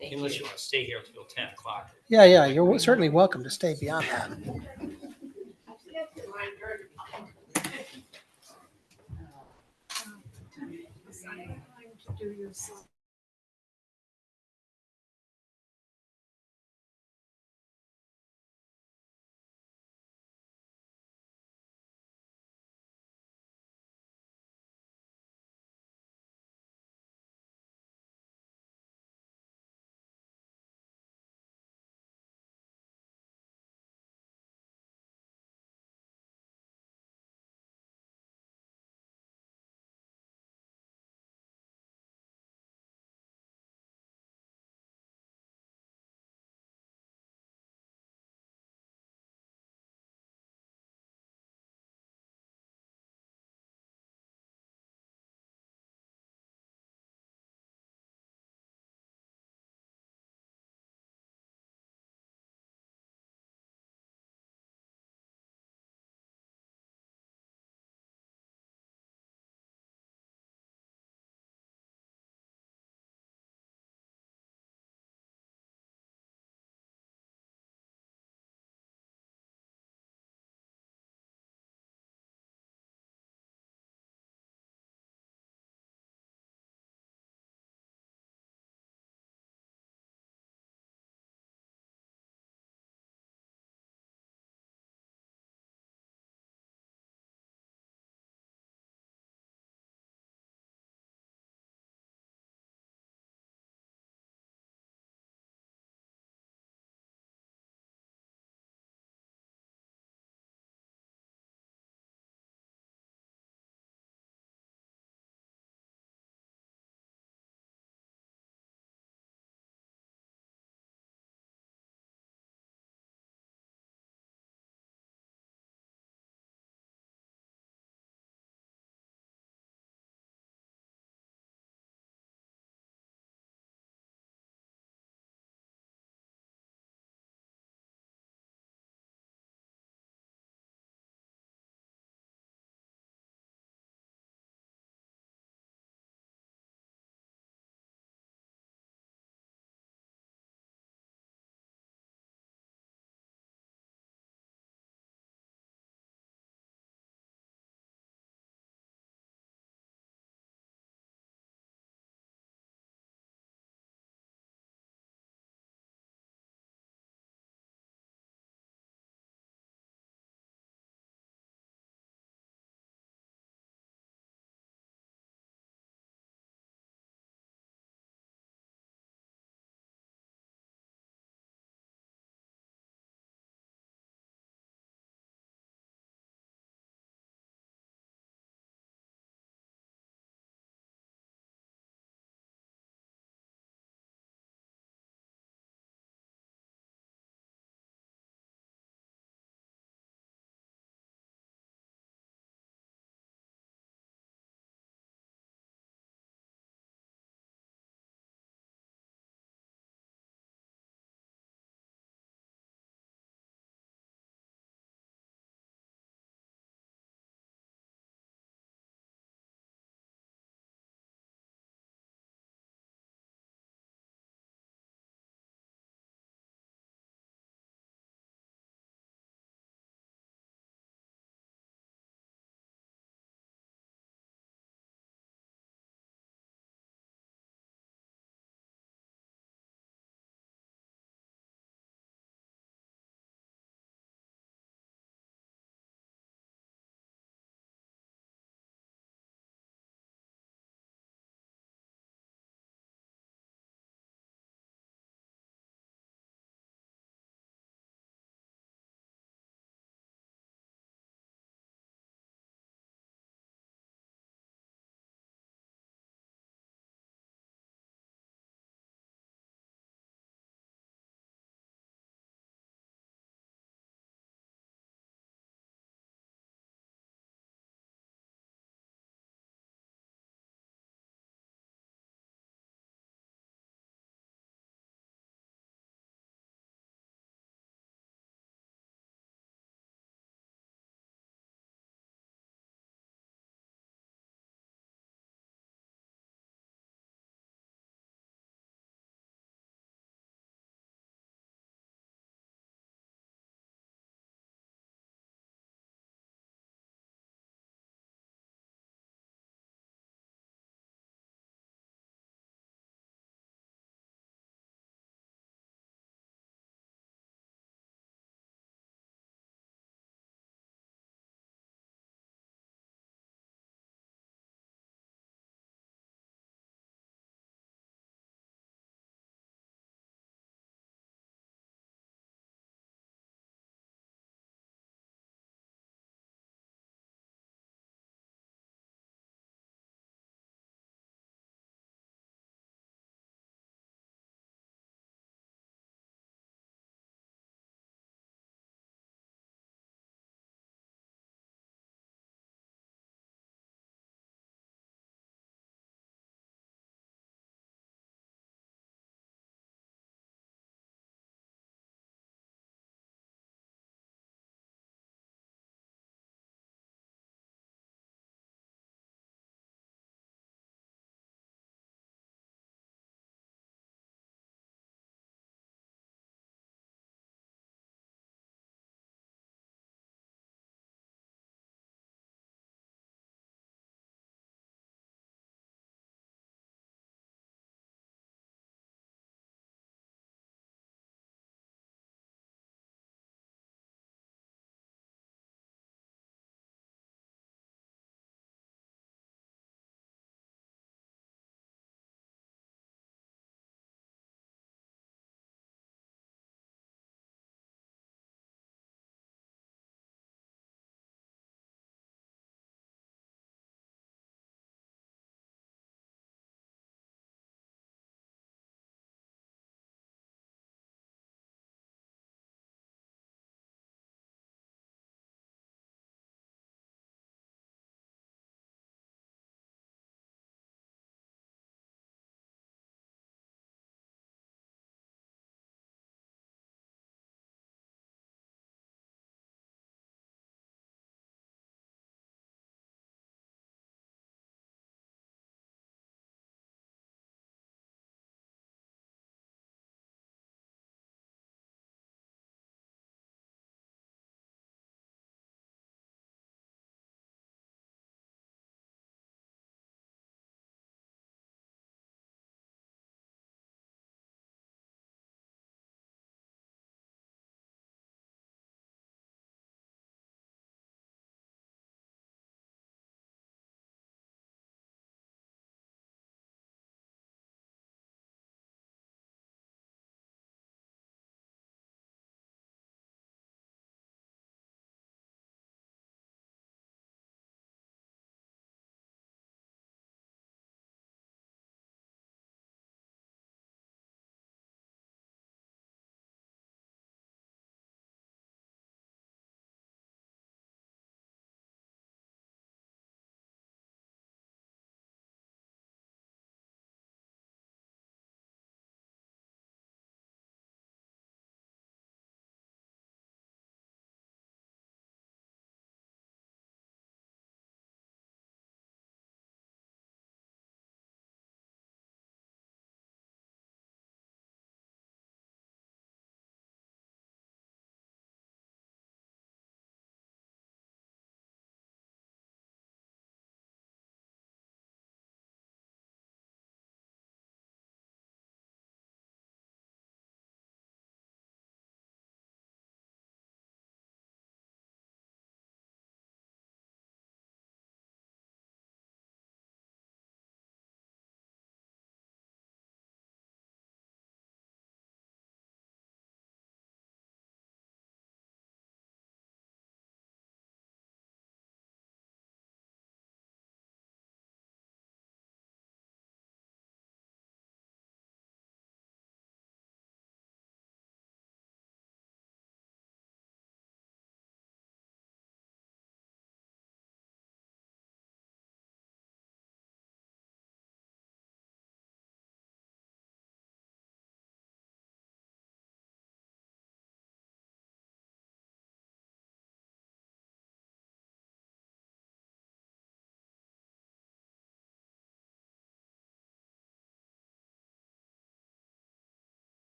Thank Unless you. you want to stay here till 10 o'clock. Yeah, you're certainly welcome to stay beyond that.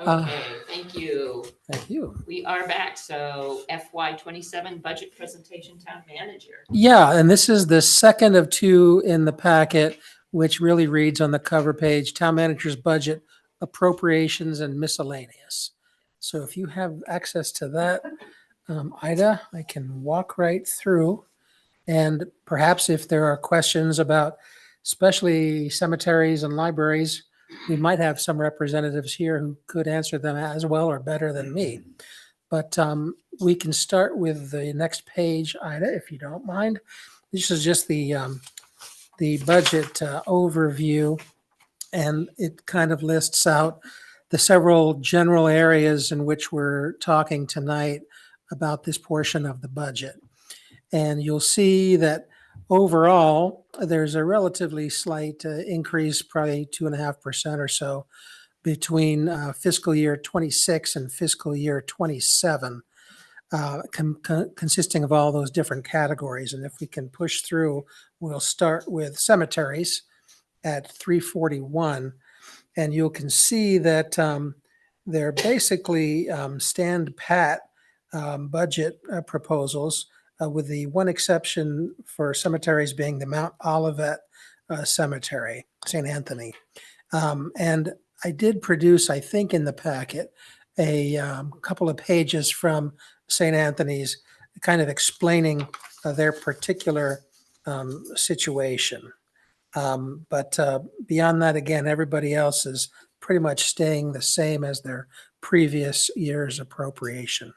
Okay, thank you. Thank you. We are back. So FY 27 budget presentation, town manager. Yeah, and this is the second of two in the packet, which really reads on the cover page, Town Manager's Budget, Appropriations and Miscellaneous. So if you have access to that, Ida, I can walk right through. And perhaps if there are questions about especially cemeteries and libraries, we might have some representatives here who could answer them as well or better than me. But we can start with the next page, Ida, if you don't mind. This is just the budget overview, and it kind of lists out the several general areas in which we're talking tonight about this portion of the budget. And you'll see that overall, there's a relatively slight increase, probably 2.5% or so, between fiscal year 26 and fiscal year 27, consisting of all those different categories. And if we can push through, we'll start with cemeteries at 341. And you can see that they're basically stand pat budget proposals, with the one exception for cemeteries being the Mount Olivet Cemetery, St. Anthony. And I did produce, I think, in the packet, a couple of pages from St. Anthony's kind of explaining their particular situation. But beyond that, again, everybody else is pretty much staying the same as their previous year's appropriation.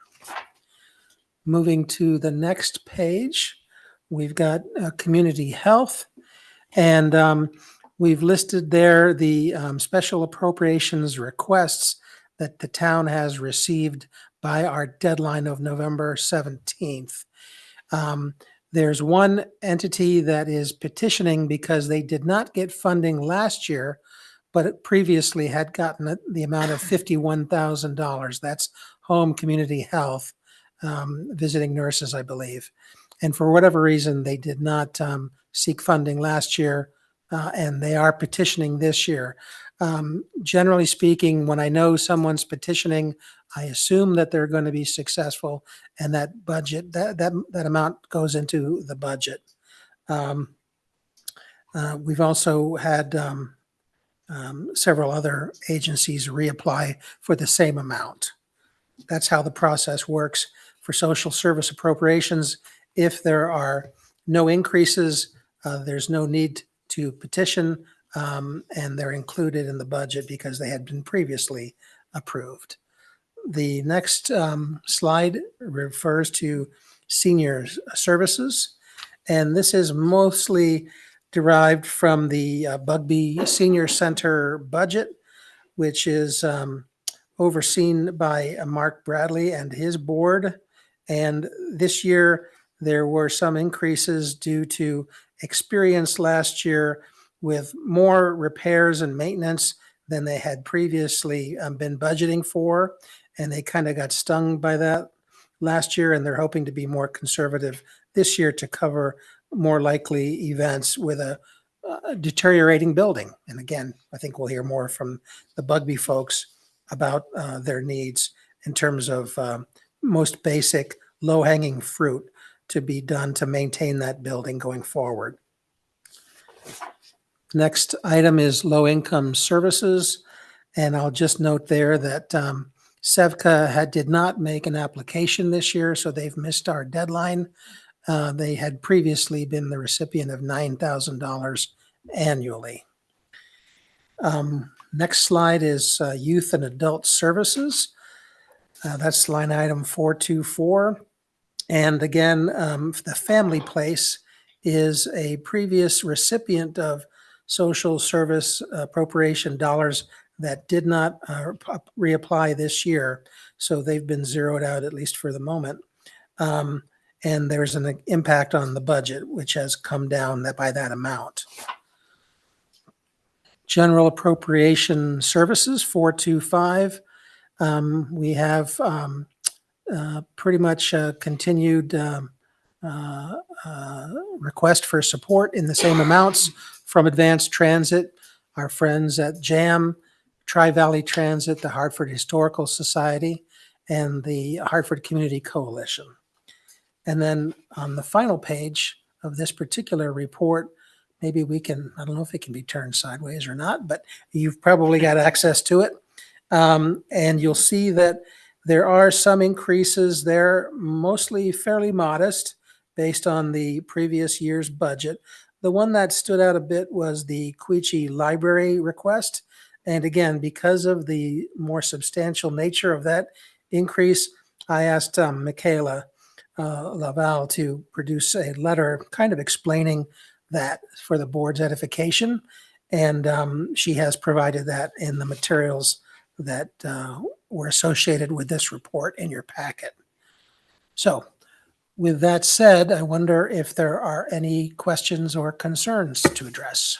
Moving to the next page, we've got community health, and we've listed there the special appropriations requests that the town has received by our deadline of November 17th. There's one entity that is petitioning because they did not get funding last year, but it previously had gotten the amount of $51,000. That's Home Community Health, visiting nurses, I believe. And for whatever reason, they did not seek funding last year, and they are petitioning this year. Generally speaking, when I know someone's petitioning, I assume that they're going to be successful, and that budget, that amount goes into the budget. We've also had several other agencies reapply for the same amount. That's how the process works for social service appropriations. If there are no increases, there's no need to petition, and they're included in the budget because they had been previously approved. The next slide refers to senior services, and this is mostly derived from the Bugby Senior Center budget, which is overseen by Mark Bradley and his board. And this year, there were some increases due to experience last year with more repairs and maintenance than they had previously been budgeting for. And they kind of got stung by that last year, and they're hoping to be more conservative this year to cover more likely events with a deteriorating building. And again, I think we'll hear more from the Bugby folks about their needs in terms of most basic low-hanging fruit to be done to maintain that building going forward. Next item is low-income services. And I'll just note there that SEVCA did not make an application this year, so they've missed our deadline. They had previously been the recipient of $9,000 annually. Next slide is youth and adult services. That's line item 424. And again, the family place is a previous recipient of social service appropriation dollars that did not reapply this year. So they've been zeroed out, at least for the moment. And there's an impact on the budget, which has come down by that amount. General appropriation services, 425. We have pretty much continued request for support in the same amounts from Advanced Transit, our friends at JAM, Tri-Valley Transit, the Hartford Historical Society, and the Hartford Community Coalition. And then on the final page of this particular report, maybe we can, I don't know if it can be turned sideways or not, but you've probably got access to it. And you'll see that there are some increases there, mostly fairly modest based on the previous year's budget. The one that stood out a bit was the Quechee Library request. And again, because of the more substantial nature of that increase, I asked Michaela Laval to produce a letter kind of explaining that for the board's edification. And she has provided that in the materials that were associated with this report in your packet. So with that said, I wonder if there are any questions or concerns to address,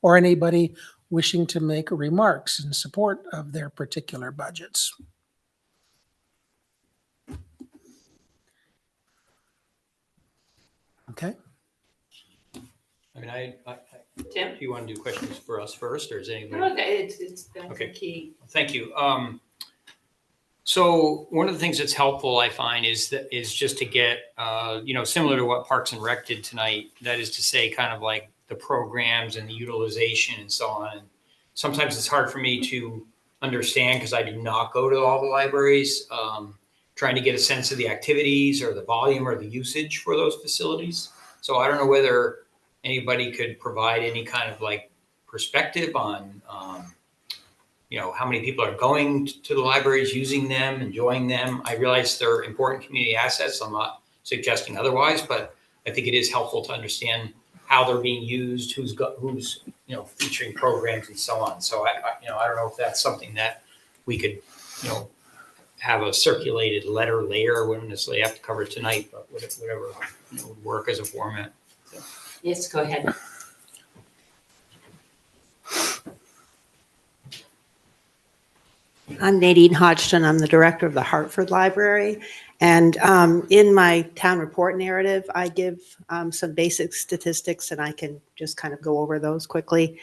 or anybody wishing to make remarks in support of their particular budgets. Okay. I mean, Tim? do you want to do questions for us first, or is anybody? Okay, it's Okay. key. Thank you. So one of the things that's helpful, I find, is just to get, similar to what Parks and Rec did tonight. That is to say, kind of like the programs and the utilization and so on. And sometimes it's hard for me to understand because I do not go to all the libraries. Trying to get a sense of the activities or the volume or the usage for those facilities. So I don't know whether anybody could provide any kind of like perspective on, how many people are going to the libraries, using them, enjoying them. I realize they're important community assets. I'm not suggesting otherwise, but I think it is helpful to understand how they're being used, who's featuring programs and so on. So I don't know if that's something that we could, have a circulated letter later. We don't necessarily have to cover it tonight, but whatever would work as a format. So. Yes, go ahead. I'm Nadine Hodgson. I'm the director of the Hartford Library. And in my town report narrative, I give some basic statistics, and I can just kind of go over those quickly.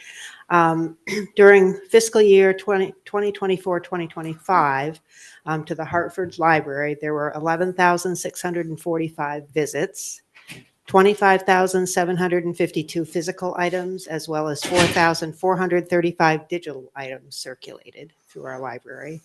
During fiscal year 2024-2025, to the Hartford Library, there were 11,645 visits, 25,752 physical items, as well as 4,435 digital items circulated through our library.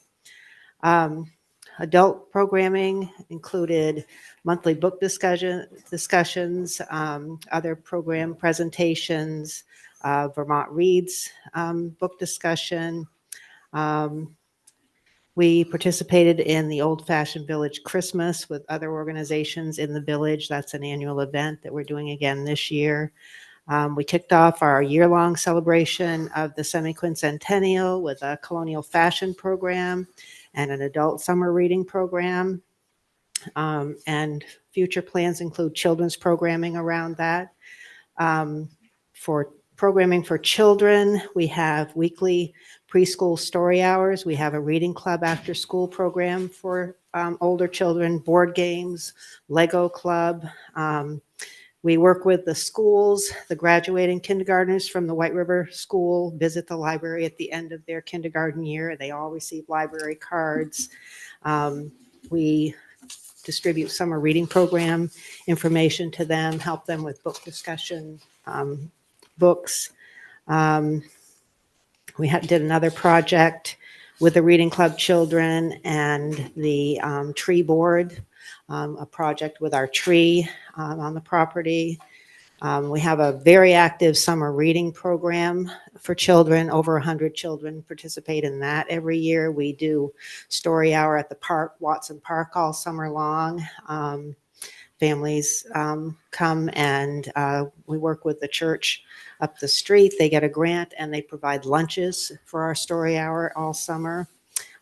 Adult programming included monthly book discussions, other program presentations, Vermont Reads book discussion. We participated in the Old Fashioned Village Christmas with other organizations in the village. That's an annual event that we're doing again this year. We kicked off our year-long celebration of the semi-quincentennial with a colonial fashion program and an adult summer reading program. And future plans include children's programming around that. For programming for children, we have weekly preschool story hours. We have a reading club after school program for older children, board games, Lego club. We work with the schools. The graduating kindergartners from the White River School visit the library at the end of their kindergarten year. They all receive library cards. We distribute summer reading program information to them, help them with book discussion, books. We did another project with the Reading Club children and the tree board, a project with our tree on the property. We have a very active summer reading program for children. Over 100 children participate in that every year. We do story hour at the park, Watson Park, all summer long. Families come and we work with the church up the street. They get a grant and they provide lunches for our story hour all summer.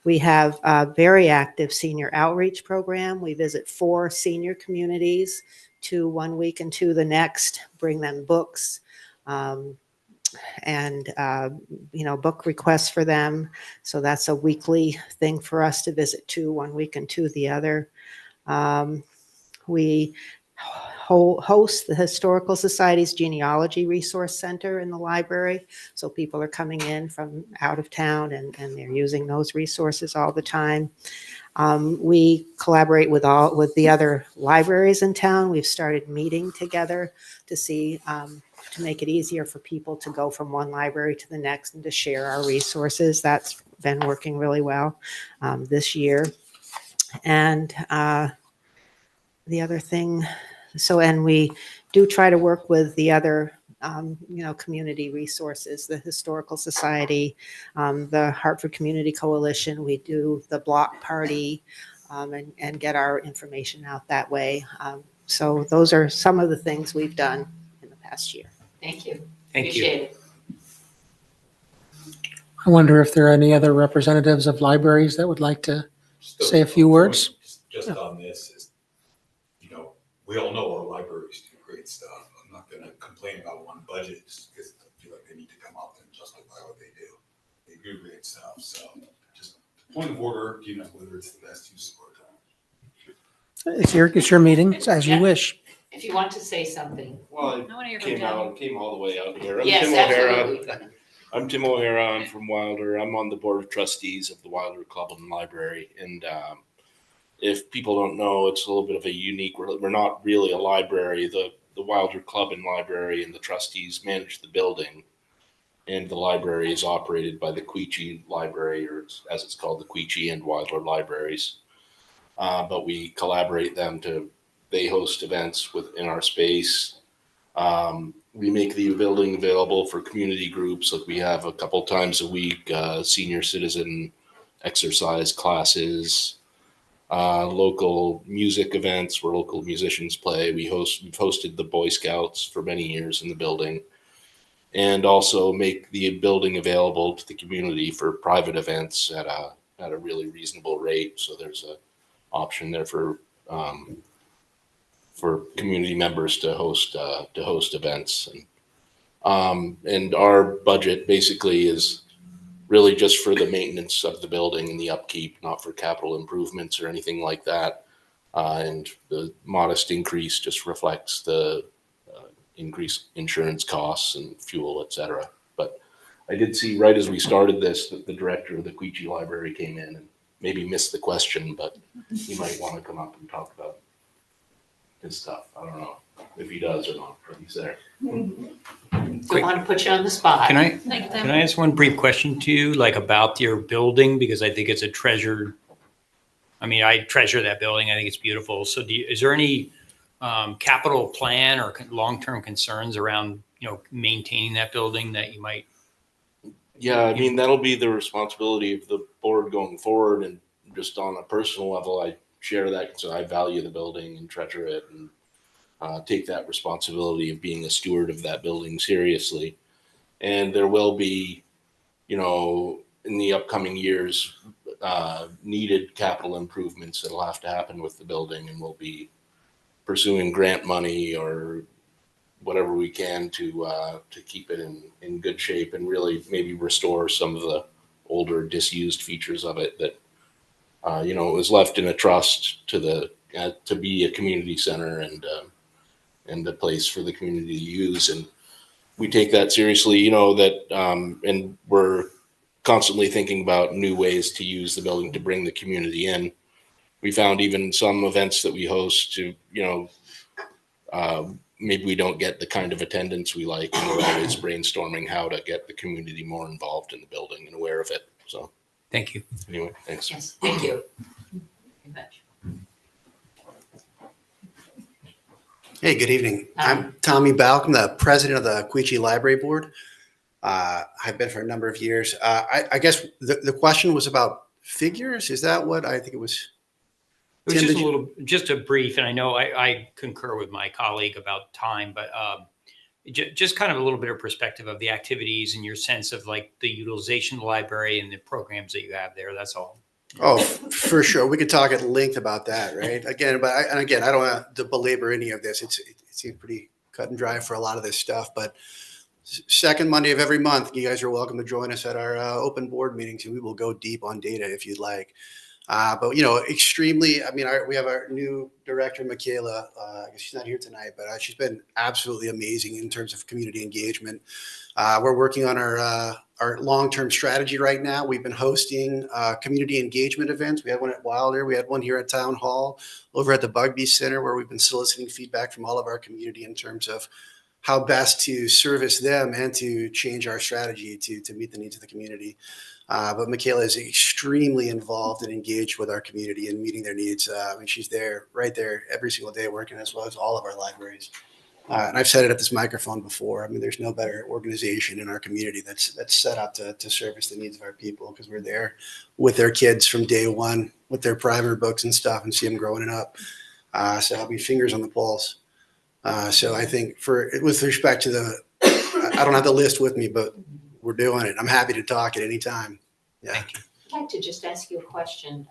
We have a very active senior outreach program. We visit 4 senior communities, 2 one week and 2 the next, bring them books and book requests for them. So that's a weekly thing for us to visit 2 one week and 2 the other. We host the Historical Society's Genealogy Resource Center in the library. So people are coming in from out of town and they're using those resources all the time. We collaborate with the other libraries in town. We've started meeting together to see, to make it easier for people to go from one library to the next and to share our resources. That's been working really well this year. And the other thing, and we do try to work with the other, community resources, the Historical Society, the Hartford Community Coalition. We do the block party and get our information out that way. So those are some of the things we've done in the past year. Thank you. Thank you. Appreciate it. I wonder if there are any other representatives of libraries that would like to say a few words? Just on this is, we all know our libraries do great stuff. I'm not gonna complain about one budget just because I feel like they need to come up and justify what they do. They do great stuff, so just point of order, whether it's the best use of our time. It's your meeting, as you wish. If you want to say something. Well, I wanna hear I from came all the way out here. Yes, Tim O'Hara. absolutely. I'm Tim O'Hara. I'm from Wilder. I'm on the board of trustees of the Wilder Club and Library. And if people don't know, it's a little bit of a unique. We're not really a library. The Wilder Club and Library and the trustees manage the building, and the library is operated by the Quechee Library, or as it's called, the Quechee and Wilder Libraries. But we collaborate them to. They host events within our space. We make the building available for community groups. Like we have a couple times a week, senior citizen exercise classes, local music events where local musicians play. We've hosted the Boy Scouts for many years in the building, and also make the building available to the community for private events at a really reasonable rate. So there's an option there for community members to host events, and our budget basically is really just for the maintenance of the building and the upkeep, not for capital improvements or anything like that. And the modest increase just reflects the increased insurance costs and fuel, et cetera. But I did see right as we started this that the director of the Quechee Library came in and maybe missed the question, but he might want to come up and talk about his stuff. I don't know if he does or not, but he's there. Don't want to put you on the spot. Can I ask one brief question to you, like about your building, because I think it's a treasured. I mean, I treasure that building. I think it's beautiful. So, is there any capital plan or long-term concerns around maintaining that building that you might? Yeah, I mean that'll be the responsibility of the board going forward, and just on a personal level, I share that. So I value the building and treasure it, and take that responsibility of being a steward of that building seriously. And there will be, in the upcoming years, needed capital improvements that'll have to happen with the building, and we'll be pursuing grant money or whatever we can to keep it in good shape and really maybe restore some of the older disused features of it that it was left in a trust to be a community center and a place for the community to use. And we take that seriously, and we're constantly thinking about new ways to use the building to bring the community in. We found even some events that we host to, maybe we don't get the kind of attendance we like, and we're always brainstorming how to get the community more involved in the building and aware of it. So. Thank you. Anyway, thanks. Yes, thank you. Hey, good evening. I'm Tommy Balk. I'm the president of the Quechee Library Board. I've been for a number of years. I guess the question was about figures. Is that what I think it was? It was just a brief, and I know I concur with my colleague about time, but just kind of a little bit of perspective of the activities and your sense of like the utilization of the library and the programs that you have there. That's all. Oh, for sure. We could talk at length about that, right? Again, I don't want to belabor any of this. It seems pretty cut and dry for a lot of this stuff, but second Monday of every month, you guys are welcome to join us at our open board meetings, and we will go deep on data if you'd like. But, extremely, I mean, we have our new director, Michaela. I guess she's not here tonight, but she's been absolutely amazing in terms of community engagement. We're working on our long-term strategy right now. We've been hosting community engagement events. We had one at Wilder. We had one here at Town Hall, over at the Bugby Center, where we've been soliciting feedback from all of our community in terms of how best to service them and to change our strategy to meet the needs of the community. But Michaela is extremely involved and engaged with our community and meeting their needs. And she's right there every single day working, as well as all of our libraries. And I've said it at this microphone before. I mean, there's no better organization in our community that's set up to service the needs of our people, because we're there with their kids from day one with their primer books and stuff, and see them growing up. So I'll be fingers on the pulse. So I think with respect to I don't have the list with me, but we're doing it. I'm happy to talk at any time. Yeah. I'd like to just ask you a question.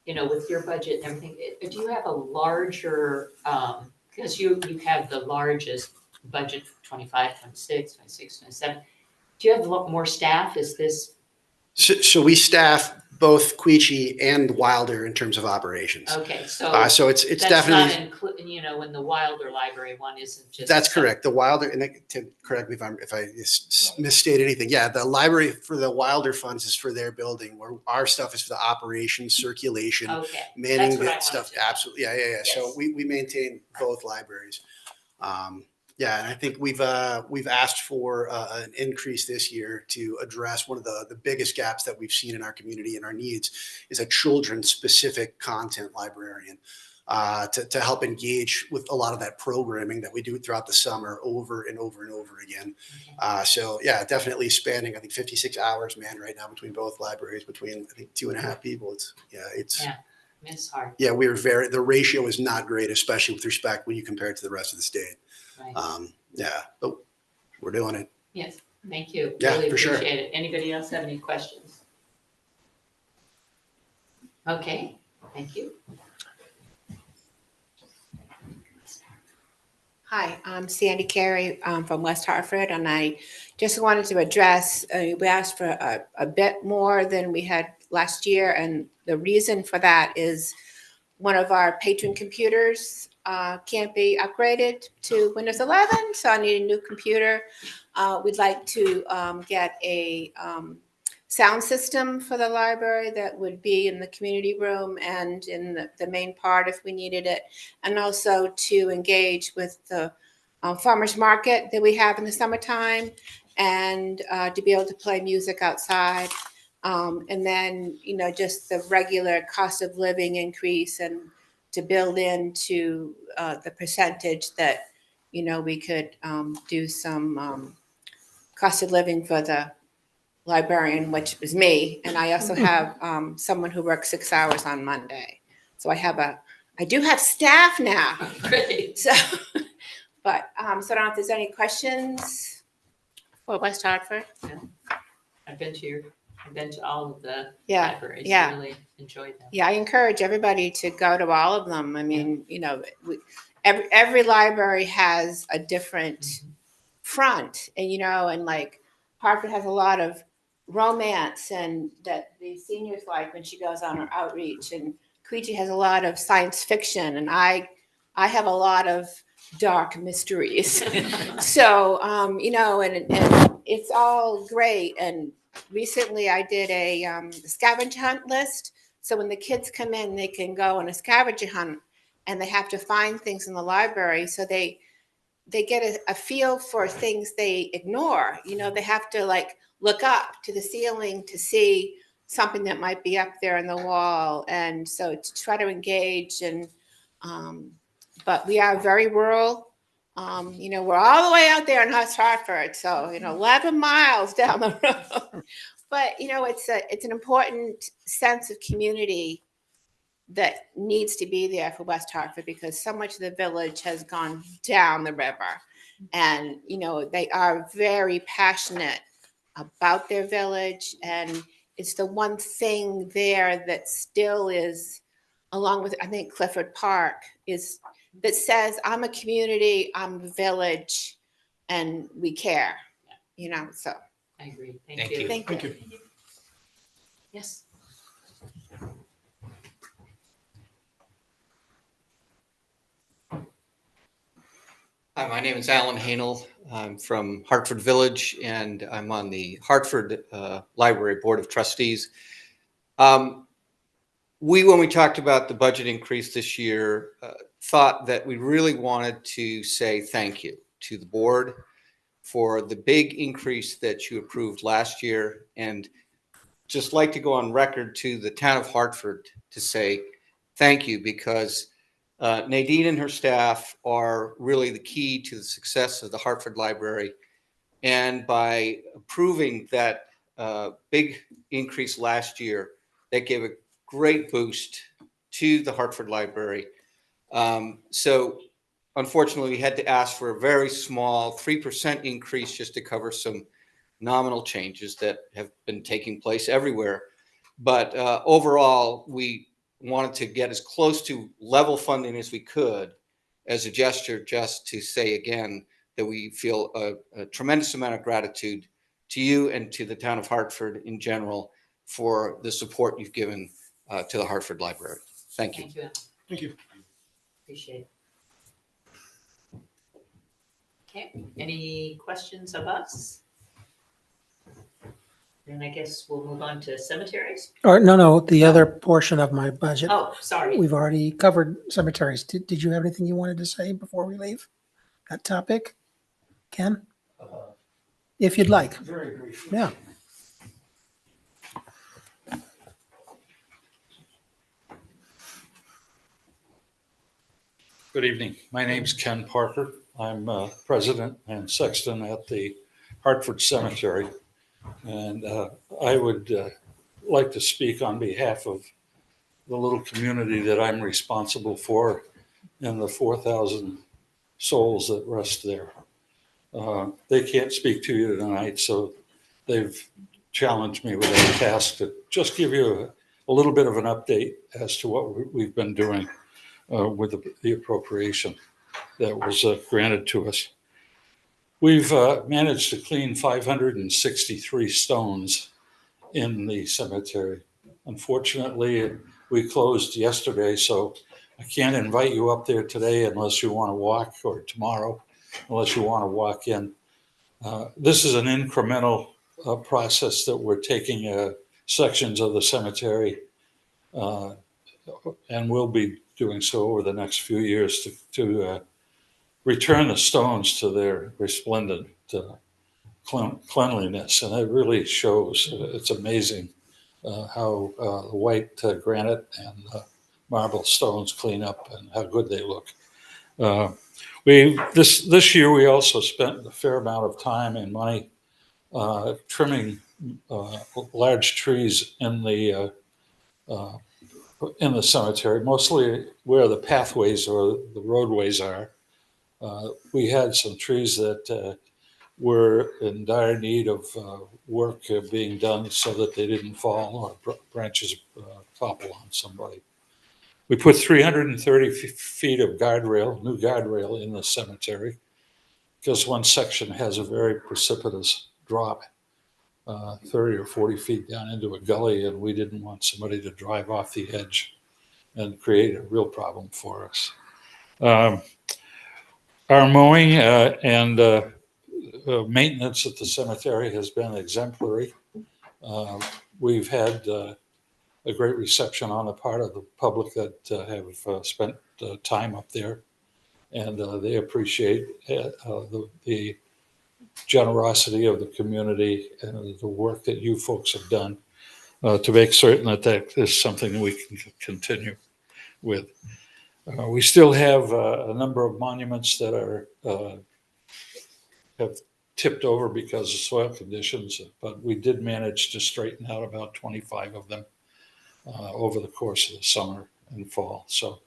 With your budget and everything, do you have a larger, because you have the largest budget for 25, 26, 26, 27. Do you have a lot more staff? Is this? So we staff both Queechee and Wilder in terms of operations. Okay, so it's that's definitely not when the Wilder Library one isn't just. That's correct. The Wilder, and to correct me if I misstate anything. Yeah, the library for the Wilder funds is for their building, where our stuff is for the operations, circulation, manning that stuff. Absolutely, yeah. Yes. So we maintain both libraries. Yeah, and I think we've asked for an increase this year to address one of the biggest gaps that we've seen in our community and our needs is a children-specific content librarian to help engage with a lot of that programming that we do throughout the summer over and over and over again. So yeah, definitely spanning, I think 56 hours, man, right now between both libraries, between I think 2.5 people. It's hard. Yeah, the ratio is not great, especially with respect when you compare it to the rest of the state. Right. Yeah, but we're doing it. Yes, thank you. Yeah, really for sure. Appreciate it. Anybody else have any questions? Okay, thank you. Hi, I'm Sandy Carey from West Hartford, and I just wanted to address, we asked for a bit more than we had last year, and the reason for that is one of our patron computers can't be upgraded to Windows 11, so I need a new computer. We'd like to get a sound system for the library that would be in the community room and in the main part if we needed it, and also to engage with the farmers market that we have in the summertime, and to be able to play music outside. And then, just the regular cost of living increase, and to build into the percentage that, we could do some cost of living for the librarian, which is me. And I also have someone who works 6 hours on Monday. So I do have staff now. Great. So, but, so I don't know if there's any questions for West Hartford. I've been to all of the Yeah, libraries. yeah. I really enjoyed them. Yeah, I encourage everybody to go to all of them. I mean, every library has a different front, and and like Hartford has a lot of romance, and that the seniors like when she goes on her outreach, and Queechee has a lot of science fiction, and I have a lot of dark mysteries. So and it's all great. And recently I did a scavenger hunt list. So when the kids come in, they can go on a scavenger hunt, and they have to find things in the library. So they get a feel for things they ignore. They have to look up to the ceiling to see something that might be up there on the wall. And so to try to engage, and but we are very rural. We're all the way out there in West Hartford, so 11 miles down the road. But it's an important sense of community that needs to be there for West Hartford, because so much of the village has gone down the river, and they are very passionate about their village, and it's the one thing there that still is, along with I think Clifford Park, is that says I'm a community, I'm a village, and we care. So I agree. Thank you. Thank you. Yes. Hi, my name is Alan Hanel. I'm from Hartford Village, and I'm on the Hartford Library Board of Trustees. When we talked about the budget increase this year, thought that we really wanted to say thank you to the board for the big increase that you approved last year, and just like to go on record to the town of Hartford to say thank you, because Nadine and her staff are really the key to the success of the Hartford Library. And by approving that big increase last year, that gave a great boost to the Hartford Library. So unfortunately, we had to ask for a very small 3% increase just to cover some nominal changes that have been taking place everywhere. But overall, we wanted to get as close to level funding as we could as a gesture, just to say again that we feel a tremendous amount of gratitude to you and to the town of Hartford in general for the support you've given to the Hartford Library. Thank you. Thank you. Thank you. Appreciate it. Okay, any questions of us? Then I guess we'll move on to cemeteries. Or no, the other portion of my budget. Oh, sorry. We've already covered cemeteries. Did you have anything you wanted to say before we leave that topic? Ken? If you'd like. Very briefly. Yeah. Good evening. My name's Ken Parker. I'm president and sexton at the Hartford Cemetery. And I would like to speak on behalf of the little community that I'm responsible for and the 4,000 souls that rest there. They can't speak to you tonight, so they've challenged me with a task to just give you a little bit of an update as to what we've been doing with the appropriation that was granted to us. We've managed to clean 563 stones in the cemetery. Unfortunately, we closed yesterday, so I can't invite you up there today unless you want to walk, or tomorrow, unless you want to walk in. This is an incremental process that we're taking sections of the cemetery, and we'll be doing so over the next few years to return the stones to their resplendent cleanliness. And it really shows. It's amazing how the white granite and marble stones clean up and how good they look. This year we also spent a fair amount of time and money trimming large trees in the cemetery, mostly where the pathways or the roadways are. We had some trees that were in dire need of work being done so that they didn't fall or branches topple on somebody. We put 330 feet of guardrail, new guardrail in the cemetery, because one section has a very precipitous drop, 30 or 40 feet down into a gully, and we didn't want somebody to drive off the edge and create a real problem for us. Our mowing and maintenance at the cemetery has been exemplary. We've had a great reception on the part of the public that have spent time up there, and they appreciate the generosity of the community and the work that you folks have done to make certain that that is something we can continue with. We still have a number of monuments that are have tipped over because of soil conditions, but we did manage to straighten out about 25 of them over the course of the summer and fall. So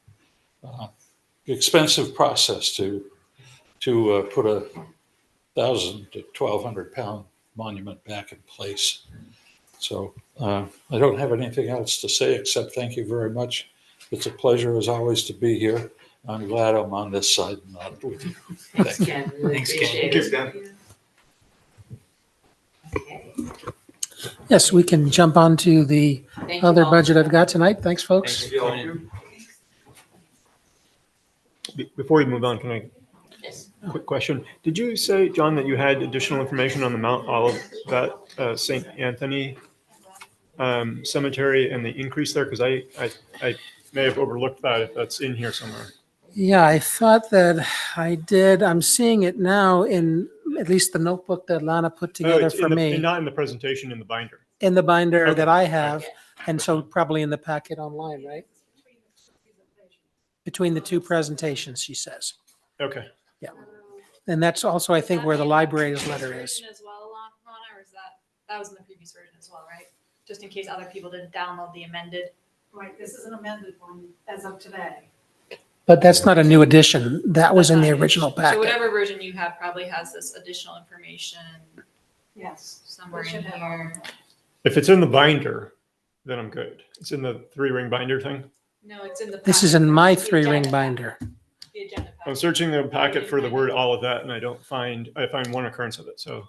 expensive process to put a 1,000 to 1,200 pound monument back in place. So I don't have anything else to say except thank you very much. It's a pleasure as always to be here. I'm glad I'm on this side and not with you. Thanks, Ken. Really Thanks, Ken. appreciate Thanks, it. Ken. Okay. Yes, we can jump on to the Thank you other all. budget I've got tonight. Thanks, folks. Before we move on, can I Yes. Quick question. Did you say, John, that you had additional information on the Mount Olivet St. Anthony cemetery and the increase there? Because I may have overlooked that if that's in here somewhere. Yeah, I thought that I did. I'm seeing it now in at least the notebook that Lana put together it's for me. Not in the presentation, in the binder. In the binder Okay. that I have, and so probably in the packet online, right? Between the two presentations, she says. Okay. Yeah. And that's also, I think, where the library's letter is. As well, Lana, or is that was in the previous version as well, right? Just in case other people didn't download the amended. Right, this is an amended one as of today. But that's not a new edition. That was in the original So packet. whatever version you have probably has this additional information Yes. somewhere It in should have all of here. that. If it's in the binder, then I'm good. It's in the 3-ring binder thing. No, it's in the. This is in my 3-ring binder. The agenda I'm searching the packet for the word all of that and I find one occurrence of it. So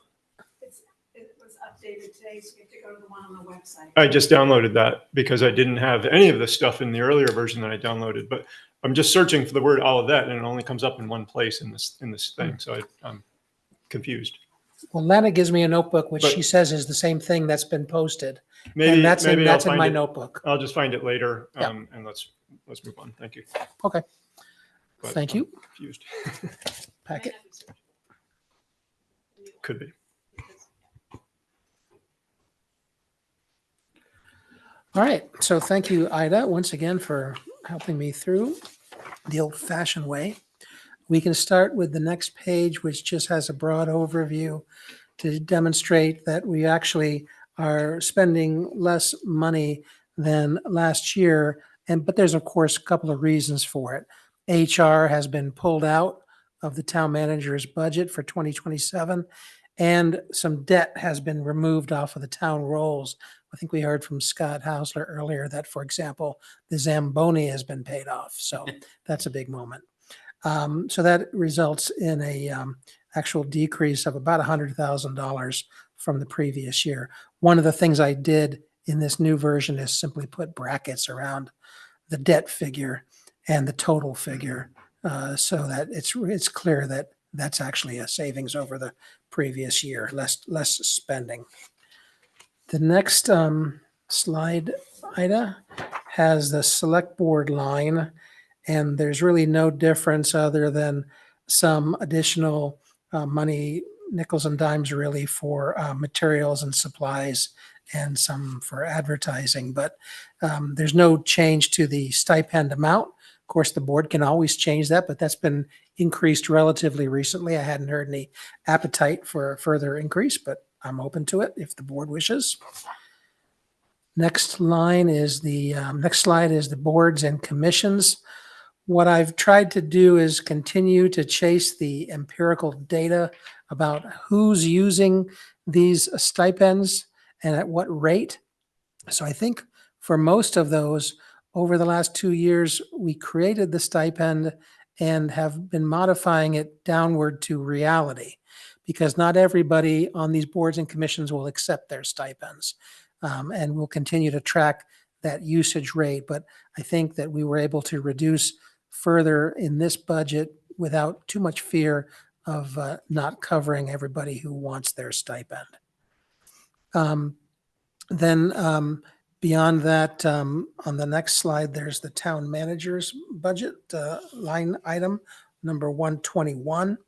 It was updated today, so you have to go to the one on the website. I just downloaded that because I didn't have any of the stuff in the earlier version that I downloaded, but I'm just searching for the word all of that and it only comes up in one place in this thing. So I'm confused. Well, Lana gives me a notebook, which But- she says is the same thing that's been posted. Maybe And that's maybe in, I'll that's in find my it. notebook. I'll just find it later. Yeah. And let's move on. Thank you. Okay. But Thank I'm you. Confused. Packet. Could be. All right. So thank you, Ida, once again for helping me through the old-fashioned way. We can start with the next page, which just has a broad overview to demonstrate that we actually are spending less money than last year. But there's, of course, a couple of reasons for it. HR has been pulled out of the town manager's budget for 2027, and some debt has been removed off of the town rolls. I think we heard from Scott Hausler earlier that, for example, the Zamboni has been paid off. So that's a big moment. So that results in a actual decrease of about $100,000 from the previous year. One of the things I did in this new version is simply put brackets around the debt figure and the total figure so that it's clear that that's actually a savings over the previous year, less spending. The next slide, Ida, has the select board line, and there's really no difference other than some additional money, nickels and dimes really, for materials and supplies and some for advertising, but there's no change to the stipend amount. Of course, the board can always change that, but that's been increased relatively recently. I hadn't heard any appetite for a further increase, but I'm open to it if the board wishes. Next slide is the boards and commissions. What I've tried to do is continue to chase the empirical data about who's using these stipends and at what rate. So I think for most of those, over the last 2 years, we created the stipend and have been modifying it downward to reality, because not everybody on these boards and commissions will accept their stipends. And we'll continue to track that usage rate. But I think that we were able to reduce further in this budget without too much fear of not covering everybody who wants their stipend. Then beyond that, on the next slide, there's the town manager's budget line item, number 121.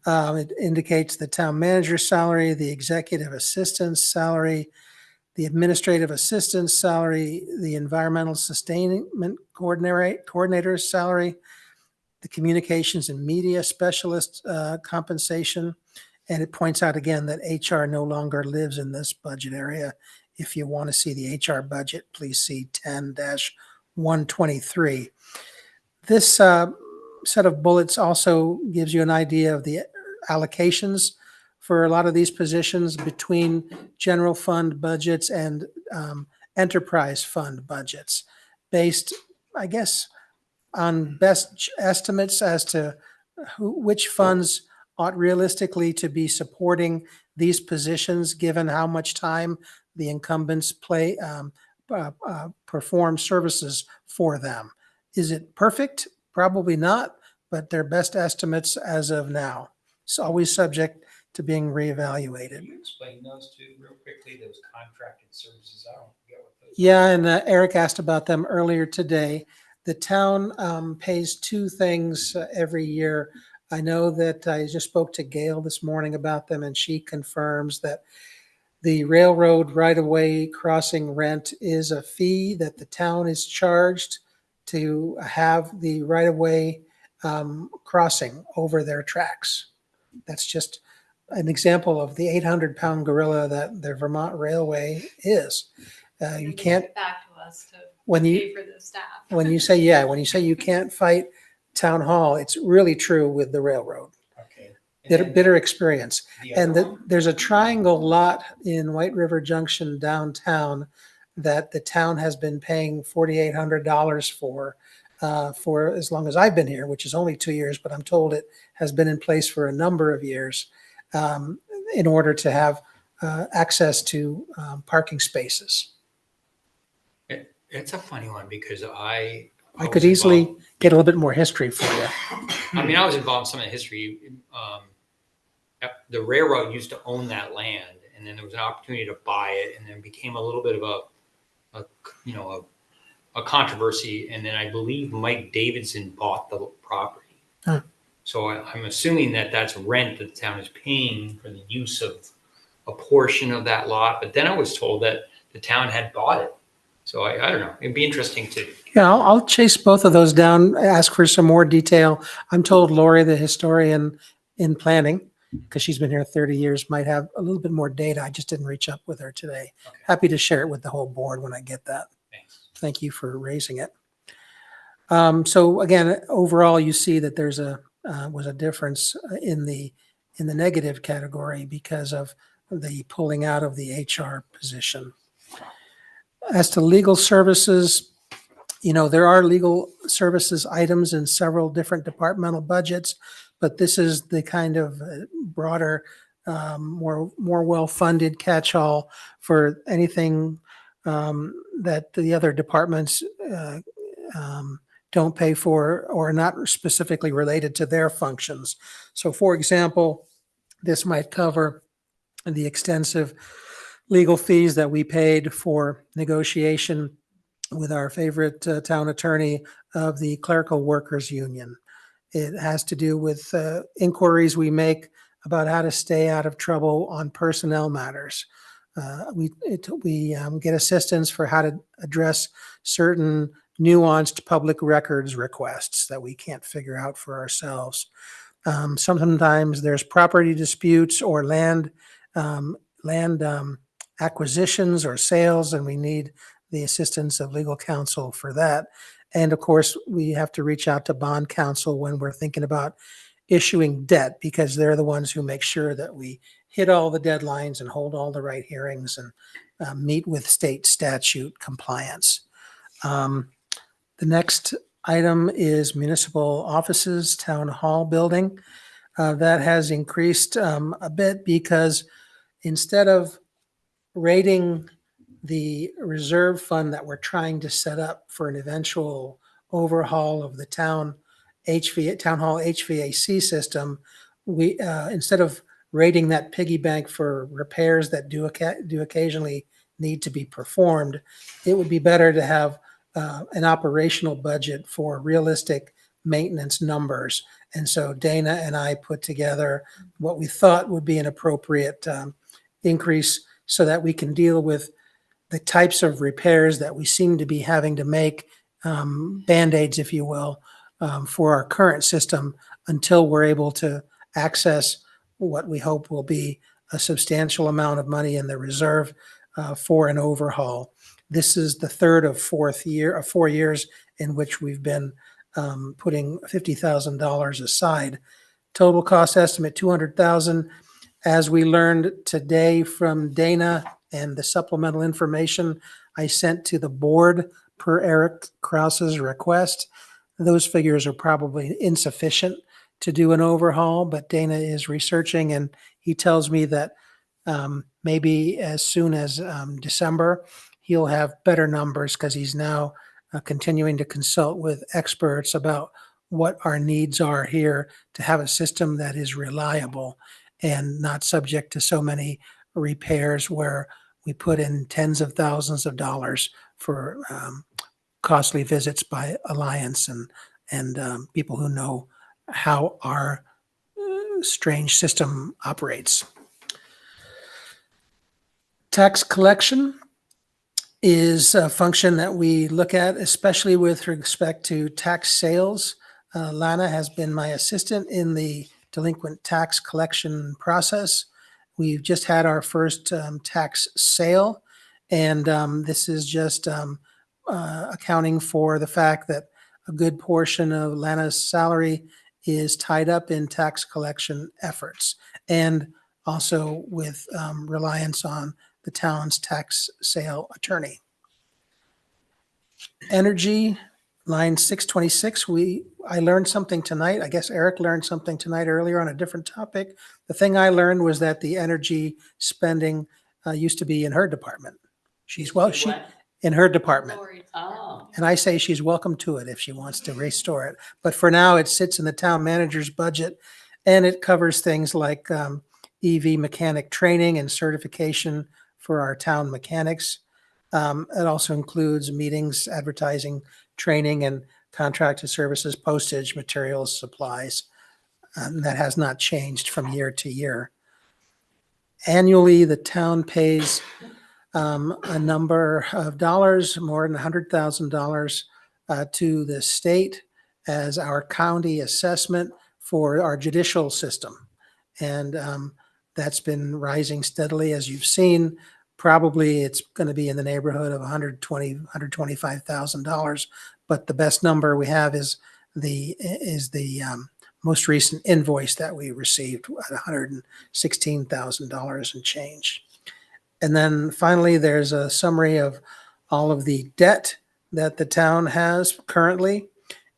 It indicates the town manager's salary, the executive assistant's salary, the administrative assistant's salary, the environmental sustainment coordinator's salary, the communications and media specialist compensation. And it points out again that HR no longer lives in this budget area. If you want to see the HR budget, please see 10-123. This set of bullets also gives you an idea of the allocations for a lot of these positions between general fund budgets and enterprise fund budgets, based, I guess, on best estimates as to which funds ought realistically to be supporting these positions, given how much time the incumbents perform services for them. Is it perfect? Probably not, but they're best estimates as of now. It's always subject to being reevaluated. Can you explain those two real quickly, those contracted services? I don't get what those. Yeah, and Eric asked about them earlier today. The town pays two things every year. I know that I just spoke to Gail this morning about them, and she confirms that the railroad right-of-way crossing rent is a fee that the town is charged to have the right-of-way crossing over their tracks. That's just an example of the 800-pound gorilla that the Vermont Railway is. You can't. Get back to us to When you pay for the staff. when you say you can't fight town hall, it's really true with the railroad. Okay. Bitter experience. The And other one? there's a triangle lot in White River Junction downtown that the town has been paying $4,800 for as long as I've been here, which is only 2 years, but I'm told it has been in place for a number of years in order to have access to parking spaces. It's a funny one because I I could was easily involved- get a little bit more history for you. I mean, I was involved in some of the history. The railroad used to own that land, and then there was an opportunity to buy it, and then became a little bit of a controversy. And then I believe Mike Davidson bought the property. Huh. So I'm assuming that that's rent that the town is paying for the use of a portion of that lot. But then I was told that the town had bought it. So I don't know. It'd be interesting to. Yeah, I'll chase both of those down, ask for some more detail. I'm told Lori, the historian in planning, because she's been here 30 years, might have a little bit more data. I just didn't reach up with her today. Okay. Happy to share it with the whole board when I get that. Thanks. Thank you for raising it. So again, overall, you see that there's was a difference in the negative category because of the pulling out of the HR position. As to legal services, there are legal services items in several different departmental budgets, but this is the kind of broader, more well-funded catch-all for anything that the other departments don't pay for or are not specifically related to their functions. So for example, this might cover the extensive legal fees that we paid for negotiation with our favorite town attorney of the Clerical Workers Union. It has to do with inquiries we make about how to stay out of trouble on personnel matters. We get assistance for how to address certain nuanced public records requests that we can't figure out for ourselves. Sometimes there's property disputes or land acquisitions or sales, and we need the assistance of legal counsel for that. And of course, we have to reach out to bond counsel when we're thinking about issuing debt, because they're the ones who make sure that we hit all the deadlines and hold all the right hearings and meet with state statute compliance. The next item is municipal offices, town hall building. That has increased a bit because instead of rating the reserve fund that we're trying to set up for an eventual overhaul of the town hall HVAC system, we instead of rating that piggy bank for repairs that do occasionally need to be performed, it would be better to have an operational budget for realistic maintenance numbers. And so Dana and I put together what we thought would be an appropriate increase so that we can deal with the types of repairs that we seem to be having to make, Band-Aids, if you will, for our current system until we're able to access what we hope will be a substantial amount of money in the reserve for an overhaul. This is the third of 4 years in which we've been putting $50,000 aside. Total cost estimate $200,000. As we learned today from Dana and the supplemental information I sent to the board per Eric Krause's request, those figures are probably insufficient to do an overhaul, but Dana is researching and he tells me that maybe as soon as December, he'll have better numbers because he's now continuing to consult with experts about what our needs are here to have a system that is reliable and not subject to so many repairs where we put in tens of thousands of dollars for costly visits by Alliance and people who know how our strange system operates. Tax collection is a function that we look at, especially with respect to tax sales. Lana has been my assistant in the delinquent tax collection process. We've just had our first tax sale, and this is just accounting for the fact that a good portion of Lana's salary is tied up in tax collection efforts, and also with reliance on the town's tax sale attorney. Energy, line 626, I learned something tonight. I guess Eric learned something tonight earlier on a different topic. The thing I learned was that the energy spending used to be in her department. In her department. Oh, And I say she's welcome to it if she wants to restore it. But for now, it sits in the town manager's budget, and it covers things like EV mechanic training and certification for our town mechanics. It also includes meetings, advertising, training, and contracted services, postage, materials, supplies. That has not changed from year to year. Annually, the town pays a number of dollars, more than $100,000 to the state as our county assessment for our judicial system. And that's been rising steadily, as you've seen. Probably it's going to be in the neighborhood of $125,000. But the best number we have is the most recent invoice that we received at $116,000 and change. And then finally, there's a summary of all of the debt that the town has currently.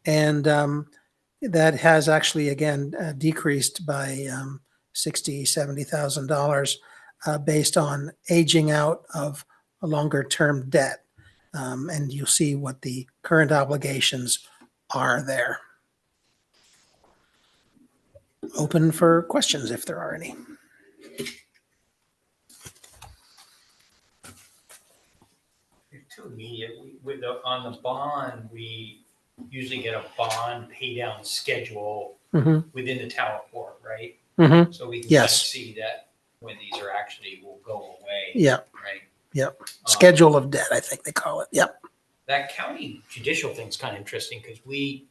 And that has actually, again, decreased by $60,000, $70,000 based on aging out of a longer term debt. And you'll see what the current obligations are there. Open for questions if there are any. Too immediate. On the bond, we usually get a bond pay down schedule within the town report, right? So we can kind of see that when these are actually will go away. Yeah. Right. Yep. Schedule of debt, I think they call it. Yep. That county judicial thing's kind of interesting because we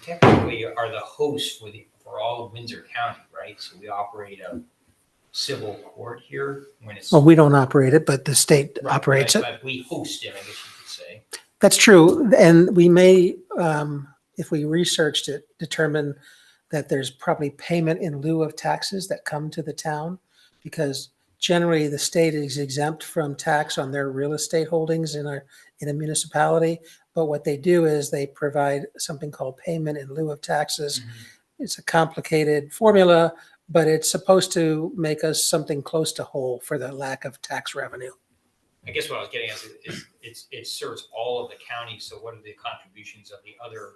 technically are the host for all of Windsor County, right? So we operate a civil court here when it's. Well, we don't operate it, but the state operates it. But we host it, I guess you could say. That's true. And we may, if we researched it, determine that there's probably payment in lieu of taxes that come to the town, because generally the state is exempt from tax on their real estate holdings in a municipality. But what they do is they provide something called payment in lieu of taxes. It's a complicated formula, but it's supposed to make us something close to whole for the lack of tax revenue. I guess what I was getting at is it serves all of the counties. So what are the contributions of the other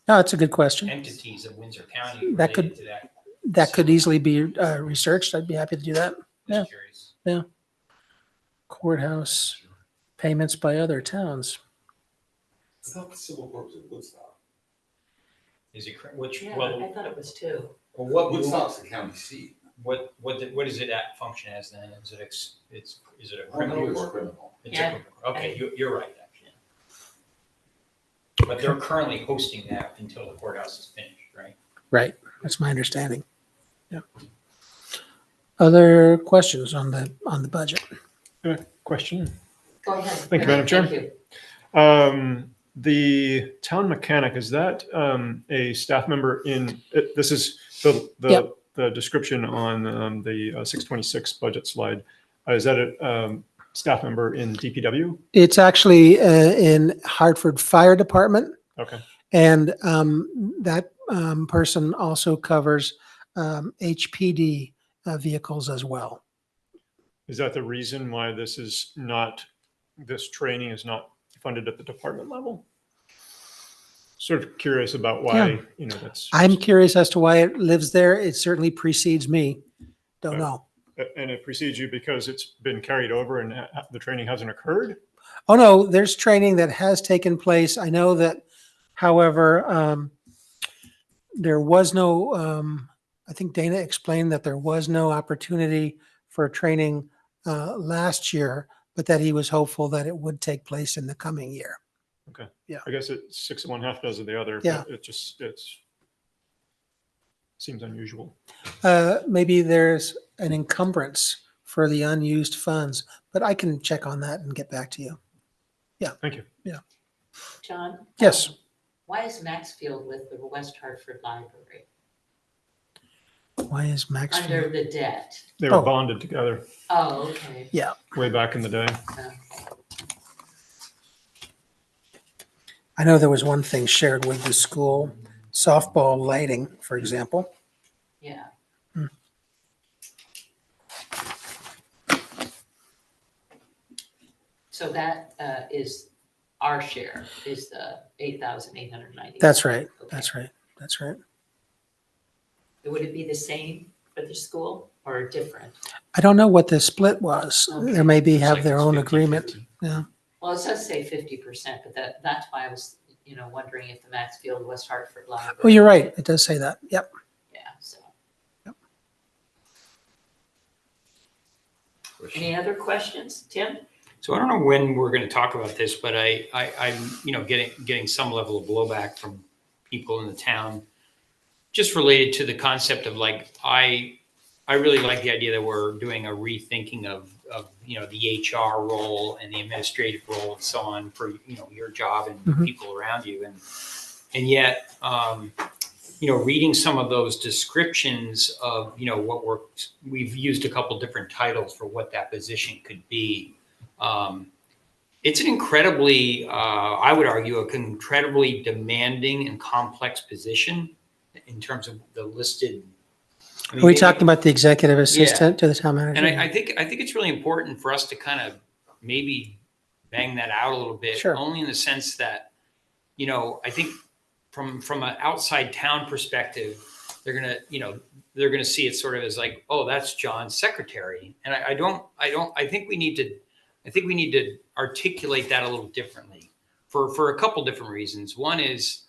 No, that's a good question. entities of Windsor County That related could to that? that could easily be researched. I'd be happy to do that. Yeah. Curious. Yeah. Courthouse payments by other towns. I thought the civil court was in Woodstock. Is it which? yeah, Well, I thought it was too. well, what Woodstock's the county seat. What is it at function as then? Is it is it a Oh, no, criminal? it's court? criminal. It's Yeah. a criminal. Okay, you're right. Actually. But they're currently hosting that until the courthouse is finished, right? Right. That's my understanding. Yeah. Other questions on the budget? Question. Go ahead. Thank you, Madam Chair. Thank you. The town mechanic, is that a staff member in, this is the description on the 626 budget slide. Is that a staff member in DPW? It's actually in Hartford Fire Department. Okay. And that person also covers HPD vehicles as well. Is that the reason why this training is not funded at the department level? sort of curious about Yeah. why, you know, that's. I'm curious as to why it lives there. It certainly precedes me. Don't know. And it precedes you because it's been carried over and the training hasn't occurred? Oh, no, there's training that has taken place. I know that, however, there was no, I think Dana explained that there was no opportunity for training last year, but that he was hopeful that it would take place in the coming year. Okay. Yeah. I guess it's 6 of one, half dozen of the other. Yeah. But it's seems unusual. Maybe there's an encumbrance for the unused funds, but I can check on that and get back to you. Yeah. Thank you. Yeah. John? Yes. Why is Maxfield with the West Hartford Library Why is Maxfield? under the debt? They were bonded together. Oh, okay. Yeah. Way back in the day. I know there was one thing shared with the school, softball lighting, for example. Yeah. So that is our share, is the 8,890. That's right. That's right. That's right. Would it be the same for the school or different? I don't know what the split was. There may be have their own agreement. Yeah. Well, it says say 50%, but that's why I was, wondering if the Maxfield West Hartford Library. Oh, you're right. It does say that. Yep. Yeah, so. Yep. Any other questions, Tim? So I don't know when we're going to talk about this, but I'm getting some level of blowback from people in the town, just related to the concept of like I really like the idea that we're doing a rethinking of the HR role and the administrative role and so on for your job and people around you, and yet reading some of those descriptions of what we've used a couple different titles for what that position could be. It's an incredibly, I would argue, incredibly demanding and complex position in terms of the listed. Are we talking about the executive assistant to the town manager? And I think it's really important for us to kind of maybe bang that out a little bit, Sure. only in the sense that, I think from an outside town perspective, they're gonna see it sort of as like, oh, that's John's secretary, and I think we need to articulate that a little differently for a couple different reasons. One is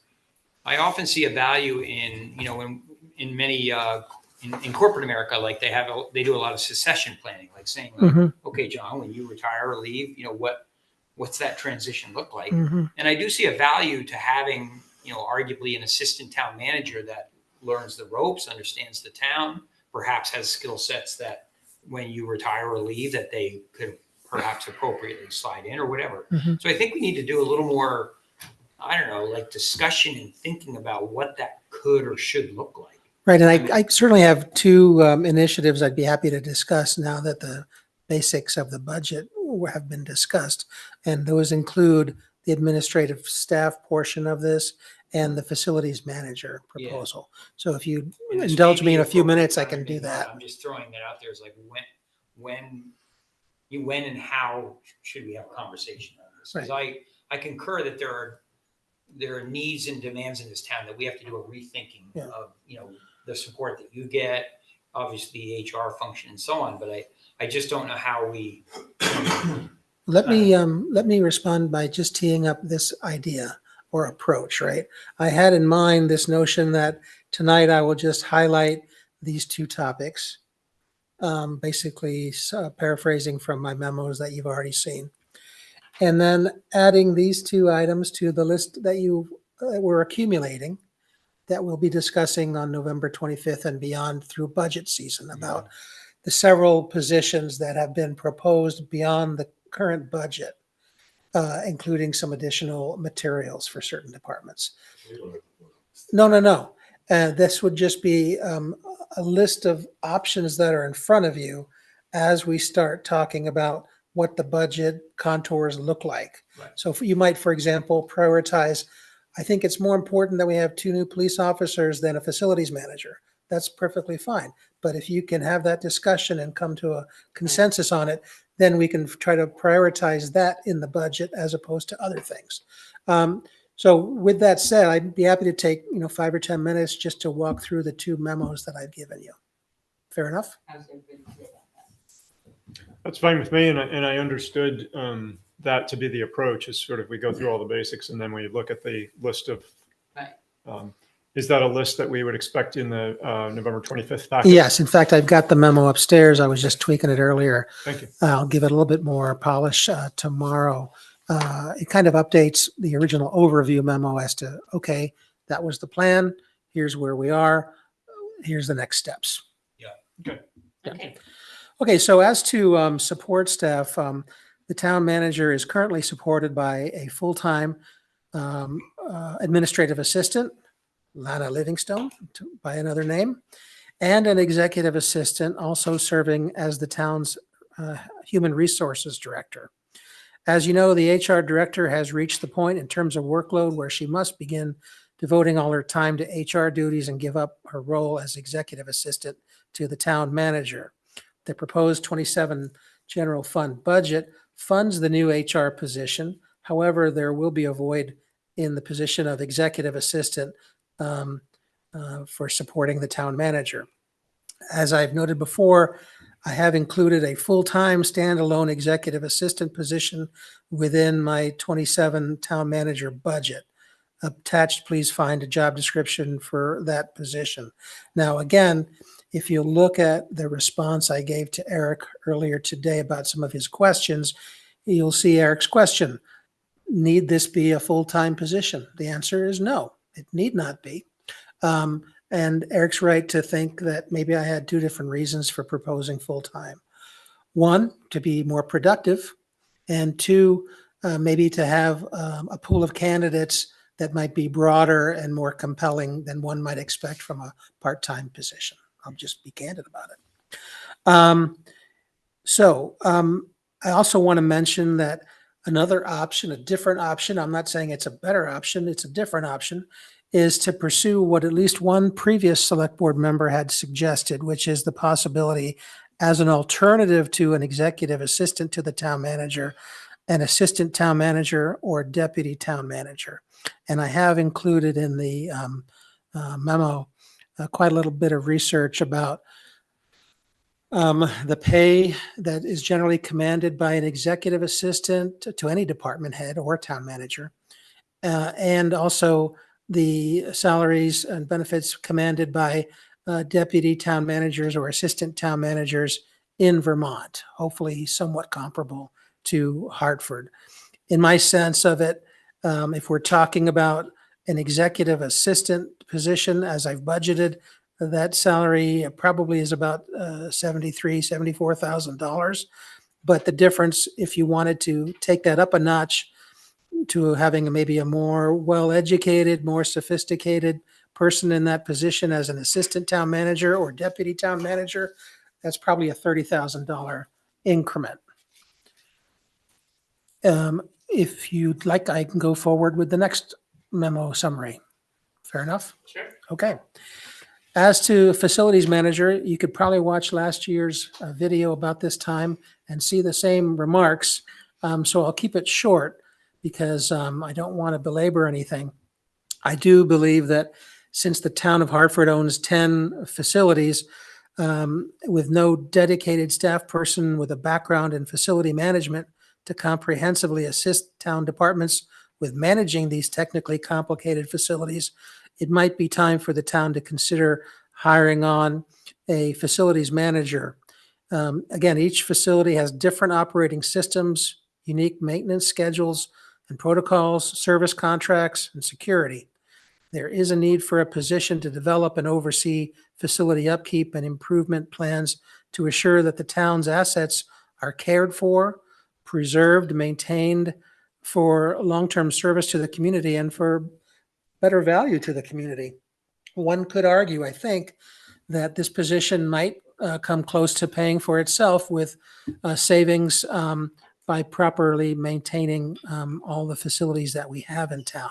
I often see a value in in many in corporate America, like they do a lot of succession planning, like saying, like, okay, John, when you retire or leave, what's that transition look like? And I do see a value to having, arguably an assistant town manager that learns the ropes, understands the town, perhaps has skill sets that when you retire or leave that they could perhaps appropriately slide in or whatever. So I think we need to do a little more, I don't know, like discussion and thinking about what that could or should look like. Right. And I certainly have two initiatives I'd be happy to discuss now that the basics of the budget have been discussed. And those include the administrative staff portion of this and the facilities manager proposal. So if you indulge me in a few minutes, I can do that. I'm just throwing that out there as like when and how should we have a conversation on this? Because I concur that there are needs and demands in this town that we have to do a rethinking of, the support that you get, obviously the HR function and so on, but I just don't know how we. Let me respond by just teeing up this idea or approach, right? I had in mind this notion that tonight I will just highlight these two topics, basically paraphrasing from my memos that you've already seen. And then adding these two items to the list that you were accumulating that we'll be discussing on November 25th and beyond through budget season about the several positions that have been proposed beyond the current budget, including some additional materials for certain departments. No. This would just be a list of options that are in front of you as we start talking about what the budget contours look like. Right. So you might, for example, prioritize, I think it's more important that we have 2 new police officers than a facilities manager. That's perfectly fine. But if you can have that discussion and come to a consensus on it, then we can try to prioritize that in the budget as opposed to other things. So with that said, I'd be happy to take, 5 or 10 minutes just to walk through the two memos that I've given you. Fair enough? That's fine with me, and I understood that to be the approach, is sort of we go through all the basics and then we look at the list of. Right. Is that a list that we would expect in the November 25th packet? Yes, in fact, I've got the memo upstairs. I was just tweaking it earlier. Thank you. I'll give it a little bit more polish tomorrow. It kind of updates the original overview memo as to, okay, that was the plan. Here's where we are. Here's the next steps. Okay. Okay. Okay, so as to support staff, the town manager is currently supported by a full-time administrative assistant, Lana Livingstone, by another name, and an executive assistant also serving as the town's human resources director. As you know, the HR director has reached the point in terms of workload where she must begin devoting all her time to HR duties and give up her role as executive assistant to the town manager. The proposed 27 general fund budget funds the new HR position. However, there will be a void in the position of executive assistant for supporting the town manager. As I've noted before, I have included a full-time standalone executive assistant position within my 27 town manager budget. Attached, please find a job description for that position. Now, again, if you look at the response I gave to Eric earlier today about some of his questions, you'll see Eric's question. Need this be a full-time position? The answer is no, it need not be. And Eric's right to think that maybe I had two different reasons for proposing full-time. One, to be more productive, and two, maybe to have a pool of candidates that might be broader and more compelling than one might expect from a part-time position. I'll just be candid about it. I also want to mention that another option, a different option, I'm not saying it's a better option, it's a different option, is to pursue what at least one previous select board member had suggested, which is the possibility as an alternative to an executive assistant to the town manager, an assistant town manager or deputy town manager. And I have included in the memo quite a little bit of research about the pay that is generally commanded by an executive assistant to any department head or town manager, and also the salaries and benefits commanded by deputy town managers or assistant town managers in Vermont, hopefully somewhat comparable to Hartford. In my sense of it, if we're talking about an executive assistant position, as I've budgeted, that salary probably is about $73,000, $74,000. But the difference, if you wanted to take that up a notch to having maybe a more well-educated, more sophisticated person in that position as an assistant town manager or deputy town manager, that's probably a $30,000 increment. If you'd like, I can go forward with the next memo summary. Fair enough? Sure. Okay. As to facilities manager, you could probably watch last year's video about this time and see the same remarks. So I'll keep it short because I don't want to belabor anything. I do believe that since the town of Hartford owns 10 facilities, with no dedicated staff person with a background in facility management to comprehensively assist town departments with managing these technically complicated facilities, it might be time for the town to consider hiring on a facilities manager. Again, each facility has different operating systems, unique maintenance schedules and protocols, service contracts, and security. There is a need for a position to develop and oversee facility upkeep and improvement plans to assure that the town's assets are cared for, preserved, maintained for long-term service to the community and for better value to the community. One could argue, I think, that this position might come close to paying for itself with savings by properly maintaining all the facilities that we have in town.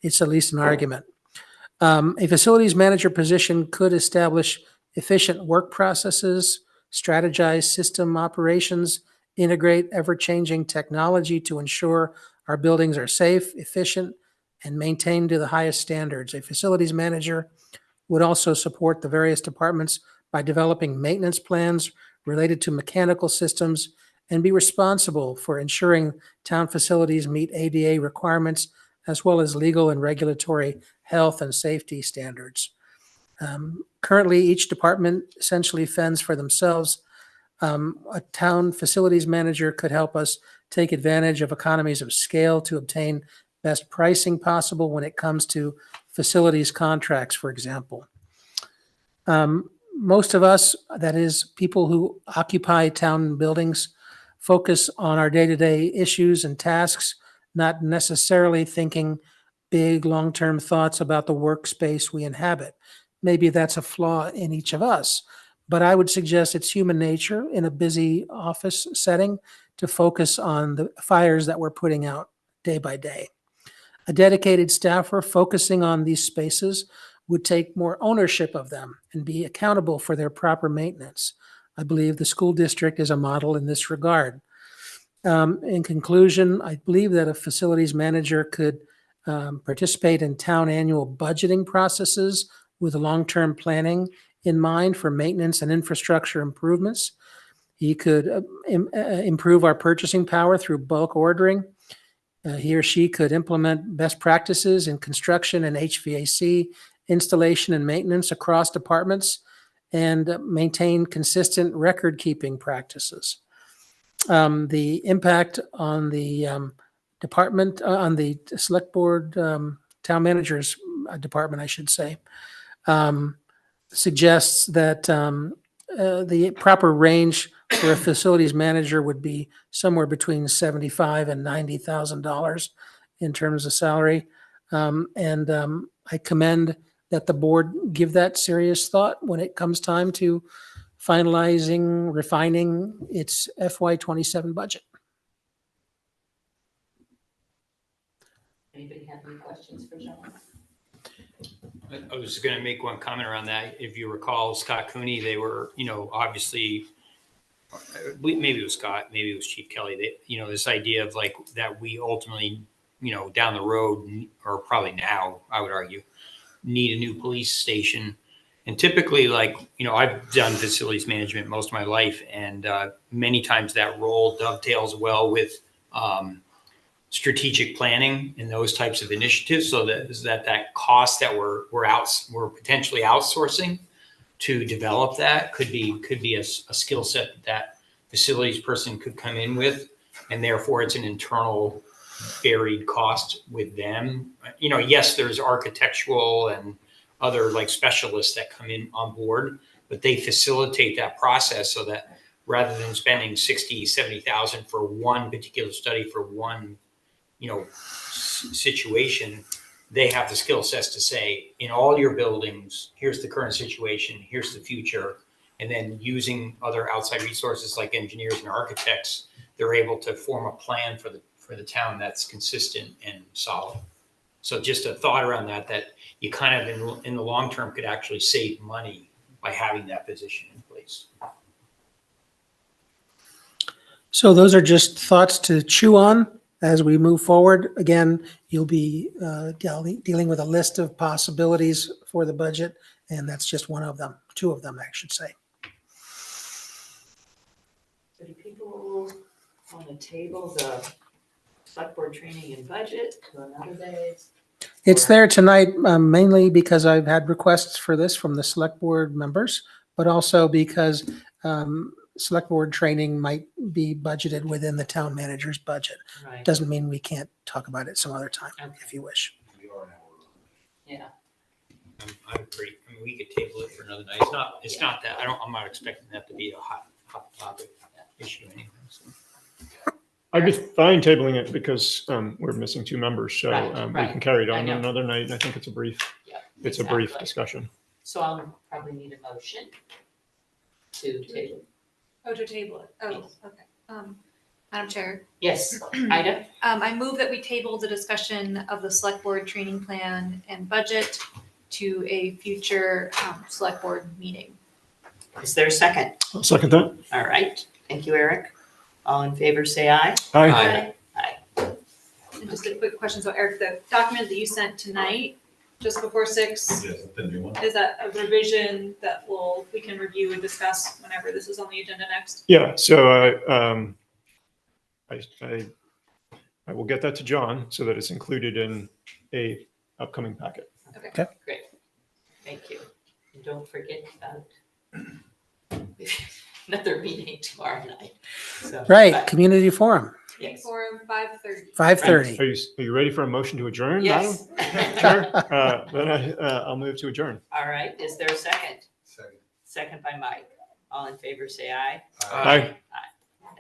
It's at least an argument. A facilities manager position could establish efficient work processes, strategize system operations, integrate ever-changing technology to ensure our buildings are safe, efficient, and maintained to the highest standards. A facilities manager would also support the various departments by developing maintenance plans related to mechanical systems and be responsible for ensuring town facilities meet ADA requirements as well as legal and regulatory health and safety standards. Currently, each department essentially fends for themselves. A town facilities manager could help us take advantage of economies of scale to obtain best pricing possible when it comes to facilities contracts, for example. Most of us, that is, people who occupy town buildings, focus on our day-to-day issues and tasks, not necessarily thinking big, long-term thoughts about the workspace we inhabit. Maybe that's a flaw in each of us, but I would suggest it's human nature in a busy office setting to focus on the fires that we're putting out day by day. A dedicated staffer focusing on these spaces would take more ownership of them and be accountable for their proper maintenance. I believe the school district is a model in this regard. In conclusion, I believe that a facilities manager could participate in town annual budgeting processes with long-term planning in mind for maintenance and infrastructure improvements. He could improve our purchasing power through bulk ordering. He or she could implement best practices in construction and HVAC installation and maintenance across departments and maintain consistent record-keeping practices. The impact on the department, on the select board, town manager's department, I should say, suggests that the proper range for a facilities manager would be somewhere between $75,000 and $90,000 in terms of salary. I commend that the board give that serious thought when it comes time to finalizing, refining its FY27 budget. Anybody have any questions for John? I was going to make one comment around that. If you recall, Scott Cooney, they were, obviously, maybe it was Scott, maybe it was Chief Kelly, this idea of like that we ultimately, down the road, or probably now, I would argue, need a new police station. And typically, I've done facilities management most of my life, and many times that role dovetails well with strategic planning and those types of initiatives, so that cost that we're potentially outsourcing to develop that could be a skill set that facilities person could come in with, and therefore it's an internal buried cost with them. Yes, there's architectural and other specialists that come in on board, but they facilitate that process so that rather than spending 60, 70,000 for one particular study for one, situation, they have the skill sets to say, in all your buildings, here's the current situation, here's the future. And then using other outside resources like engineers and architects, they're able to form a plan for the town that's consistent and solid. So just a thought around that you kind of in the long term could actually save money by having that position in place. So those are just thoughts to chew on as we move forward. Again, you'll be dealing with a list of possibilities for the budget, and that's just one of them, two of them, I should say. So do people want to table the select board training and budget to another day? It's there tonight mainly because I've had requests for this from the select board members, but also because select board training might be budgeted within the town manager's budget. Right. Doesn't mean we can't talk about it some other time, if you wish. Yeah. I agree. I mean, we could table it for another night. It's not that. I'm not expecting that to be a hot topic issue anyway. So. I'd be fine tabling it because we're missing two members, so we Right. can carry it on I know. another night. And I think it's a brief, it's a brief discussion. So I'll probably need a motion to table. Oh, to table it. Oh, okay. Madam Chair. Yes, Ida? I move that we table the discussion of the select board training plan and budget to a future select board meeting. Is there a second? I'll second that. All right. Thank you, Eric. All in favor, say aye. Aye. Aye. And just a quick question, so Eric, the document that you sent tonight, just before 6, Yes, the new one. is that a revision that we can review and discuss whenever this is on the agenda next? Yeah, so I will get that to John so that it's included in a upcoming packet. Okay, great. Thank you. And don't forget about another meeting tomorrow night. So, Right, but- community forum, Yes. Forum 5:30. 5:30. Are you ready for a motion to adjourn, Yes. madam? Sure. Then I'll move to adjourn. All right, is there a second? Second. Second by Mike. All in favor, say aye. Aye. Aye.